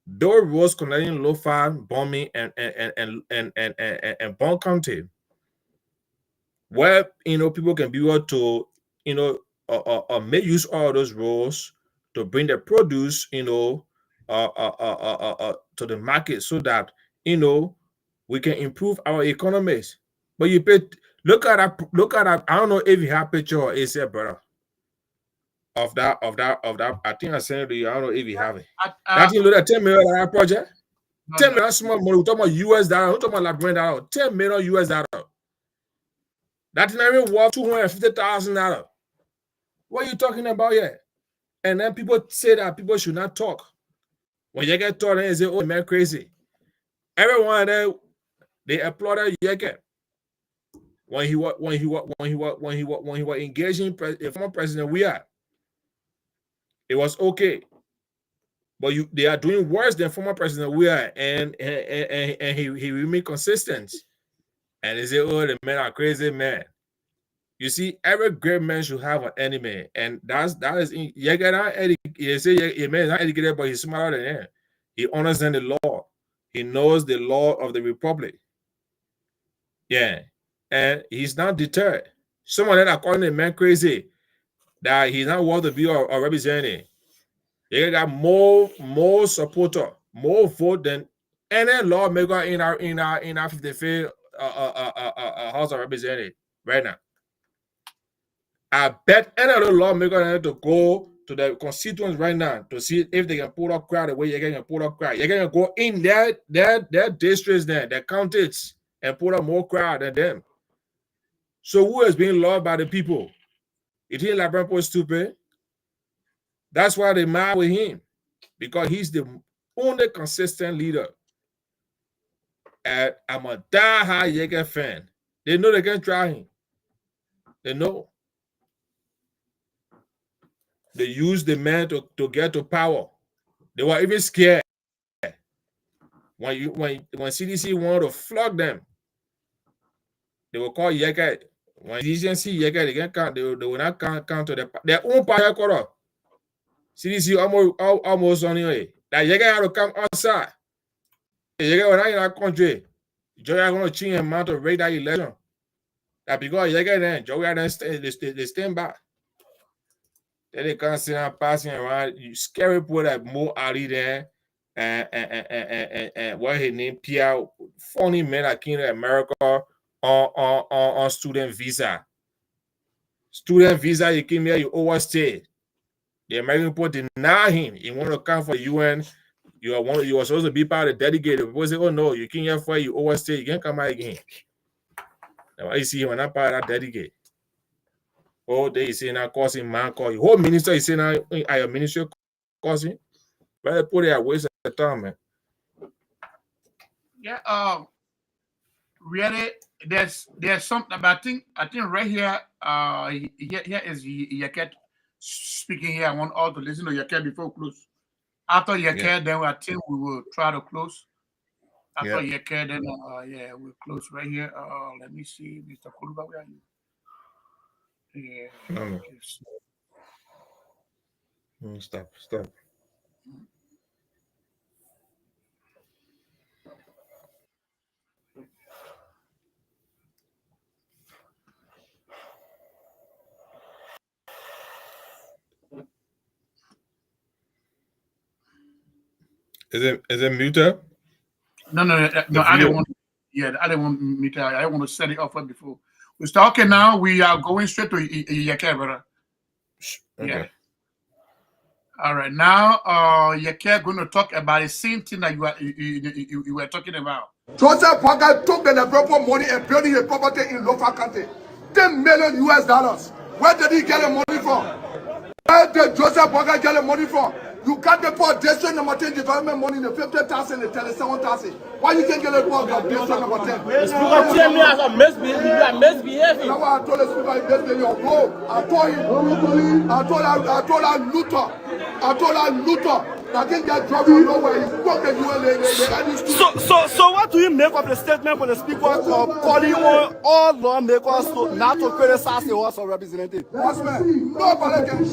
Those roads connecting Lofa, Bombing, and Bon County, where people can be able to make use of all those roads to bring the produce to the market, so that we can improve our economies. But look at that. I don't know if you have a picture or is it, brother, of that. I think I sent it to you. I don't know if you have it. That you know that $10 million project. 10 million small money. We talking about US dollar. We talking about Liberian dollar. 10 million US dollar. That ain't worth $250,000. What are you talking about here? And then people say that people should not talk. When you get told, they say, "Oh, man, crazy." Everyone there, they applauded Yeke when he was engaging the former president. It was okay, but they are doing worse than former president and he remained consistent. And they say, "Oh, the men are crazy, man." You see, every great man should have an enemy, and that is Yeke. They say a man is not educated, but he's smarter than him. He understands the law. He knows the law of the republic. Yeah. And he's not deterred. Someone that are calling a man crazy, that he's not worth to be or representing. He got more supporter, more vote than any lawmaker in our 55th House of Representatives right now. I bet any other lawmaker need to go to the constituents right now to see if they can pull up crowd the way you're going to pull up crowd. You're going to go in their districts, their counties, and pull up more crowd than them. So who is being loved by the people? You think Liberian is stupid? That's why they mad with him, because he's the only consistent leader. And I'm a die-hard Yeke fan. They know they can try him. They know. They used the man to get to power. They were even scared when CDC wanted to flog them. They will call Yeke. When CDC see Yeke, they can count. They will not count to their own power quarter. CDC almost on the way. That Yeke had to come outside. Yeke was not in that country. Joey are going to change the amount to rate that election. That because Yeke then, Joey then they stand back. Then they can't see them passing around. You scary people that move out of there and what his name Pierre, funny man that came to America on student visa. Student visa, you came here, you overstayed. The American people deny him. He wanted to come for the UN. You were supposed to be part of the dedicated. People say, "Oh no, you came here for you overstay. You can't come out again." Now why you see him not part of that dedicated? Oh, they say now causing man call you. Whole minister is saying now are your ministry causing? Better put it at waste of time, man. Yeah, really, there's something, but I think right here, here is Yeke speaking here. I want all to listen to Yeke before we close. After Yeke, then I think we will try to close. After Yeke, then we'll close right here. Let me see, Mr. Kuluba, where are you? Yeah. Stop. Is it muted? No. I didn't want. Yeah, I didn't want me to. I want to set it up before we start. Okay, now we are going straight to Yeke, brother. Okay. Yeah. All right. Now, Yeke going to talk about the same thing that you were talking about. Joseph Parker took the proper money and building a property in local country. $10 million US. Where did he get the money from? Where did Joseph Parker get the money from? You got the poor district number 10 development money in the 50,000 and 37,000. Why you can't get the poor district number 10? The speaker tell me as a misbehaving. You are misbehaving. That's why I told the speaker he misbehaving. Bro, I told her Luther. I can't get trouble nowhere. He spoke the UN. So what do you make of the statement for the speaker calling on all lawmakers not to criticize the House of Representatives? Nobody can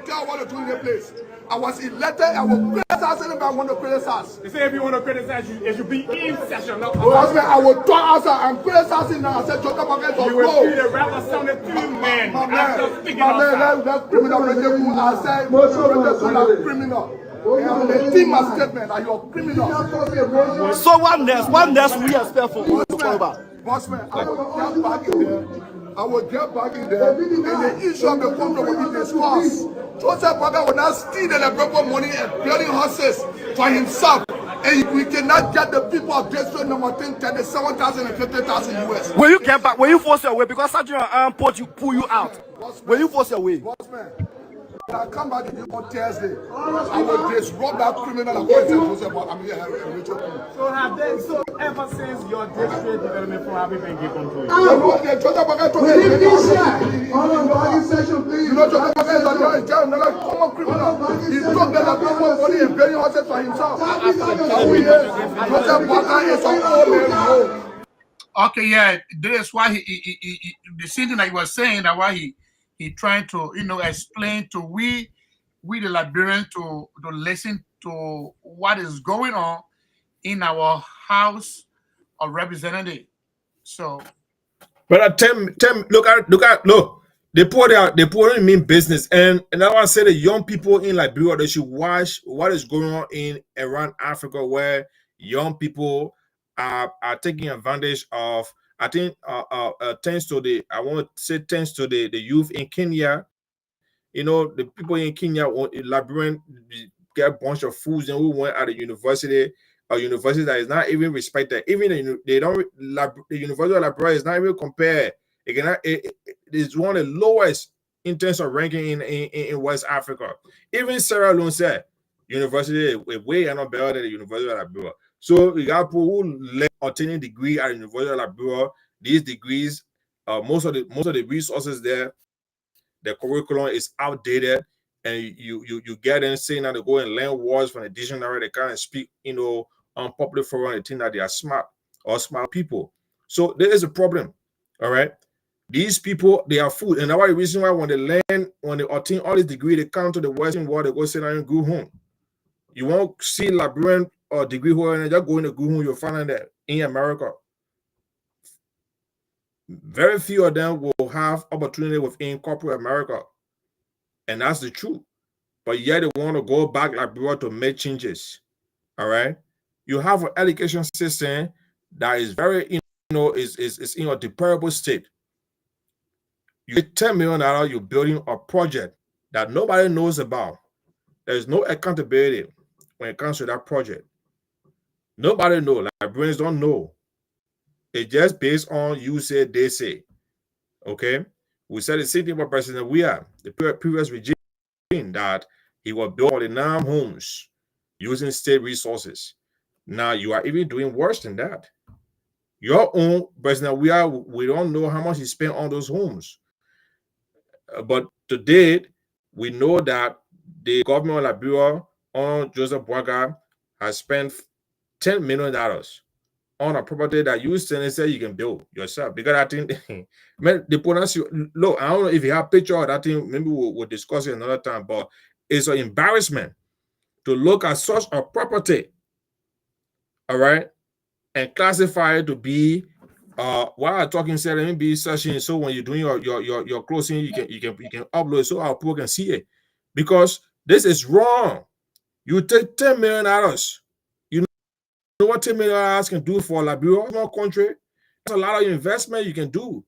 tell what to do in the place. I was elected. I will criticize anybody I want to criticize. They say if you want to criticize you, it should be in session. No, I will talk outside. I'm criticizing now. I said, Joker Market of you will be the rapper sounded to man. My man, that's criminal. I said, that's criminal. The team has statement that you're criminal. So what next we expect from you? Bossman, I will get back in there and the issue of the contract will be discussed. Joseph Parker will not steal the proper money and building houses for himself. And we cannot get the people of district number 10, 37,000 and 50,000 US. Will you get back? Will you force your way? Because Sergeant pull you out. Will you force your way? Bossman, when I come back to you on Thursday, I will disrupt that criminal appointment. So have they, so ever since your district development for have you been given to you? You know, Joseph Baga is another common criminal. He took the Labuan money and paying horses for himself. Joseph Baga is an old man. Okay, yeah, this is why he the same thing that he was saying, that why he trying to, you know, explain to we the Liberians to listen to what is going on in our House of Representatives. So, but look. They pour in mean business, and I want to say the young people in Liberia, they should watch what is going on in around Africa, where young people are taking advantage of. I think thanks to the youth in Kenya. You know, the people in Kenya, Liberian, get a bunch of fools and who went at a university that is not even respected. Even the University of Liberia is not even compared. It is one of the lowest in terms of ranking in West Africa. Even Sierra Leone said university is way not better than the University of Liberia. So you got people who obtaining degree at the University of Liberia. These degrees, most of the resources there, the curriculum is outdated, and you get in saying that they go and learn words from the dictionary. They can't speak, you know, on public forum. They think that they are smart or smart people. So there is a problem. All right. These people, they are food. And that's why the reason why when they obtain all this degree, they come to the Western world, they go sit down and go home. You won't see Liberian or degree holder and just go in the go home, you'll find that in America. Very few of them will have opportunity within corporate America. And that's the truth. But yet they want to go back Liberia to make changes. All right. You have an education system that is very, you know, is in a deplorable state. You get $10 million, you're building a project that nobody knows about. There's no accountability when it comes to that project. Nobody knows. Liberians don't know. It's just based on you say, they say. Okay? We said the same thing about President Weah, the previous regime, that he will build 49 homes using state resources. Now you are even doing worse than that. Your own President Weah, we don't know how much he spent on those homes. But to date, we know that the government of Liberia on Joseph Boaga has spent $10 million on a property that you say you can build yourself. Because I think, man, the bonus, look, I don't know if you have a picture of that thing, maybe we'll discuss it another time, but it's an embarrassment to look at such a property, all right, and classify it to be while I'm talking, say, let me be searching. So when you're doing your closing, you can upload it so our people can see it. Because this is wrong. You take $10 million. You know what $10 million can do for Liberia, small country? There's a lot of investment you can do,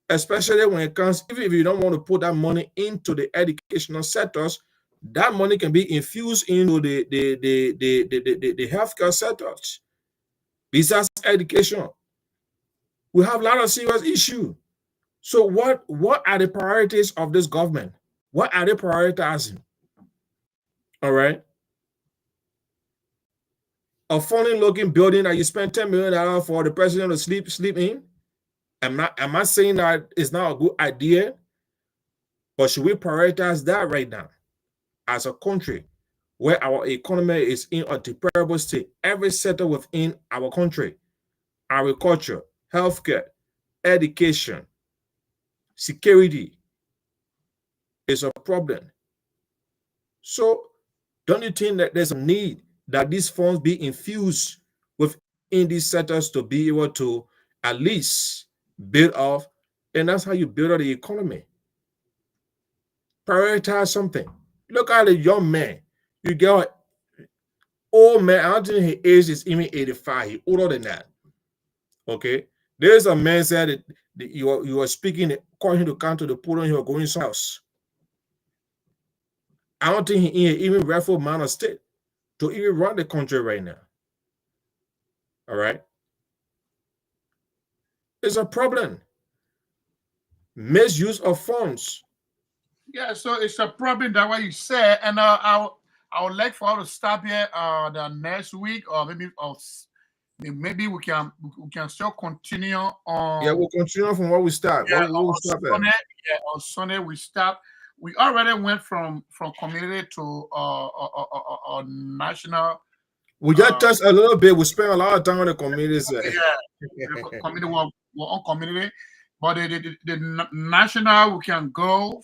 especially when it comes, even if you don't want to put that money into the educational sectors, that money can be infused into the healthcare sectors. Besides education, we have a lot of serious issues. So what are the priorities of this government? What are they prioritizing? All right. A funny looking building that you spend $10 million for the president to sleep in. I'm not saying that it's not a good idea, but should we prioritize that right now as a country where our economy is in a deplorable state? Every sector within our country, agriculture, healthcare, education, security is a problem. So don't you think that there's a need that these funds be infused within these sectors to be able to at least build off? And that's how you build up the economy. Prioritize something. Look at a young man. You get an old man. I don't think his age is even 85. He's older than that. Okay. There's a man said that you are speaking, calling him to come to the podium, he was going somewhere else. I don't think he even rightful man of state to even run the country right now. All right. It's a problem. Misuse of funds. Yeah, so it's a problem that what you said, and I would like for us to stop here the next week, or maybe we can still continue on. Yeah, we'll continue from where we start. Yeah, What we stop at? Sunday, yeah, on Sunday we start. We already went from community to national. We just touched a little bit. We spent a lot of time on the communities. Yeah, the community were on community, but the national we can go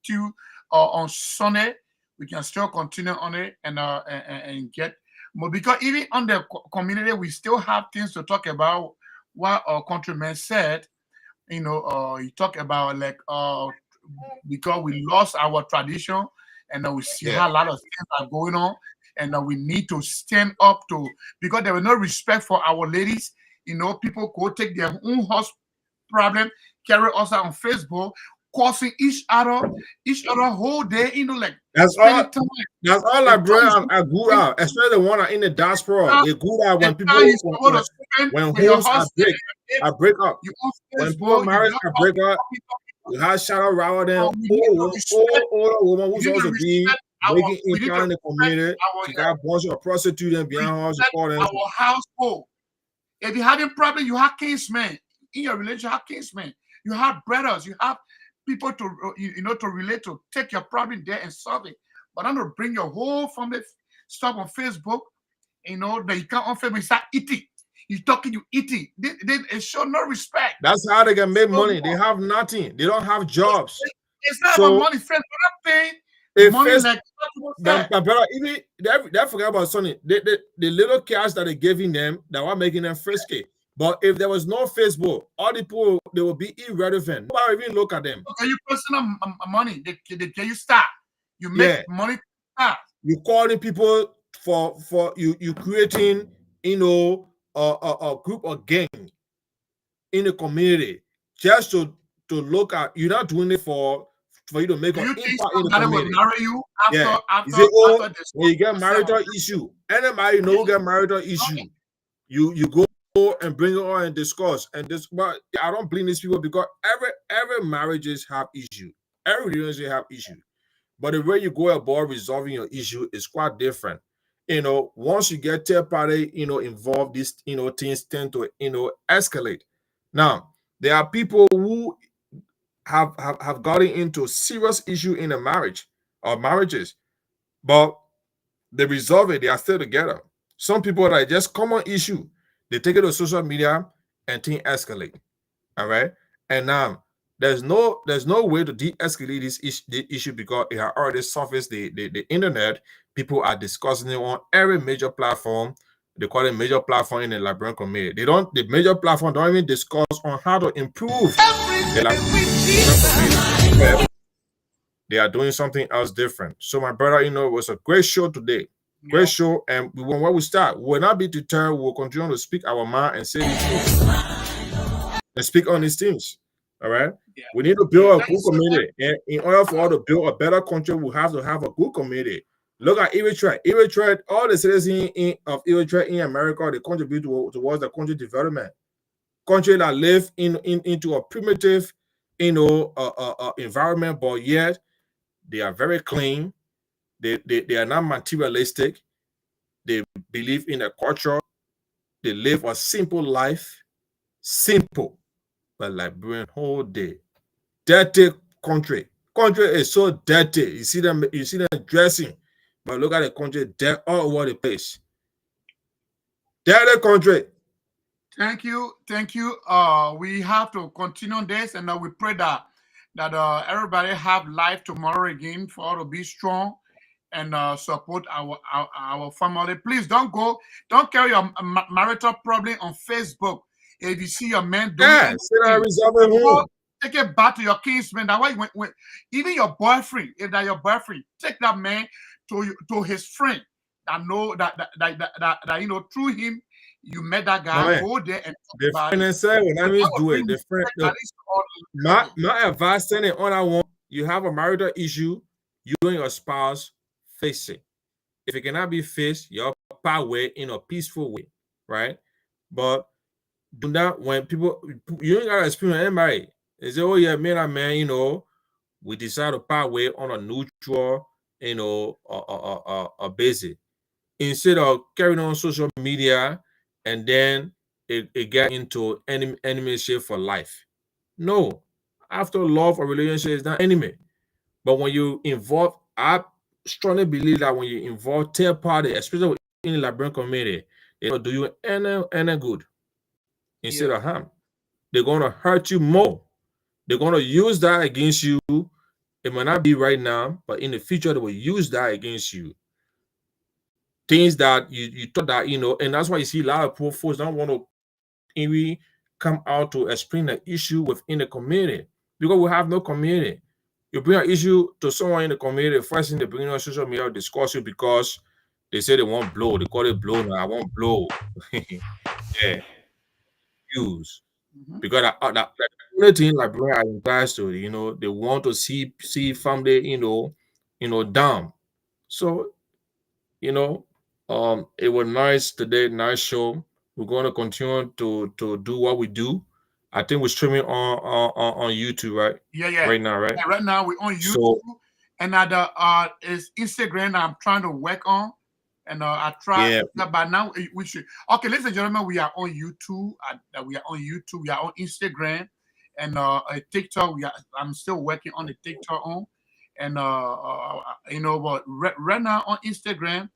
to on Sunday. We can still continue on it and get more, because even on the community we still have things to talk about. What our countrymen said, he talked about like because we lost our tradition, and we see how a lot of things are going on, and we need to stand up to, because there was no respect for our ladies. People go take their own house problem, carry us out on Facebook, causing each other whole day, like That's all. spending time. That's all I brought. I grew up, especially the one in the diaspora. They grew up when people when homes I break up. When people marriage, I break up. We had shout out rather than older woman who's also be making impact in the community. She got a bunch of prostitutes and behind her. Our household. If you had a problem, you have kinsmen in your religion. You have kinsmen. You have brothers. You have people to to relate to. Take your problem there and solve it. But I'm gonna bring your whole family stuff on Facebook. That you can't on Facebook. You start eating. You talking, you eating. They show no respect. That's how they can make money. They have nothing. They don't have jobs. It's not about money. Facebook, money like my brother, even they forget about Sonny. The little cash that they giving them that were making them frisky. But if there was no Facebook, all the people they will be irrelevant. Nobody even look at them. Okay, you personal money. They get you start. You make money. Start. You calling people for you creating a group or gang in the community just to look at. You're not doing it for you to make an impact in the community. Will marry you after, when you get marital issue, anybody know get marital issue, you go and bring it on and discuss and this. But I don't blame these people, because every marriages have issue, every relationship have issue, but the way you go about resolving your issue is quite different. Once you get third party, involved, these, things tend to, escalate. Now, there are people who have gotten into serious issue in a marriage or marriages, but they resolve it. They are still together. Some people that just common issue, they take it to social media and things escalate. All right, and now there's no way to de-escalate this issue, because it has already surfaced the internet. People are discussing it on every major platform. They call it major platform in the Liberian community. The major platform don't even discuss on how to improve the Liberian community. They are doing something else different. So my brother, it was a great show today. Great show. And when we start, we will not be deterred. We will continue to speak our mind and say the truth. And speak on these things. All right. Yeah. We need to build a good community. And in order for us to build a better country, we have to have a good community. Look at Eritrea. Eritrea, all the citizens of Eritrea in America, they contribute towards the country development. Country that live into a primitive, environment, but yet they are very clean. They are not materialistic. They believe in a culture. They live a simple life. Simple, but Liberian whole day. Dirty country. Country is so dirty. You see them dressing, but look at the country, dirt all over the place. Dirty country. Thank you. We have to continue this, and we pray that everybody have life tomorrow again, for us to be strong and support our family. Please don't carry your marital problem on Facebook. If you see your man doing take it back to your kinsman. That way, when even your boyfriend, if that your boyfriend, take that man to his friend that know that through him you met that guy. Go there and talk about it. When I do it, the friend. My advice on that one: you have a marital issue, you and your spouse face it. If it cannot be faced, you're part way in a peaceful way, right? But do that when people, you ain't got to experience anybody. They say, oh yeah, man, we decide to part way on a neutral, a basis. Instead of carrying on social media and then it get into enemy shit for life. No, after love or relationship is not enemy. But when you involve, I strongly believe that when you involve third party, especially in the Liberian community, they don't do you any good instead of harm. They're gonna hurt you more. They're gonna use that against you. It might not be right now, but in the future they will use that against you. Things that you thought that and that's why you see a lot of poor folks don't want to even come out to explain the issue within the community because we have no community. You bring an issue to someone in the community, first thing they bring on social media discuss you because they say they want blow. They call it blow now. I want blow. Yeah, use because that only thing like bro I implies to they want to see family down. So you know. It was nice today, nice show. We're going to continue to do what we do. I think we're streaming on YouTube, right? Yeah. Right now, right? Right now we're on YouTube, So and is Instagram that I'm trying to work on, and I try. yeah, But now we should. Okay, ladies and gentlemen, we are on YouTube. We are on YouTube. We are on Instagram, and TikTok. I'm still working on the TikTok on, and but right now on Instagram.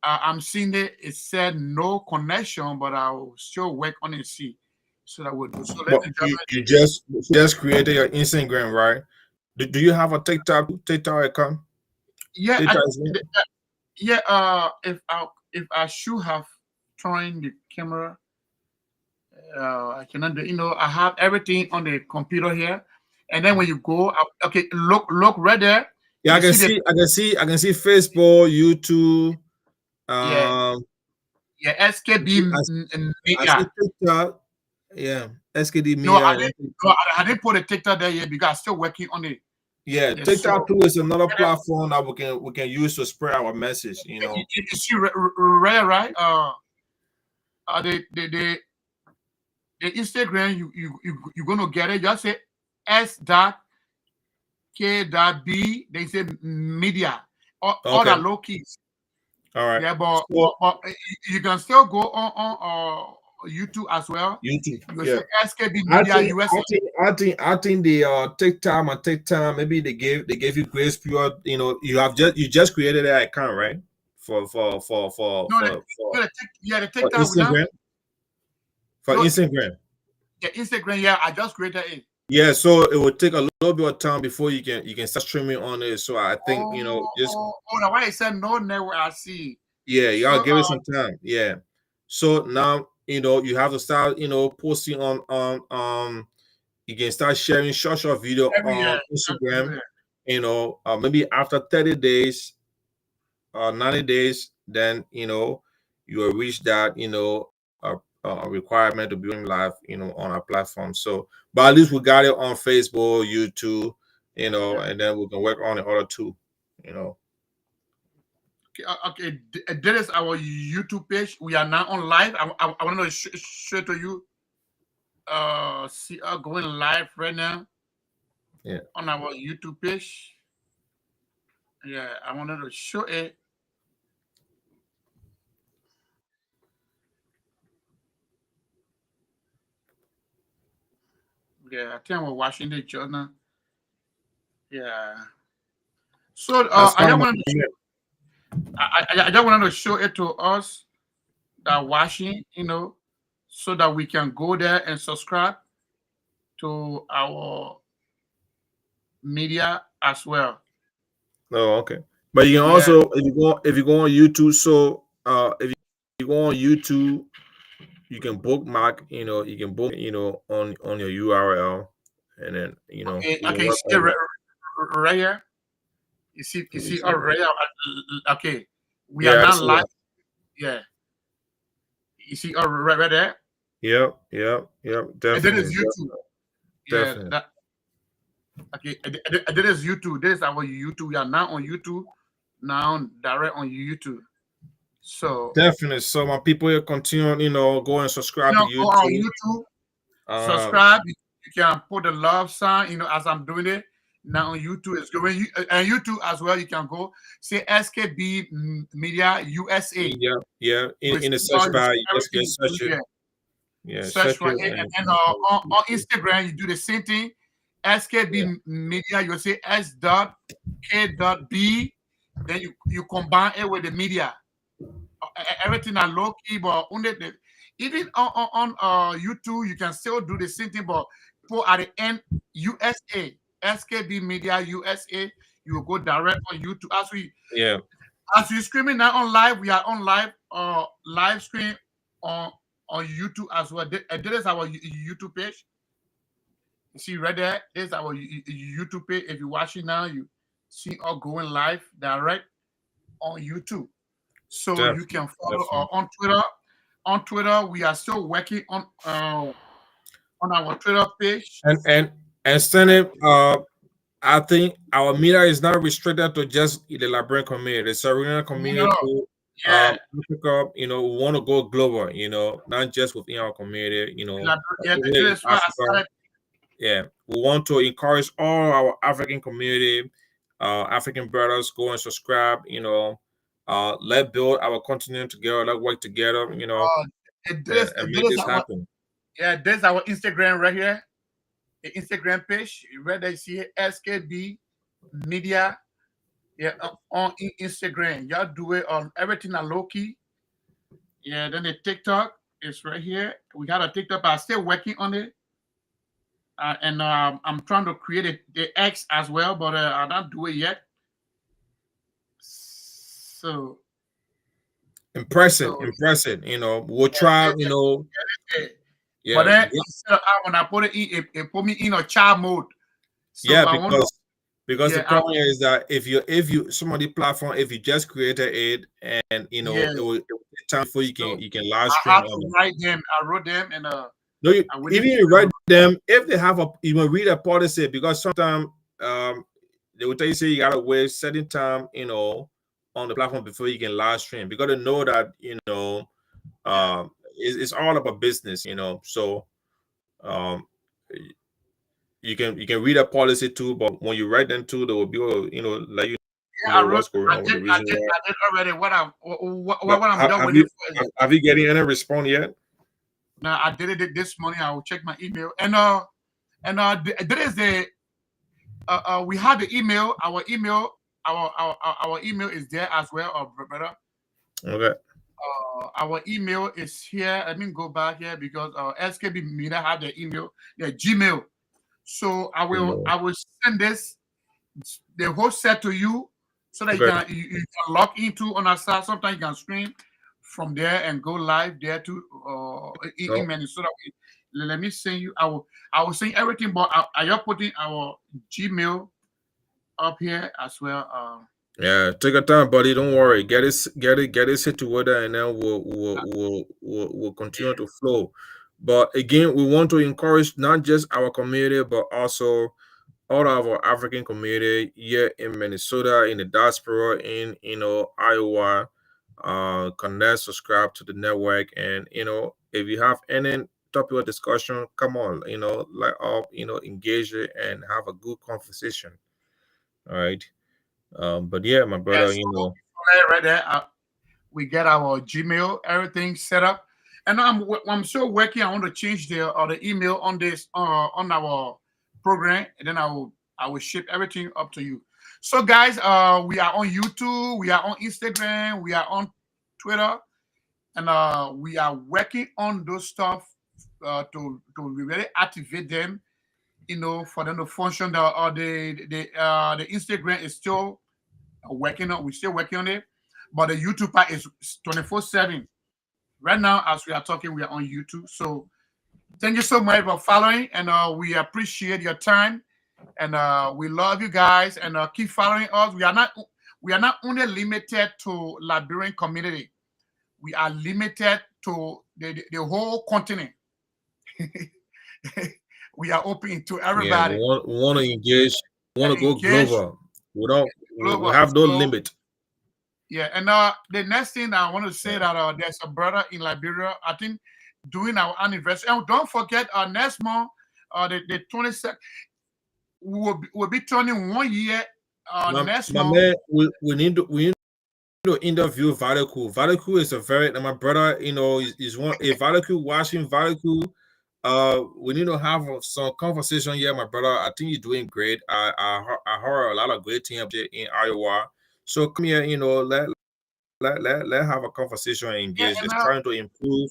I'm seeing it said no connection, but I'll still work on it, see. So that would do. So but ladies and you, gentlemen, you just created your Instagram, right? Do you have a TikTok account? yeah, TikTok is yeah. If I should have turned the camera, I cannot do. I have everything on the computer here, and then when you go, okay, look right there. yeah. You see the I can see Facebook, YouTube. yeah S.K.B I see Media. TikTok. Yeah, S.K.B No, Media. I didn't put a TikTok there yet because I'm still working on it. Yeah, Yes, so TikTok too is another platform that we can use to spread our message. you see right? The Instagram you're gonna get it. Just say S.K.B. They say media. All the Okay, low keys. all right. Yeah, but, So you can still go on YouTube as well. YouTube, You will yeah. say S.K.B Media USA. I think the TikTok maybe they gave you grace period. You just created that account, right? For for for for No, for for, the for TikTok now. Instagram. For No, Instagram. the Instagram. Yeah, I just created it. Yeah, so it will take a little bit of time before you can start streaming on it. So I think just The why I said no network. I see. yeah, you gotta So give it some time. Yeah. So now you have to start posting on you can start sharing short video every on year, Instagram. Maybe after 30 days or 90 days, then you will reach that a requirement to be on live on our platform. So but at least we got it on Facebook, YouTube, and then we can work on the other two. Okay, this is our YouTube page. We are now on live. I want to show to you. See, going live right now. Yeah. On our YouTube page. Yeah, I wanted to show it. Yeah, I think we're watching the journal. Yeah. So That's I just fine. wanted to I just wanted to show it to us that watching, so that we can go there and subscribe to our media as well. Oh, okay. But you can Yeah. also if you go on YouTube, so if you go on YouTube, you can bookmark, you can book, on your URL, and then Okay. you can Okay. You work see it on it. right here. You see. Let me see. Right here. Okay. We are Yeah, I now see live. that. Yeah. You see right there. Yep, And that definitely, is YouTube. Yeah. definitely. That. Okay. And that is YouTube. This is our YouTube. We are now on YouTube. Now direct on YouTube. So definitely. So my people will continue, go and subscribe to go on YouTube. YouTube, subscribe. You can put the love sign, as I'm doing it now on YouTube. It's going and YouTube as well. You can go say S.K.B Media USA. Yeah. In the search bar, you just search it. Yeah, Search for it. it. And on Instagram, you do the same thing. S.K.B Media, you say S.K.B. Then you combine it with the media. Everything are low key, but even on YouTube, you can still do the same thing, but put at the end USA, S.K.B Media USA. You will go direct on YouTube. As we screaming now on live, we are on live stream on YouTube as well. This is our YouTube page. You see right there, this is our YouTube page. If you're watching now, you see us going live direct on YouTube. So you can follow on Twitter. On Twitter, we are still working on our Twitter page. And send it. I think our media is not restricted to just the Liberian community. The Caribbean community, Africa. We want to go global. Not just within our community. Africa. Yeah, we want to encourage all our African community, African brothers, go and subscribe. Let's build our continent together. Let's work together. And make this happen. Yeah, there's our Instagram right here. The Instagram page. Right there, you see S.K.B Media. Yeah, on Instagram. Y'all do it on everything on low key. Yeah, then the TikTok is right here. We got a TikTok, but I'm still working on it. And I'm trying to create the X as well, but I don't do it yet. So impressive. We'll try. But then when I put it in, it put me in a child mode. So because the problem is that if you some of the platform, if you just created it and it will take time before you can live stream. I have to write them. I wrote them and no, even you write them, if they have you will read a policy, because sometimes they will tell you, say you gotta wait certain time on the platform before you can live stream, because they know that it's all about business, so you can read a policy too, but when you write them too, they will be let you know what's going on with the reason why. I did already. What I'm done with it. Have you getting any response yet? No, I did it this morning. I will check my email. And there is the we have the email. Our email is there as well, brother. Okay. Our email is here. Let me go back here because S.K.B Media have the email, the Gmail. So I will send the whole set to you so that you can log into on our side. Sometimes you can stream from there and go live there too in Minnesota. Let me send you. I will send everything, but I am putting our Gmail up here as well. Yeah, take your time, buddy. Don't worry. Get it situated, and then we'll continue to flow. But again, we want to encourage not just our community, but also all of our African community here in Minnesota, in the diaspora, in Iowa. Connect, subscribe to the network, and if you have any topic of discussion, come on, engage it and have a good conversation. All right. But yeah, my brother, right there, we get our Gmail, everything set up, and I'm still working. I want to change the email on this on our program, and then I will ship everything up to you. So guys, we are on YouTube, we are on Instagram, we are on Twitter, and we are working on those stuff to really activate them, for them to function. The Instagram is still working on. We're still working on it, but the YouTube part is 24/7. Right now, as we are talking, we are on YouTube. So thank you so much for following, and we appreciate your time, and we love you guys, and keep following us. We are not only limited to Liberian community. We are limited to the whole continent. We are open to everybody. Yeah, we want to engage. We want to go global. We have no limit. Yeah, and the next thing I want to say that there's a brother in Liberia, I think, doing our anniversary. And don't forget, next month, the 22nd, we'll be turning 1 year next My month. man, we need to interview Valiku. Valiku is a very my brother. You know, is one a Valiku watching Valiku. We need to have some conversation here, my brother. I think you're doing great. I heard a lot of great things up there in Iowa. So come here, you know, let have a conversation and Yeah, engage. and Let's trying to improve,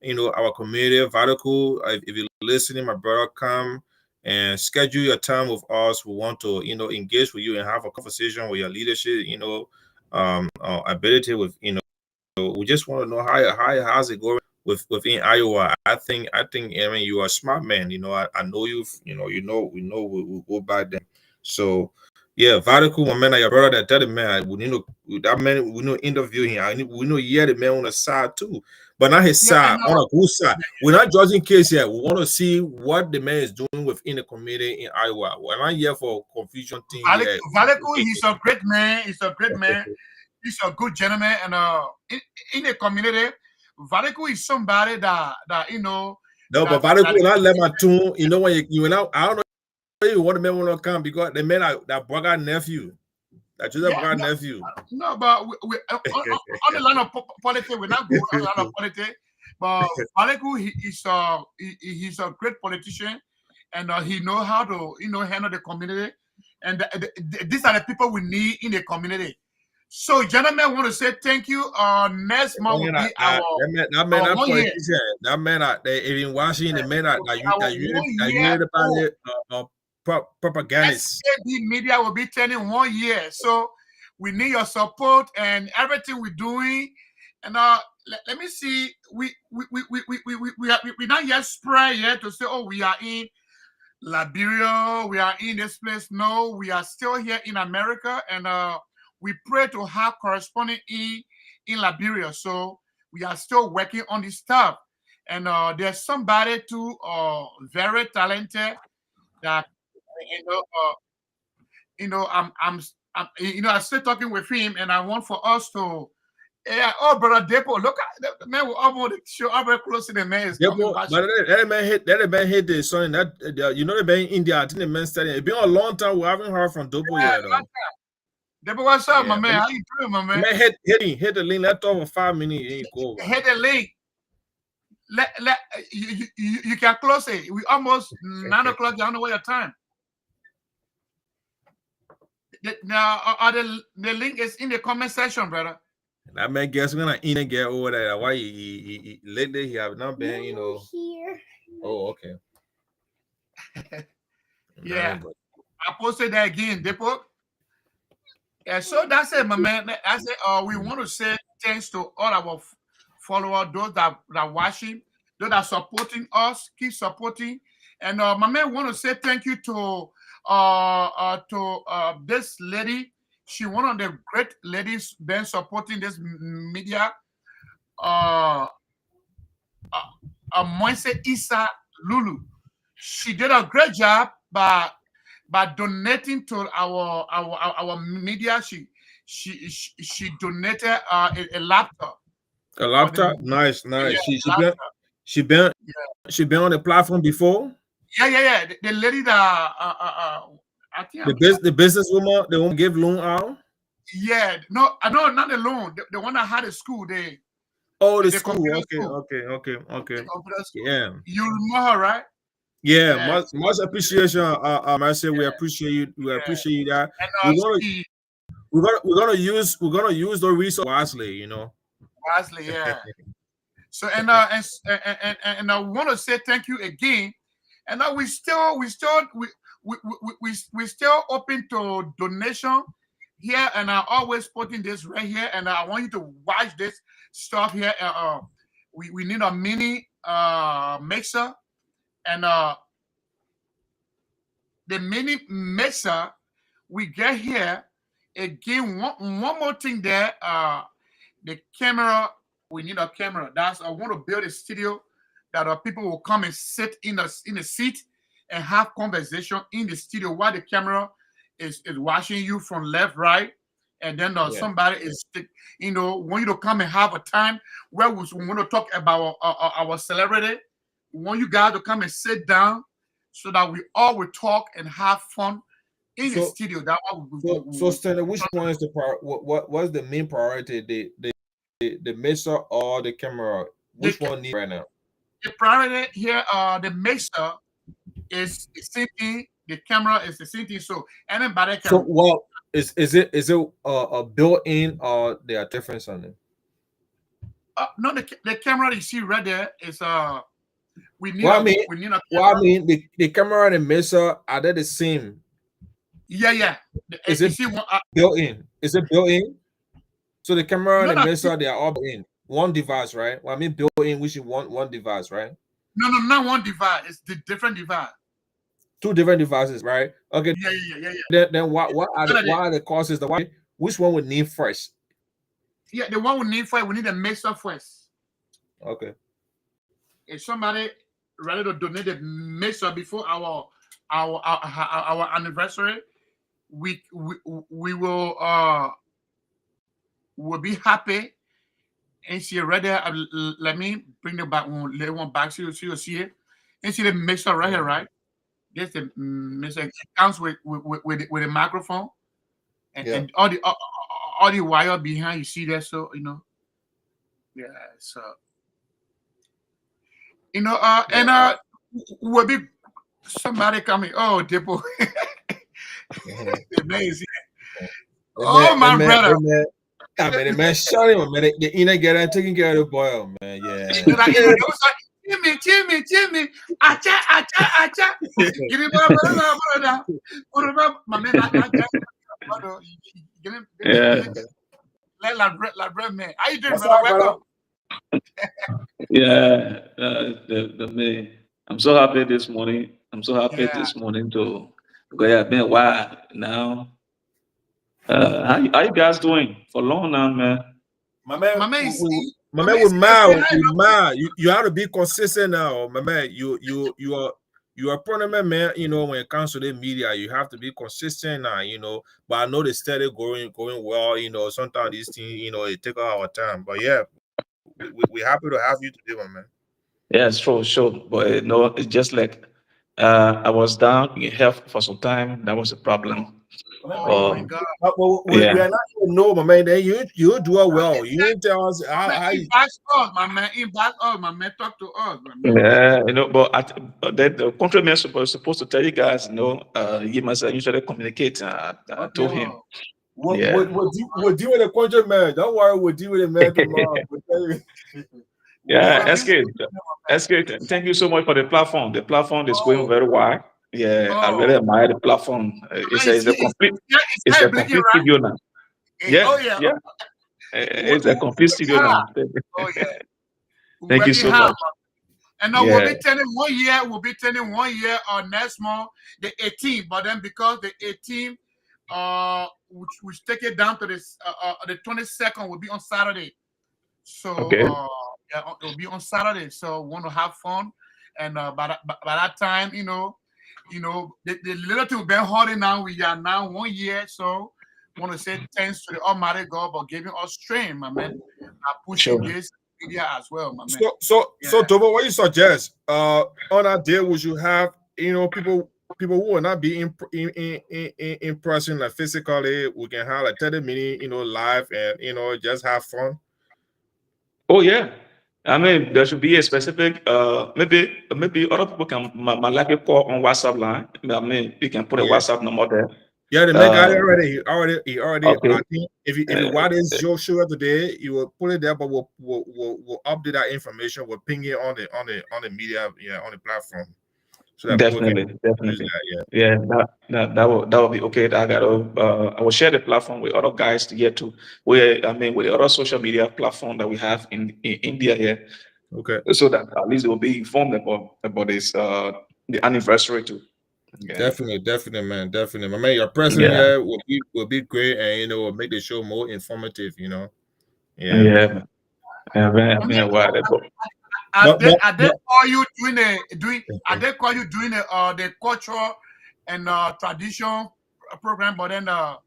you know, our community. Valiku, if you're listening, my brother, come and schedule your time with us. We want to, you know, engage with you and have a conversation with your leadership, you know, ability with, you know, we just want to know how's it going within Iowa. I think, Aaron, you are a smart man. You know, I know you know, we go back then. So yeah, very cool, my man. Your brother that tell the man we need to that man we know interview him. We know yeah the man on the side too, but not his yeah, side, and on a good side. We're not judging case here. We want to see what the man is doing within the community in Iowa. We're not here for confusion thing here. Valiku, he's a great man. He's a great man. He's a good gentleman, and in the community, Valiku is somebody that you know No, but Valiku will not let my tune. You know when you went out, I don't know if you want the man will not come because the man that brother nephew, that Joseph brother nephew. No, but we on the line of politics, we're not going on the line of politics. But Valiku, he's a great politician, and he know how to handle the community, and these are the people we need in the community. So, gentlemen, want to say thank you. Next month will be our that man, that 1 year. politician, that man, they even watching the man that you heard about it, propagandist. S.K.B Media will be turning 1 year, so we need your support and everything we're doing. And let me see, we not yet spread yet to say, oh, we are in Liberia, we are in this place. No, we are still here in America, and we pray to have corresponding in Liberia. So we are still working on this stuff. And there's somebody too very talented that I'm I'm still talking with him, and I want for us to oh, brother Depo, look at the man will almost show up very close to the man is coming back. But that man hit the son that you know the man in India. I think the man studying. It's been a long time. We haven't heard from Dopo yet though. Depo, what's up, my man? How you doing, my man? Man, hit the link. Let's talk for 5 minutes. And go over. Hit the link. You can close it. We almost 9 o'clock. I don't know what your time. Now, the link is in the comment section, brother. That man guess we're gonna in and get over there. Why he lately he have not been, you know. Here. Oh, okay. Yeah. I posted that again, Depo. Yeah, so that's it, my man. I said, we want to say thanks to all our followers, those that are watching, those that are supporting us, keep supporting. And my man want to say thank you to this lady. She one of the great ladies been supporting this media. Moise Issa Lulu. She did a great job by donating to our media. She donated a laptop. A laptop, nice. Yeah, She been on the platform before. Yeah. The lady that I think the businesswoman, the one gave loan out. Yeah, no, not the loan. The one that had a school. The school. Okay. Yeah. You know her, right? Yeah, much appreciation, Marcy. We appreciate you. We appreciate you that. We're gonna use the resource wisely, you know. Wisely, yeah. So and I want to say thank you again. And we still open to donation here, and I'm always putting this right here. And I want you to watch this stuff here. We need a mini mixer. And the mini mixer we get here again. One more thing there. The camera. We need a camera. I want to build a studio that people will come and sit in a seat and have conversation in the studio while the camera is watching you from left, right, and then somebody is, want you to come and have a time where we want to talk about our celebrity. We want you guys to come and sit down so that we all will talk and have fun in the studio. That so Stanley, which one is the what's the main priority? The mixer or the camera? Which one need right now? The priority here, the mixer is the same thing. The camera is the same thing. So anybody can. So well, is it a built-in or there are difference on it? No, the camera you see right there is we need. Well, we need a camera. Well, I mean the camera and the mixer, are they the same? Yeah. Is it built-in? Is it built-in? So the camera and the mixer, they are all in one device, right? Well, I mean built-in, which is one device, right? No, not one device. It's the different device. Two different devices, right? Okay. Yeah. Then what are the causes? Which one would need first? Yeah, the one we need first. We need a mixer first. Okay. If somebody ready to donate a mixer before our anniversary, we will be happy. And see right there. Let me bring the back one back so you see it. And see the mixer right here, right? This the mixer. It comes with a microphone and all the wire behind. You see that, so yeah. So and will be somebody coming. Oh, Depo. Amazing. Oh, my brother. Man, man, shut him, man. The inner girl taking care of the boy, man. Yeah. Jimmy. Acha. Give me my man. Yeah. Man. How you doing, brother? Welcome. Yeah. I'm so happy this morning. This morning to go. Yeah, been a while now. How you guys doing? For long now, man. My man, we mad. You have to be consistent now, my man. You are a prominent man. When it comes to the media, you have to be consistent now. But I know they steady going well. Sometimes these things, it take our time. But yeah, we're happy to have you today, my man. Yeah, it's true, sure. But it's just like I was down in health for some time. That was a problem. Oh my God! We are not even know, my man. Then you do it well. You didn't tell us how you. My man. Talk to us, man. Yeah, but the countryman supposed to tell you guys, you must usually communicate. I told him. We'll deal with the countryman. Don't worry, we'll deal with the man tomorrow. Yeah, S.K. Thank you so much for the platform. The platform is going very wide. Yeah, I really admire the platform. It's a complete studio now. Yeah. It's a complete studio now. Thank you so much. And now we'll be turning 1 year. We'll be turning 1 year next month, the 18th. But then because the 18th, which take it down to this, the 22nd will be on Saturday. So it'll be on Saturday. So we want to have fun, and by that time, the little thing we've been holding now. We are now 1 year, so I want to say thanks to the Almighty God for giving us strength, my man. Pushing this media as well, my man. So Tobo, what you suggest? On that day, would you have people who will not be in person, like physically? We can have like 30 minutes, live, and just have fun. Oh yeah. I mean, there should be a specific, maybe other people can likely call on WhatsApp line. I mean, you can put a WhatsApp number there. Yeah, the man got it already. He already. Okay. I think if you watch this show today, you will put it there, but we'll update that information. We'll ping it on the media, on the platform. So that definitely. That will be okay. I will share the platform with other guys to get to with the other social media platform that we have in India here. Okay. So that at least they will be informed about this the anniversary too. Yeah. Definitely, man. Definitely, my man. Your presence here will be great, and will make the show more informative. Yeah. Man. Are they call you doing the cultural and tradition program? But then I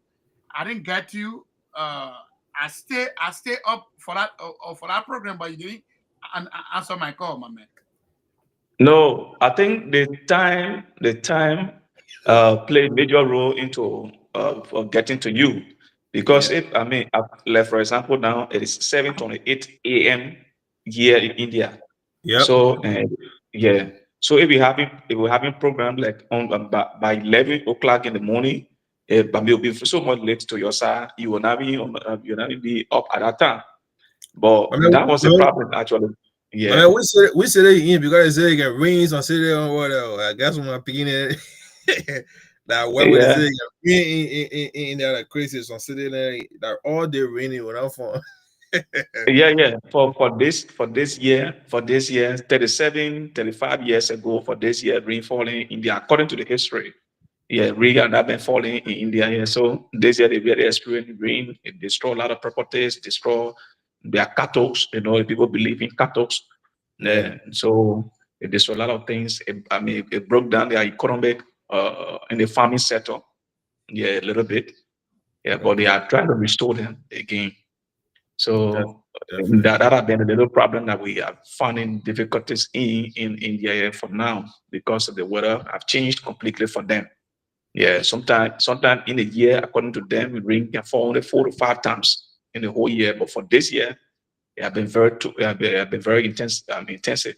didn't get you. I stay up for that program, but you didn't answer my call, my man. No, I think the time played major role into for getting to you, because Yeah. if I mean, like for example, now it is 7:28 a.m. here in India. Yep. So yeah, so if we having program like on by 11 o'clock in the morning, but will be so much late to your side. You will not be up at that time. I But mean, that was the problem actually. I Yeah. mean, we say they in because they say they get rings on say they on whatever. I guess when I'm picking it, that wherever they say Yeah. they get rain in there like crazy on sitting there that all day raining when I'm from. Yeah. For this year, 37, 35 years ago, for this year, rain falling in India, according to the history. Yeah, rain had not been falling in India. Yeah, so this year they really experienced rain. It destroy a lot of properties, destroy their cattle. People believe in cattle. Yeah. Yeah, so it destroyed a lot of things. It broke down their economic in the farming sector. Yeah, a little bit. Yeah, but they Okay. are trying to restore them again. So that Definitely. have been a little problem that we are finding difficulties in India for now, because of the weather have changed completely for them. Yeah, sometime in a year, according to them, rain can fall only 4 to 5 times in the whole year. But for this year, it have been have been very intensive.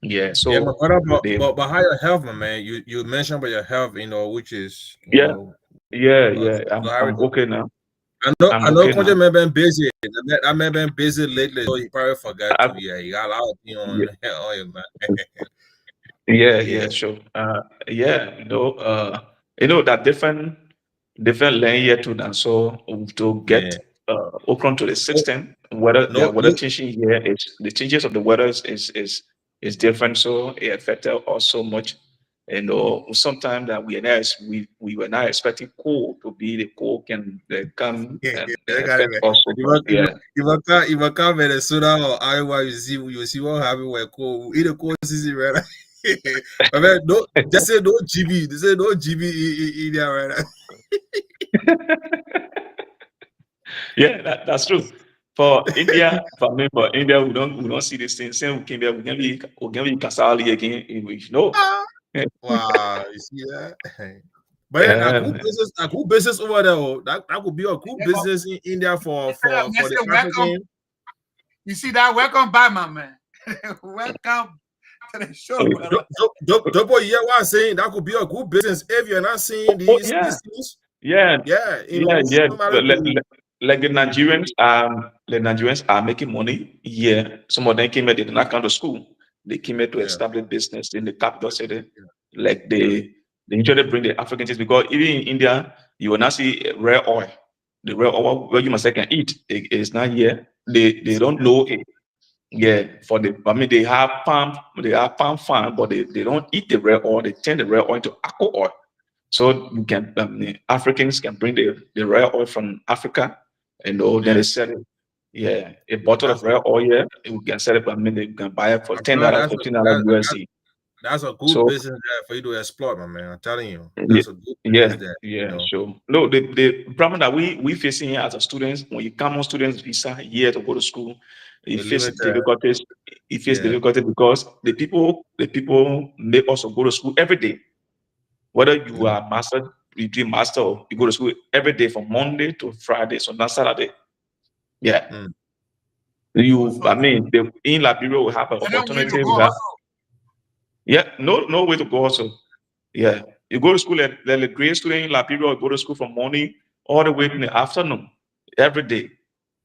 Yeah, Yeah, but so what about they but how your health, my man? You mentioned about your health, which is yeah yeah so how I'm okay now. I'm I know okay Conte now. may been busy. I may been busy lately, so he probably forgot I, to. Yeah, you got a lot of things on yeah, on your man. yeah, Yeah. sure. Yeah, that different lane here too. And so to Yeah. get open to the No, system, whether no, the weather no. changing here is the changes of the weather is different. So it affected us so much. Sometimes that we were not expecting cold to be the cold can come Yeah, and I got it, affect man. us so If much. Yeah. if I come Minnesota or Iowa, you see what happened when cold. In the cold season, right? But man, no, just say no GB. They say no GB in there, right? Yeah, that's true. For India, we don't see this thing. Same we came here, we can be Kasali again. No. Wow, you see that? But then Yeah, man. a cool business over there. That could be a cool business in India for the Welcome. African. You see that? Welcome back, my man. Welcome to the show, brother. Double yeah, what I'm saying, that could be a good business if you're not seeing Oh, these yeah. things. Yeah, Yeah, yeah. somebody But could like the Nigerians are making money. Yeah, some of them came here. They did not come to school. They came here to yeah, establish business in the capital city. yeah, Like yeah. they usually bring the African things, because even in India, you will not see rare oil. The rare oil where you must can eat is not here. They don't know it. Yeah, they have palm farm, but they don't eat the rare oil. They turn the rare oil into aqua oil. So you can the Africans can bring the rare oil from Africa, and then Yeah. they sell it. Yeah, a bottle of That's a rare oil. Yeah, we can sell it. They can buy it for my ten brother, dollars, $15 USD. that's a good So business there for you to explore, my man. I'm telling you, yeah, that's a good yeah, business there. yeah, sure. No, the problem that we facing here as a students, when you come on students visa here to go to school, you You're face limited. difficulties. You face Yeah. difficulty because the people make us to go to school every day. Whether you Mm, are master, you do master, or you go to school every day from Monday to Friday, so not Saturday. Yeah. mm. In Liberia, we have an I don't need to opportunity. go also. Yeah, no way to go also. Yeah. You go to school, like a grade student in Liberia, you go to school from morning all the way in the afternoon, every day.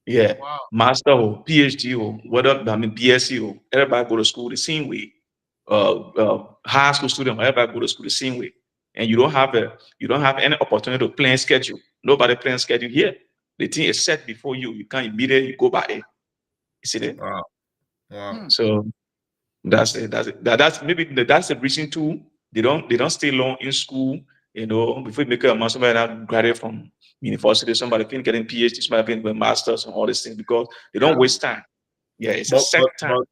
Yeah. Wow. Master or PhD or BSc or everybody go to school the same way. High school student, everybody go to school the same way. And you don't have any opportunity to plan schedule. Nobody plan schedule here. The thing is set before you. You can't immediately go by it. You see that? Wow. Wow. So that's it. That's the reason too. They don't stay long in school. Before you make a master, somebody that graduate from university, somebody been getting PhD, somebody been getting masters and all these things, because they don't Yeah. waste time. Yeah, it's a But set but time. but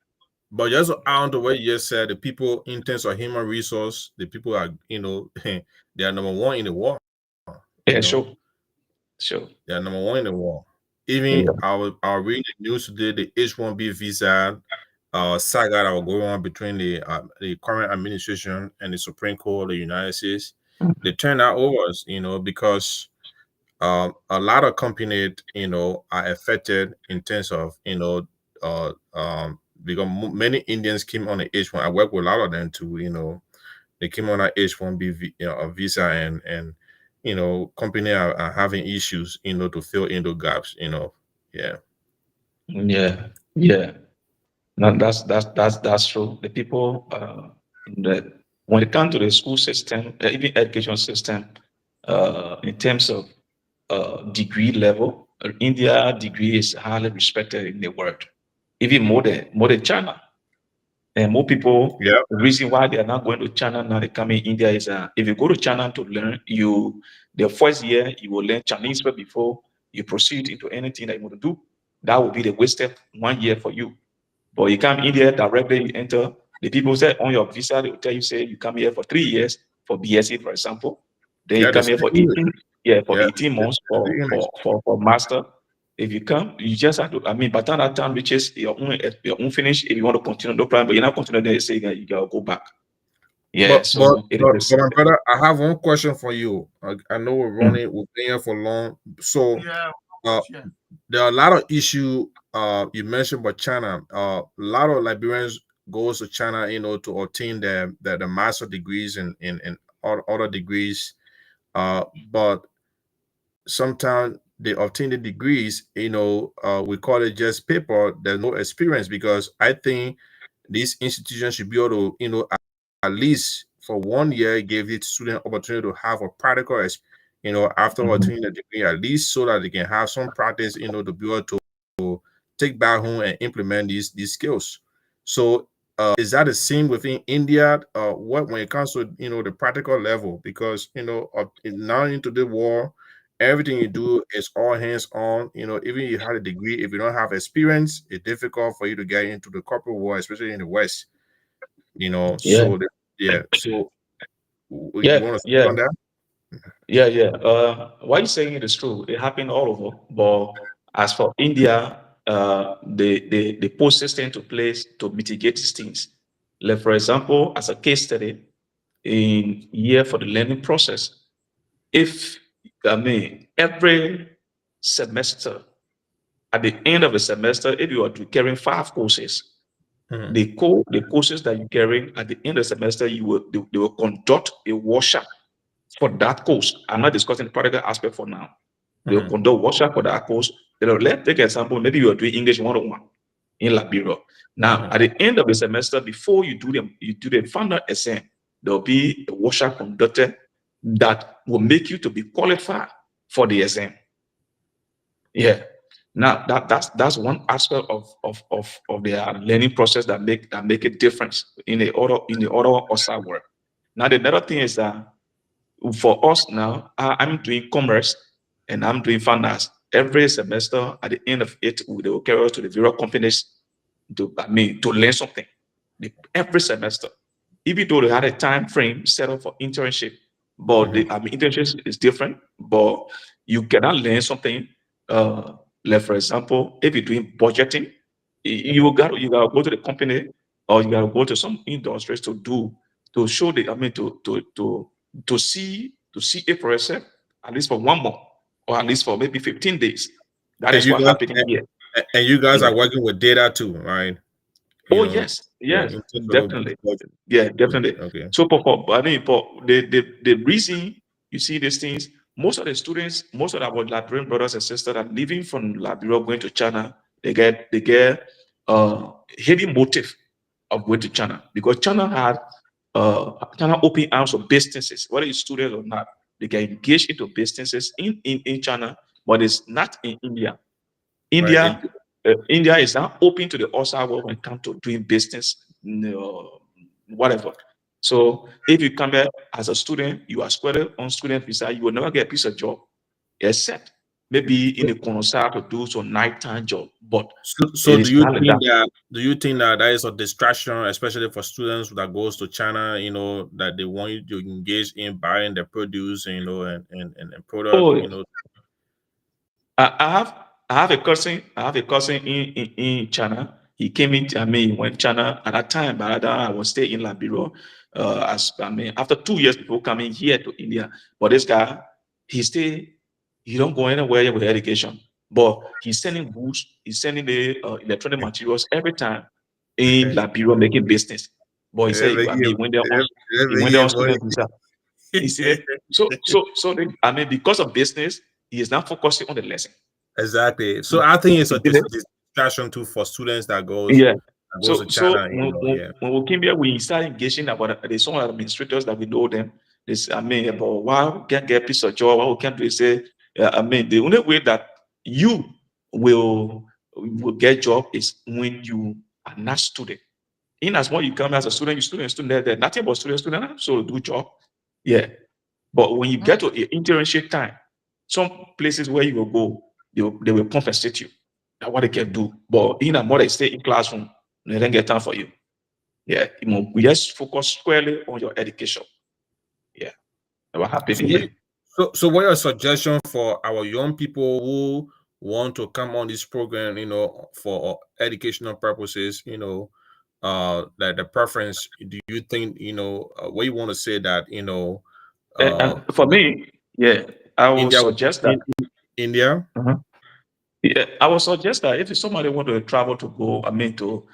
but just on the way you just said, the people in terms of human resource, the people are they are number one in the world. You Yeah, know, sure. Sure. They're number one in the world. Even our reading the news today, the H-1B visa saga that will go on between the current administration and the Supreme Court of the United States. They turn that over, because a lot of companies, are affected in terms of, because many Indians came on the H1. I work with a lot of them too, they came on a H-1B visa, and company are having issues, to fill in those gaps, yeah. Yeah, yeah. No, that's true. The people that when it comes to the school system, even education system, in terms of degree level, India degree is highly respected in the world, even more than China. And more people, Yeah. the reason why they are not going to China now, they come in India is if you go to China to learn, the first year you will learn Chinese first before you proceed into anything that you want to do. That will be the wasted 1 year for you. But you come in there directly, you enter. The people say on your visa, they will tell you, say you come here for 3 years for BSc, for example. Then you Yeah, they come here speak for English. 18, yeah, for Yeah, 18 they months speak English. for master. If you come, you just have to, I mean, by the time that time reaches your own finish, if you want to continue, no problem. But you're not continue there, you say that you gotta go back. Yeah, But so it but, is. but my brother, I have one question for you. I know we've been here for long. So Yeah. uh Yeah. there are a lot of issue you mentioned about China. A lot of Liberians goes to China, to obtain the master degrees and other degrees. But sometimes they obtain the degrees, we call it just paper. There's no experience, because I think these institutions should be able to, at least for 1 year, give each student opportunity to have a practical, after obtaining the degree, at least so that they can have some practice, to be able to take back home and implement these skills. So, is that the same within India? What when it comes to the practical level? Because now into the war, everything you do is all hands on. Even you had a degree, if you don't have experience, it's difficult for you to get into the corporate world, especially in the West. Yeah, Yeah. So you yeah, want to speak yeah, on that? yeah. What you're saying it is true. It happened all over. But as for India, they put system to place to mitigate these things. Like for example, as a case study, in year for the learning process, if I mean every semester, at the end of the semester, if you are carrying 5 courses, Mhm. the courses that you carry at the end of the semester, they will conduct a workshop for that course. I'm not discussing the practical aspect for now. They will Mhm. conduct workshop for that course. Let's take an example. Maybe you are doing English 101 in Liberia. Now, at the end of the semester, before you do the final exam, there will be a workshop conducted that will make you to be qualified for the exam. Yeah. Now that's one aspect of their learning process that make a difference in the other outside world. Now the another thing is that for us now, I'm doing commerce and I'm doing finance. Every semester at the end of it, they will carry us to the various companies to learn something. Every semester, even though they had a time frame set up for internship, but Mhm. internship is different. But you cannot learn something. Like for example, if you're doing budgeting, you got to go to the company or you got to go to some industries to show to see it for yourself at least for 1 month or at least for maybe 15 days. That And is you what guys, happening here. and you guys Yeah. are working with data too, right? Oh yes, Yeah, yes, in terms of definitely. Yeah, definitely. okay. So, I mean, the reason you see these things, most of the students, most of our Liberian brothers and sisters that are leaving from Liberia going to China, they get hidden motive of going to China because China open arms for businesses, whether it's students or not. They can engage into businesses in China, but it's not in India. Right. India is now open to the outside world when it comes to doing business, whatever. So if you come here as a student, you are squared on student visa, you will never get a piece of job, except maybe in a connoisseur to do some nighttime job. But So it do is you not like think that. that is a distraction, especially for students that goes to China, that they want you to engage in buying the produce, and product, Oh, I have a cousin. I have a cousin in China. He came in. I mean, he went China at that time. But I was staying in Liberia. As I mean, after 2 years before coming here to India. But this guy, he stay. He don't go anywhere with education. But he's sending goods. He's sending the electronic materials every time in Liberia making business. But he said, I mean, he went there on student visa. You see it? I mean, because of business, he is now focusing on the lesson. Exactly. So I think it's a distraction too for students that goes So, to China. when we came here, we started engaging about there's some administrators that we know them. This, I mean, about why we can't get a piece of job, what we can do is say, I mean, the only way that you will get job is when you are not student. In as much you come as a student, you student, there's nothing but student, so do job. Yeah. But when you get to internship time, some places where you will go, they will compensate you. That's what they can do. But in a more they stay in classroom, they don't get time for you. Yeah, we just focus squarely on your education. Yeah, what happened here? So what are your suggestions for our young people who want to come on this program, for educational purposes, that the preference, do you think, what you want to say that, And for me, yeah, I will India, suggest that. India? Yeah, I would suggest that if somebody want to travel to go, I mean, to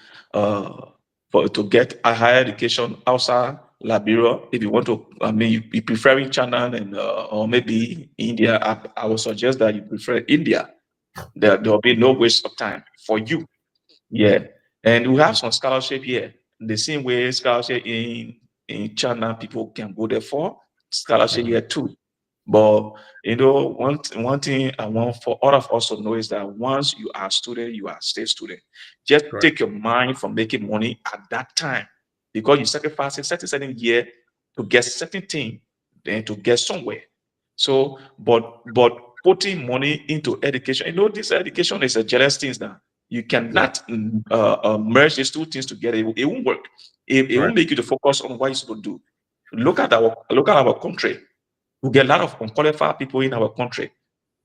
get a higher education outside Liberia, if you want to, I mean, you preferring China and or maybe India, I would suggest that you prefer India. There will be no waste of time for you. Yeah, and we have some scholarship here. The same way scholarship in China, people can go there for scholarship here too. But one thing I want for all of us to know is that once you are a student, you are a state student. Just take your mind from making money at that time because you sacrifice a certain year to get certain thing, then to get somewhere. So, but putting money into education, this education is a jealous thing now. You cannot merge these two things together. It won't work. It won't make you to focus on what you're supposed to do. Look at our country. We get a lot of unqualified people in our country.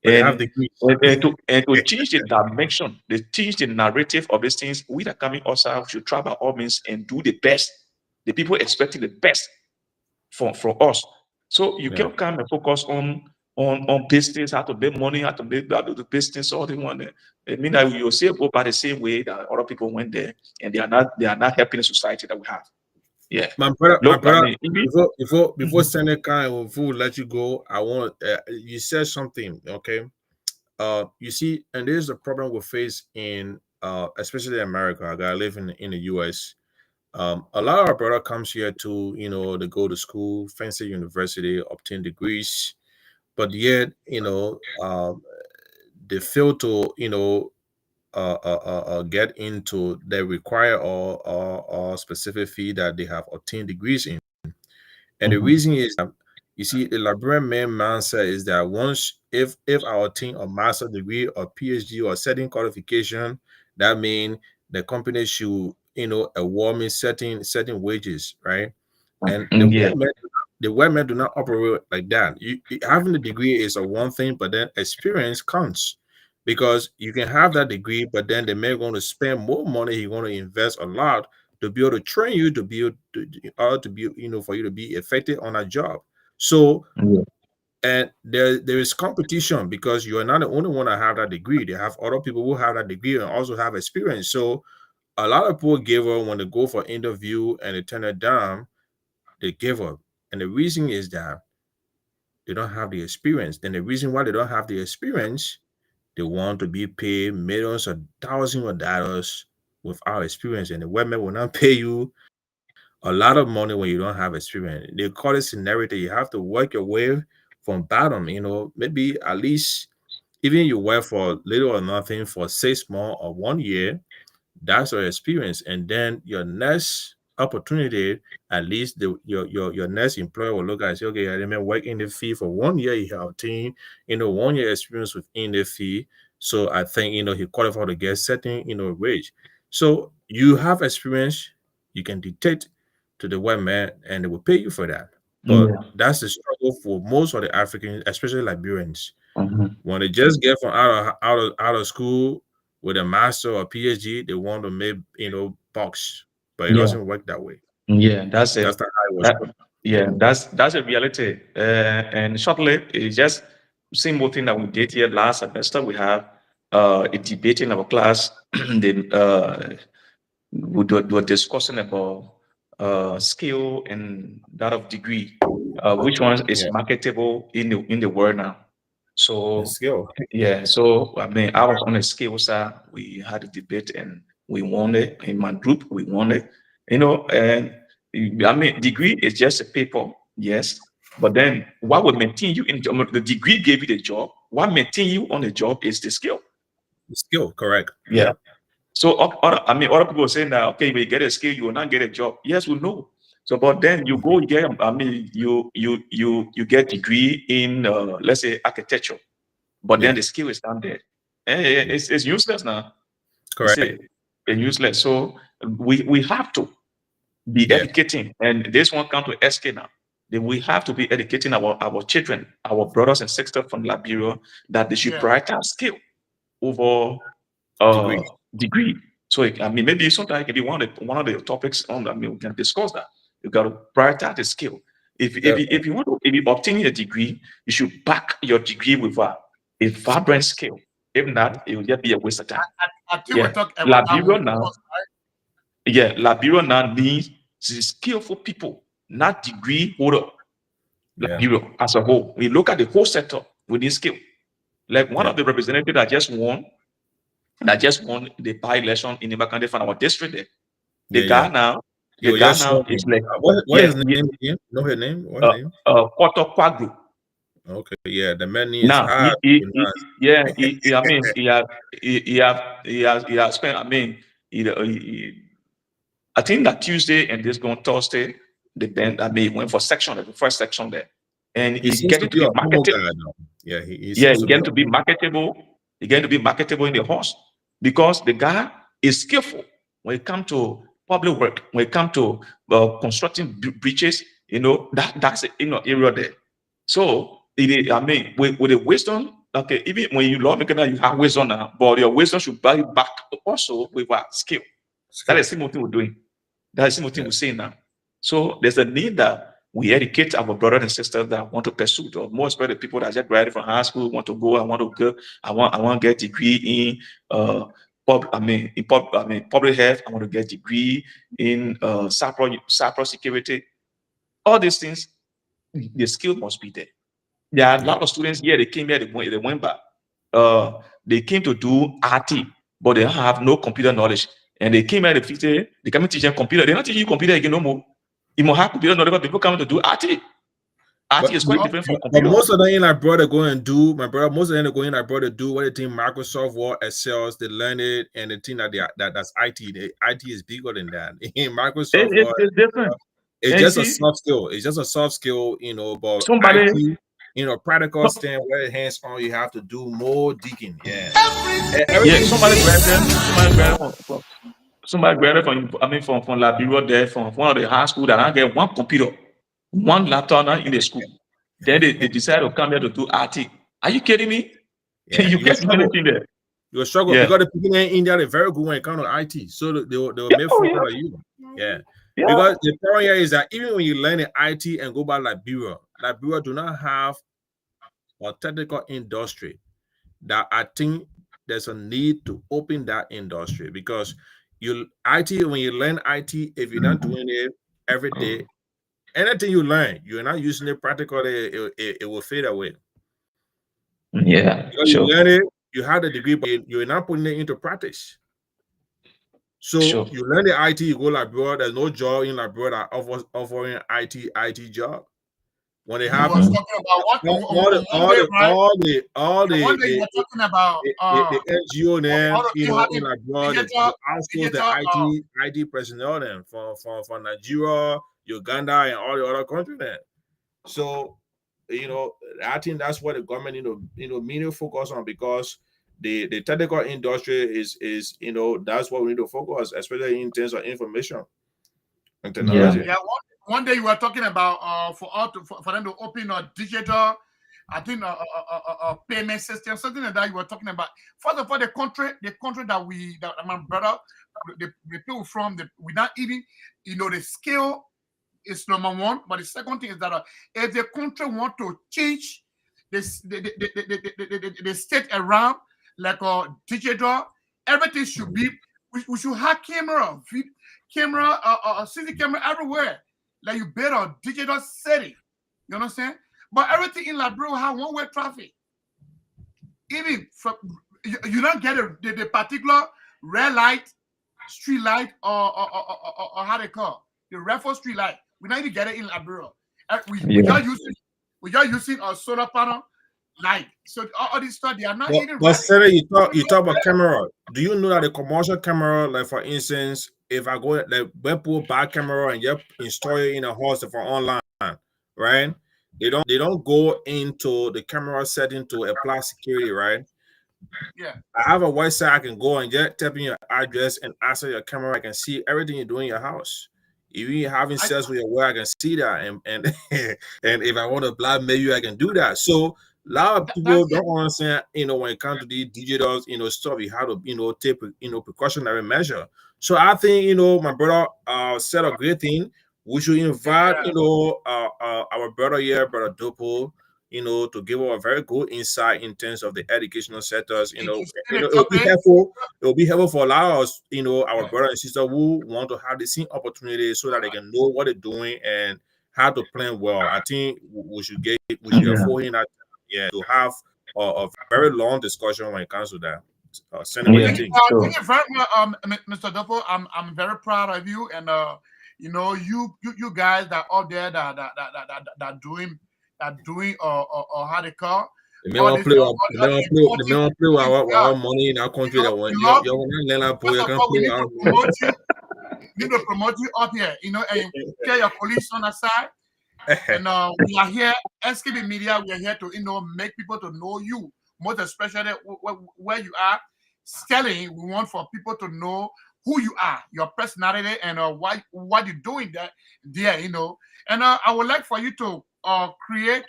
But they have And, degrees. to change the dimension, they change the narrative of these things. We that coming outside should try by all means and do the best. The people expecting the best from us. So you can't come and focus on business, how to make money, how to do the business, all they want. I mean that you'll see go by the same way that other people went there and they are not helping the society that we have. Yeah. My brother, Look, I mean, before sending kind, before we let you go, I want you said something, okay? You see, and there's a problem we face in especially America. I live in the US. A lot of our brother comes here to, they go to school, fancy university, obtain degrees, but yet, they fail to, get into the require or specific field that they have obtained degrees in. And the reason is that, you see, the Liberian main mindset is that once if I obtain a master degree or PhD or certain qualification, that means the company should award me certain wages, right? And yeah. The white men do not operate like that. Having the degree is a one thing, but then experience counts because you can have that degree, but then the man going to spend more money. He's going to invest a lot to be able to train you to be able to be for you to be effective on a job. So and there is competition because you are not the only one that have that degree. They have other people who have that degree and also have experience. So a lot of people give up when they go for interview and they turn it down. They give up, and the reason is that they don't have the experience. And the reason why they don't have the experience, they want to be paid millions or thousands of dollars without experience, and the women will not pay you a lot of money when you don't have experience. They call it seniority. You have to work your way from bottom, maybe at least even you work for little or nothing for 6 months or 1 year, that's your experience. And then your next opportunity, at least your next employer will look at and say, okay, I may work in the field for 1 year, you have obtained, 1 year experience within the field. So I think, he qualified to get certain, wage. So you have experience, you can dictate to the white man and they will pay you for that. But that's the struggle for most of the Africans, especially Liberians. When they just get from out of school with a master or PhD, they want to make bucks, but it doesn't work that way. Yeah, that's it. That's not how it was. That's a reality. And shortly, it's just same thing that we did here last semester. We have a debate in our class. Then we were discussing about skill and that of degree. Which one is marketable in the world now? So skill. Yeah. So I mean, I was on a skill side. We had a debate and we won it. In my group, we won it. And I mean, degree is just a paper, yes. But then what will maintain you in the degree gave you the job. What maintain you on the job is the skill. The skill, correct. Yeah. So other people are saying that okay, when you get a skill, you will not get a job. Yes, we know. So, but then you go get, I mean, you get degree in let's say architecture, but then the skill is not there. It's useless now. Correct. You see, it's useless. So we have to be educating, and this one come to SK now. Then we have to be educating our children, our brothers and sisters from Liberia, that they should prioritize skill over degree. So I mean, maybe sometimes it can be one of the topics on. I mean, we can discuss that. You got to prioritize the skill. If you want to, if you obtain a degree, you should back your degree with a vibrant skill. If not, it will just be a waste of time. I think we're talking about Liberia now. Yeah, Liberia now needs skillful people, not degree holder. Liberia as a whole. We look at the whole sector, we need skill. Like one of the representatives that just won the by-election in Imakande from our district there. The guy now is like what is his name again? Know her name? What's her name? Koto Kwagru. Okay, yeah, the man is Now, hard. I mean, he has spent. I mean, I think that Tuesday and this going Thursday, he went for the first section there, and he's getting to be marketable. Yeah, he's getting to be marketable. He's getting to be marketable in the horse because the guy is skillful when it comes to public work. When it comes to constructing bridges, that's the area there. So. I mean, with the wisdom, okay, even when you love making that, you have wisdom now, but your wisdom should buy back also with what skill. That is the same thing we're doing. That's the same thing we're saying now. So there's a need that we educate our brothers and sisters that want to pursue, or more especially people that just graduated from high school, want to go, I want to get a degree in public health, I want to get a degree in cyber security. All these things, the skill must be there. There are a lot of students here. They came here. They went back. They came to do RT, but they have no computer knowledge. And they came here. They come and teach them computer. They're not teaching you computer again no more. You must have computer knowledge. But people coming to do RT. RT is quite different from computer. But most of them in like brother go and do. Most of them are going like brother do what they think Microsoft Word, Excel. They learn it, and the thing that's IT. The IT is bigger than that. In Microsoft Word, it's different. It's just a soft skill. It's just a soft skill, but somebody. IT, practical stand where hands on, you have to do more digging. Yeah. Somebody graduated from Liberia there, from one of the high school that I get one computer, one laptop in the school. Then they decide to come here to do RT. Are you kidding me? Yeah, you get anything there. You'll struggle because the people in India are very good when it comes to IT. So they will make fun of you. Yeah. Because the problem here is that even when you learn in IT and go by Liberia do not have a technical industry that I think there's a need to open that industry, because when you learn IT, if you're not doing it every day, anything you learn, you're not using it practically, it will fade away. Yeah, because you learn it, you have the degree, but you're not putting it into practice. So you learn the IT, you go Liberia, there's no job in Liberia that offering IT job. When they have talking about the NGO then, in Liberia, they outsource the IT personnel then from Nigeria, Uganda, and all the other countries then. So I think that's what the government mainly focus on, because the technical industry is that's what we need to focus, especially in terms of information and technology. Yeah, one day you were talking about for them to open a digital I think payment system, something like that you were talking about. First of all, the country that my brother, the people from, we're not even, the scale is number one. But the second thing is that if the country want to change this, the state around, like digital, everything should be, we should have camera, CC camera everywhere. Like you build a digital city. You understand? But everything in Liberia will have one-way traffic. Even from, you don't get the particular red light, street light, or how they call the reference street light. We not even get it in Liberia. We just using a solar panel light. So all this stuff they are not even. But Sarah, you talk about camera. Do you know that the commercial camera, like for instance, if I go like we pull back camera and you install it in a house for online, right? They don't go into the camera setting to apply security, right? Yeah. I have a website I can go and just type in your address and access your camera. I can see everything you do in your house. If you're having sex with your wife, I can see that. And and if I want to blackmail you, I can do that. So a lot of people don't understand, when it comes to these digital, stuff, you have to, take, precautionary measure. So I think, my brother said a great thing. We should invite, our brother here, Brother Dopo, to give us a very good insight in terms of the educational sectors. It'll be helpful. It'll be helpful for a lot of us, our brother and sister who want to have the same opportunity so that they can know what they're doing and how to plan well. I think we should afford him that, to have a very long discussion when it comes to that. Send what you think. Thank you very much, Mr. Duffo. I'm very proud of you, and you guys that are out there that doing how they call. The men want to play with our money in our country. That one, you need to promote you up here, and get your police on the side. And we are here, S.K.B Media. We are here to, make people to know you, most especially where you are. Sterling, we want for people to know who you are, your personality, and what you're doing there. And I would like for you to create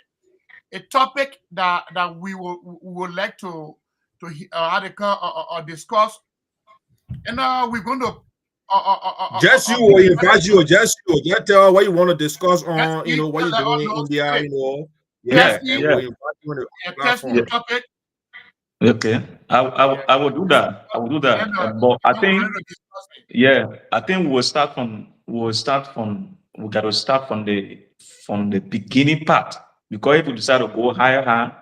a topic that we would like to discuss, and we're going to just you or invite you, just tell what you want to discuss on, what you're doing in India, Yeah. Topic. Okay, I will do that. I will do that. But I think, I think we got to start from the beginning part, because if we decide to go higher,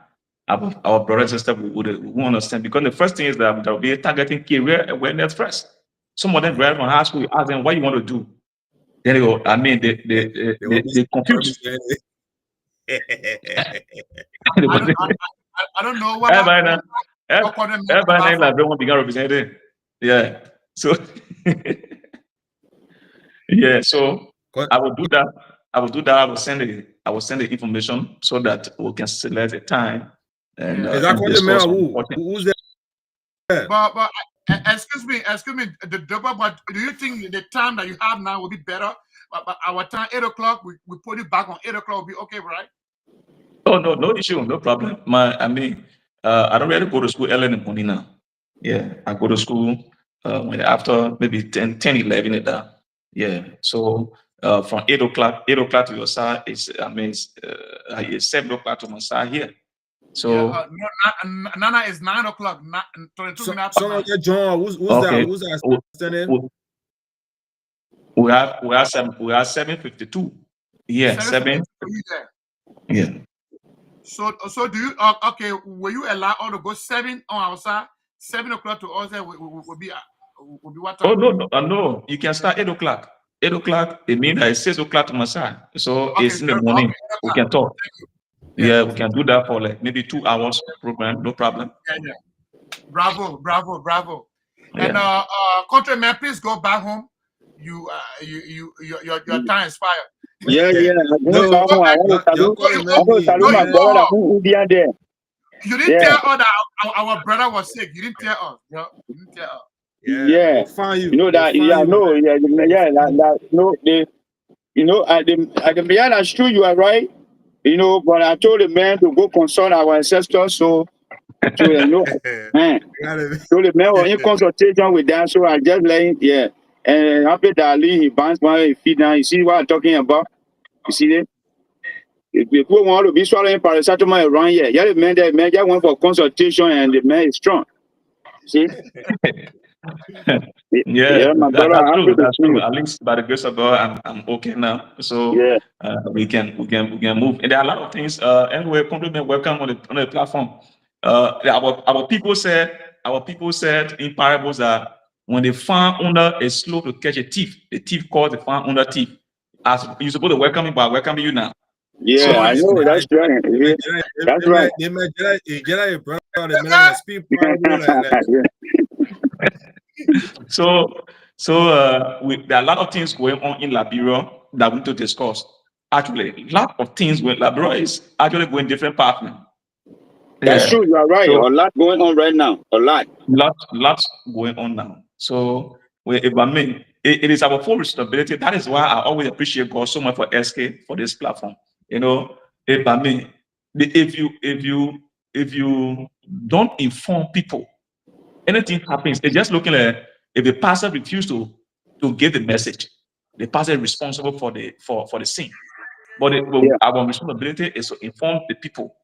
our brothers and sisters will understand. Because the first thing is that we got to be targeting career awareness first. Some of them graduate from high school, you ask them what you want to do. Then they go, I mean, they confused. I don't know what everybody began representing. Yeah. So so I will do that. I will send the information so that we can select a time and discuss. Who's there? But excuse me, but do you think the time that you have now will be better? But our time, 8 o'clock, we put it back on 8 o'clock, will be okay, right? Oh, no issue, no problem. I don't really go to school early in the morning now. Yeah, I go to school after maybe 10, 11 at that. Yeah, so from 8 o'clock to your side, it's 7 o'clock to my side here. So Nana is 9 o'clock. 22 minutes. Someone get John. Who's that? Who's that? We have 7:52. Yeah, 7. Yeah. So do you okay? Will you allow all to go 7 on our side? 7 o'clock to us will be what time? Oh no! You can start 8 o'clock. 8 o'clock. It means that it's 6 o'clock to my side. So it's in the morning. We can talk. Yeah, we can do that for like maybe 2 hours program. No problem. Yeah. Bravo. And countryman, please go back home. Your time expired. Yeah. I'm going to salute my brother who be there. You didn't tell us that our brother was sick. You didn't tell us. You didn't tell us. Yeah. We'll find you. You know that. At the beginning, that's true. You are right. You know, but I told the man to go consult our ancestors, so they know. So the man was in consultation with them, so I just let him, yeah. And after that, he bounce my feet down. You see what I'm talking about? You see that? If people want to be swallowing paracetamol around here, yeah, the man just went for consultation and the man is strong. See? Yeah, My brother, that's happy true. to That's see true. you. At least by the grace of God, I'm okay now. So Yeah. we can move. And there are a lot of things. Anyway, compliment, welcome on the platform. Our people said in parables that when the farm owner is slow to catch a thief, the thief calls the farm owner thief. As you're supposed to welcome me, but I welcome you now. Yeah, So, I know. That's right. Yeah. That's right. There are a lot of things going on in Liberia that we need to discuss. Actually, a lot of things with Liberia is actually going different paths now. That's true. You are right. So A lot going on right now. A lot. lots going on now. So if I mean, it is our full responsibility. That is why I always appreciate God so much for SK for this platform. You know, if I mean, if you don't inform people, anything happens. It's just looking at if the pastor refuses to give the message, the pastor is responsible for the sin. But our responsibility is to inform the people.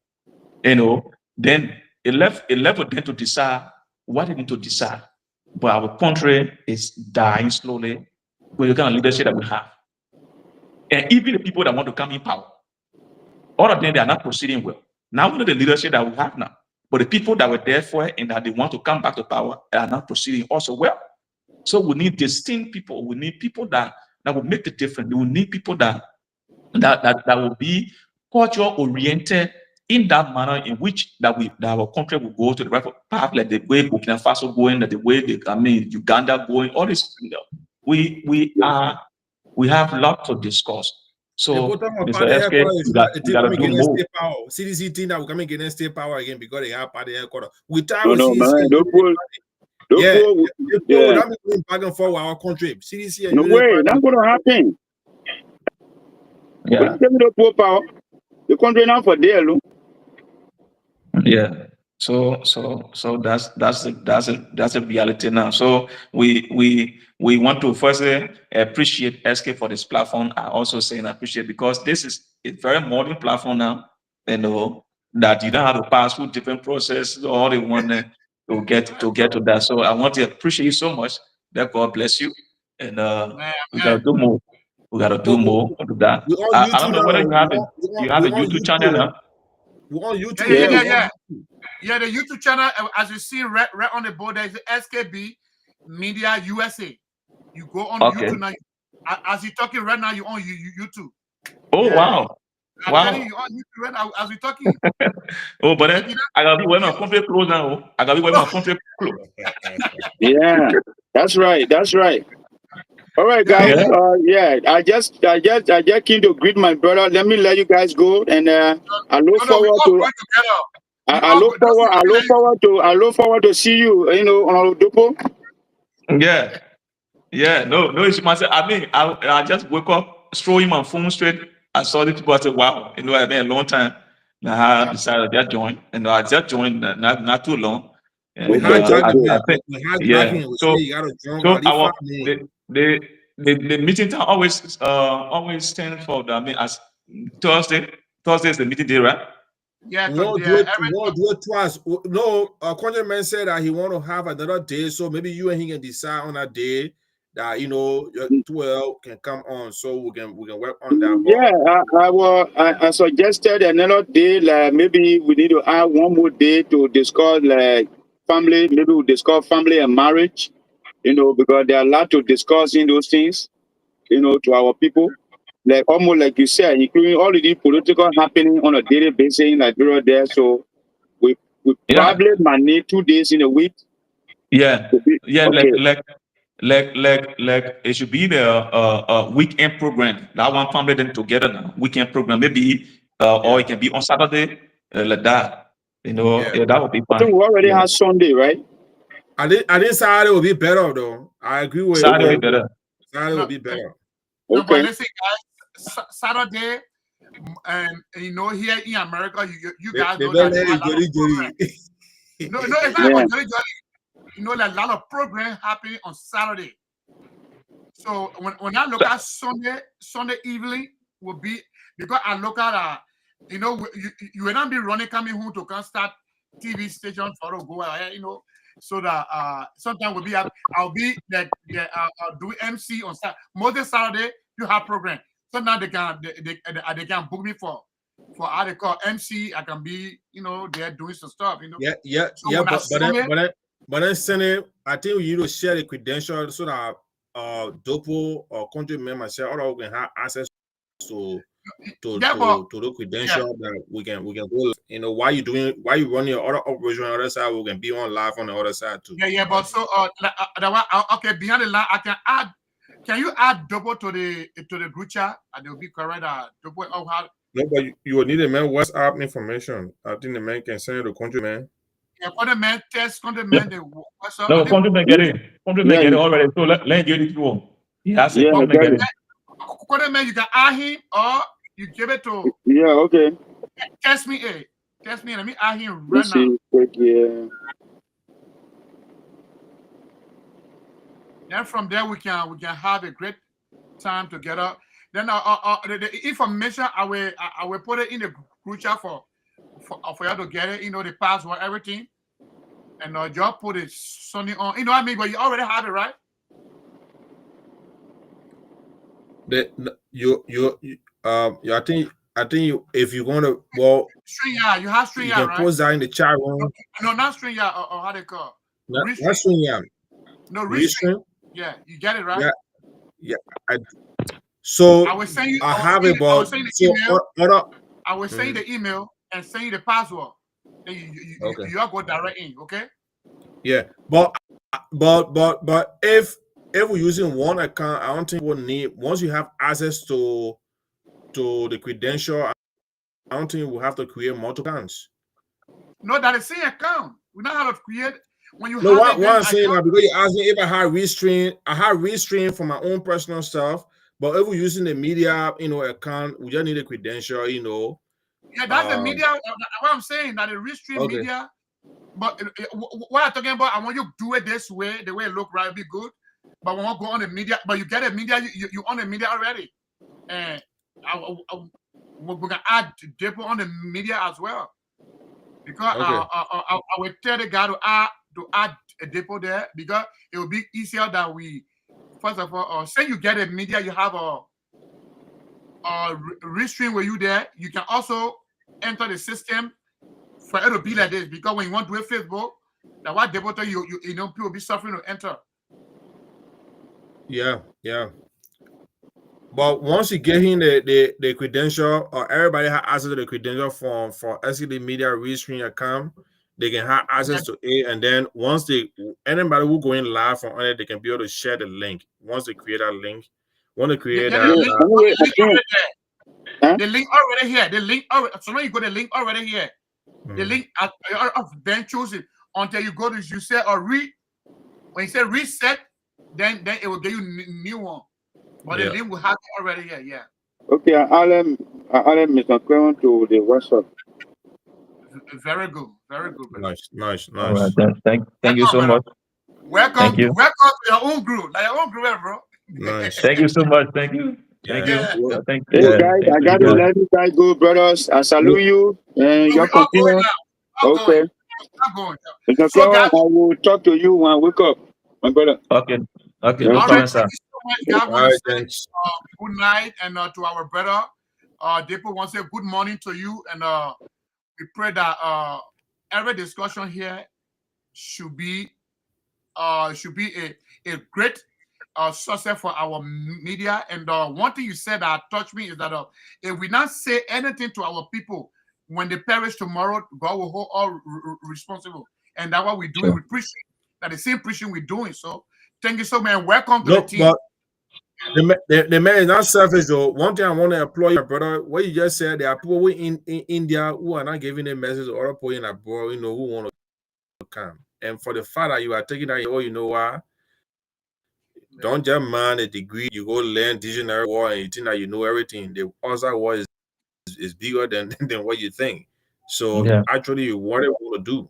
You know, then it left with them to decide what they need to decide. But our country is dying slowly with the kind of leadership that we have. And even the people that want to come in power, all of them, they are not proceeding well. Now we know the leadership that we have now. But the people that were there for it and that they want to come back to power are not proceeding also well. So we need distinct people. We need people that will make the difference. We need people that will be culture oriented in that manner in which that our country will go to the right path, like the way Burkina Faso going, like the way Uganda going. All this, we have a lot to discuss. So, Mr. SK, you got to do more. CDC thing that will come against state power again because they have party headquarters. Without No, CDC, man. without me back and forth our country. CDC No way. That's going to happen. Yeah. The power. The country now for there, look. Yeah. So that's a reality now. So we want to firstly appreciate SK for this platform. I also saying appreciate because this is a very modern platform now. You know that you don't have to pass through different processes or they want to get to that. So I want to appreciate you so much. That God bless you. And we gotta do more. We gotta do more of that. I don't know whether you have a YouTube channel now. We're on YouTube. Yeah, the YouTube channel, as you see right on the board, there is the S.K.B Media USA. You go on YouTube now. As you're talking right now, you're on YouTube. Oh, wow. I'm telling you, you're on YouTube right now as we're talking. Oh, but then I gotta be wearing my country clothes now. I gotta be wearing my country clothes. Yeah, that's right. That's right. All right, guys. I just came to greet my brother. Let me let you guys go, and I look forward to. I look forward to see you. You know, on Odopo. Yeah. No issue. Myself. I mean, I just woke up, strolling my phone straight. I saw the people. I said, "Wow, you know, I've been a long time." Now I decided to just join, and I just joined not too long. And I think, yeah. So the meeting time always stands for the. I mean, as Thursday is the meeting day, right? Yeah, we won't do it twice. No, Conjure said that he want to have another day, so maybe you and he can decide on a day that 12 can come on, so we can work on that. Yeah, I suggested another day. Like maybe we need to add one more day to discuss like family. Maybe we'll discuss family and marriage. You know, because there are a lot to discuss in those things. You know, to our people. Like almost like you said, including all of the political happening on a daily basis in Liberia there. So we probably might need 2 days in a week. Yeah. Okay. Like it should be the weekend program. That one family them together now. Weekend program, maybe or it can be on Saturday, like that. You know, that would be fine. I think we already have Sunday, right? I think Saturday will be better though. I agree with Saturday will be better. Saturday will be better. No, but listen, guys, Saturday, And you know, here in America, you They guys know better that there are a lot of jolly programs. jolly. No, it's not about jolly jolly. You know, there's a lot of programs happening on Saturday. So when I look at Sunday evening will be because I look at you know, you will not be running coming home to come start TV station for to go ahead, you know. So that sometimes will be I'll be I'll do MC on Saturday. Most Saturday you have program. Sometimes they can book me for how they call MC. I can be, you know, they're doing some stuff, you know. So when I Sunday, but then Sunday, I think we need to share the credentials so that Dopo or country members share all we can have access to the credential that we can go, you know, why you running your other operation on the other side, we can be on live on the other side too. But so okay, behind the line I can add. Can you add Double to the group chat and they'll be correct? Double how? No, but you will need a man WhatsApp information. I think the man can send it to country man. Yeah, for the man test, country man the WhatsApp. No, countryman get it. Countryman get it already. So let get it through. He has it. Countryman get it. Country man, you can add him or you give it to. Yeah, okay. Test me, let me add him right now. Yeah. Then from there we can have a great time together. Then the information I will put it in the group chat for you to get it. You know, the password, everything, and just put it Sunday on. You know what I mean? But you already have it, right? I think if you're gonna StreamYard, you have StreamYard, you can right? post that in the chat room. No, not StreamYard, or how they call it? Not StreamYard. No, Restream. Yeah, you get it, right? Yeah. So I will send you. I have it, but I will send you the email. I will send you Mhm. the email and send you the password. Then you all go direct in, okay? Yeah, but if we're using one account, I don't think we'll need. Once you have access to the credential, I don't think we'll have to create multiple accounts. No, that is the same account. We don't have to create when you No, have what I'm saying now, because you asked me if I had restream for my own personal stuff. But if we're using the media, you know, account, we just need a credential, you know. Yeah, that's the media. What I'm saying, that the Restream media. But what I'm talking about, I want you to do it this way, the way it look right, be good. But when we go on the media, but you get a media, you on the media already, and we're gonna add Depot on the media as well, because I will tell the guy to add a Depot there, because it will be easier that we first of all say you get a media, you have a Restream where you there, you can also enter the system for it to be like this, because when you want to do a Facebook, that's why Depot you know people be suffering to enter. Yeah. But once you get in the credential, or everybody has access to the credential for S.K.B Media Restream account, they can have access to it. And then once anybody who go in live from on it, they can be able to share the link. Once they create that link, want to create that. The link already here. The link already. So now you got the link already here. The link then choose it until you go to you say or when you say reset, then it will give you new one. But the link will have it already here. Yeah. Okay, I'll add Mr. Clement to the WhatsApp. Very good. Nice. All right, thank you so much. Welcome to your own group, bro. Nice. Thank you so much. Thank you. Hey guys, I got to let you guys go, brothers. I salute you. And you're continuing. Okay. Mr. Clement, I will talk to you when I wake up, my brother. Okay, no problem, sir. God want to say good night, and to our brother, Depo wants to say good morning to you, and we pray that every discussion here should be a great success for our media. And one thing you said that touched me is that if we not say anything to our people, when they perish tomorrow, God will hold all responsible. And that's what we're doing. We're preaching. That the same preaching we're doing. So thank you so much. Welcome to the team. But the man is not selfish though. One thing I want to applaud you, brother. What you just said, there are people in India who are not giving a message to other people in abroad, you know, who want to come. And for the fact that you are taking that, you know what? Don't just mind a degree, you go learn dictionary war and you think that you know everything. The outside world is is bigger than than what you think. So Yeah. actually, what it want to do.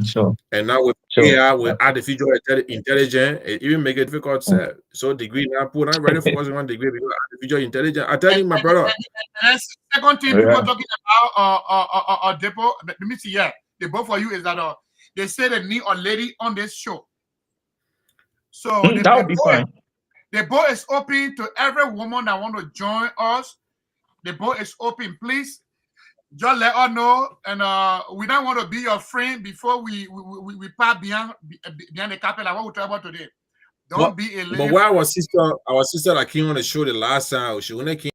So And now with AI, with artificial intelligence, it even make it difficult. So degree now, put on ready for one degree because artificial intelligence. I tell you, my brother. Second thing people talking about depot. Let me see. Yeah, the both for you is that they say they need a lady on this show. So that would be fine. The boat is open to every woman that want to join us. The boat is open. Please just let us know. And we don't want to be your friend before we pass behind the carpet like what we talk about today. Don't be a lady. But why our sister that came on the show the last time, she only came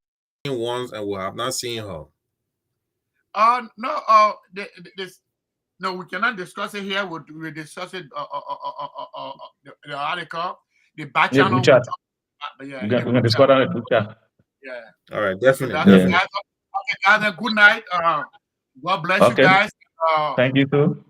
once and we have not seen her. No, no, we cannot discuss it here. We'll discuss it the article, the back channel. We're gonna discuss on the chat. Yeah. All right, definitely. Okay, guys, good night. God bless you guys. Thank you too.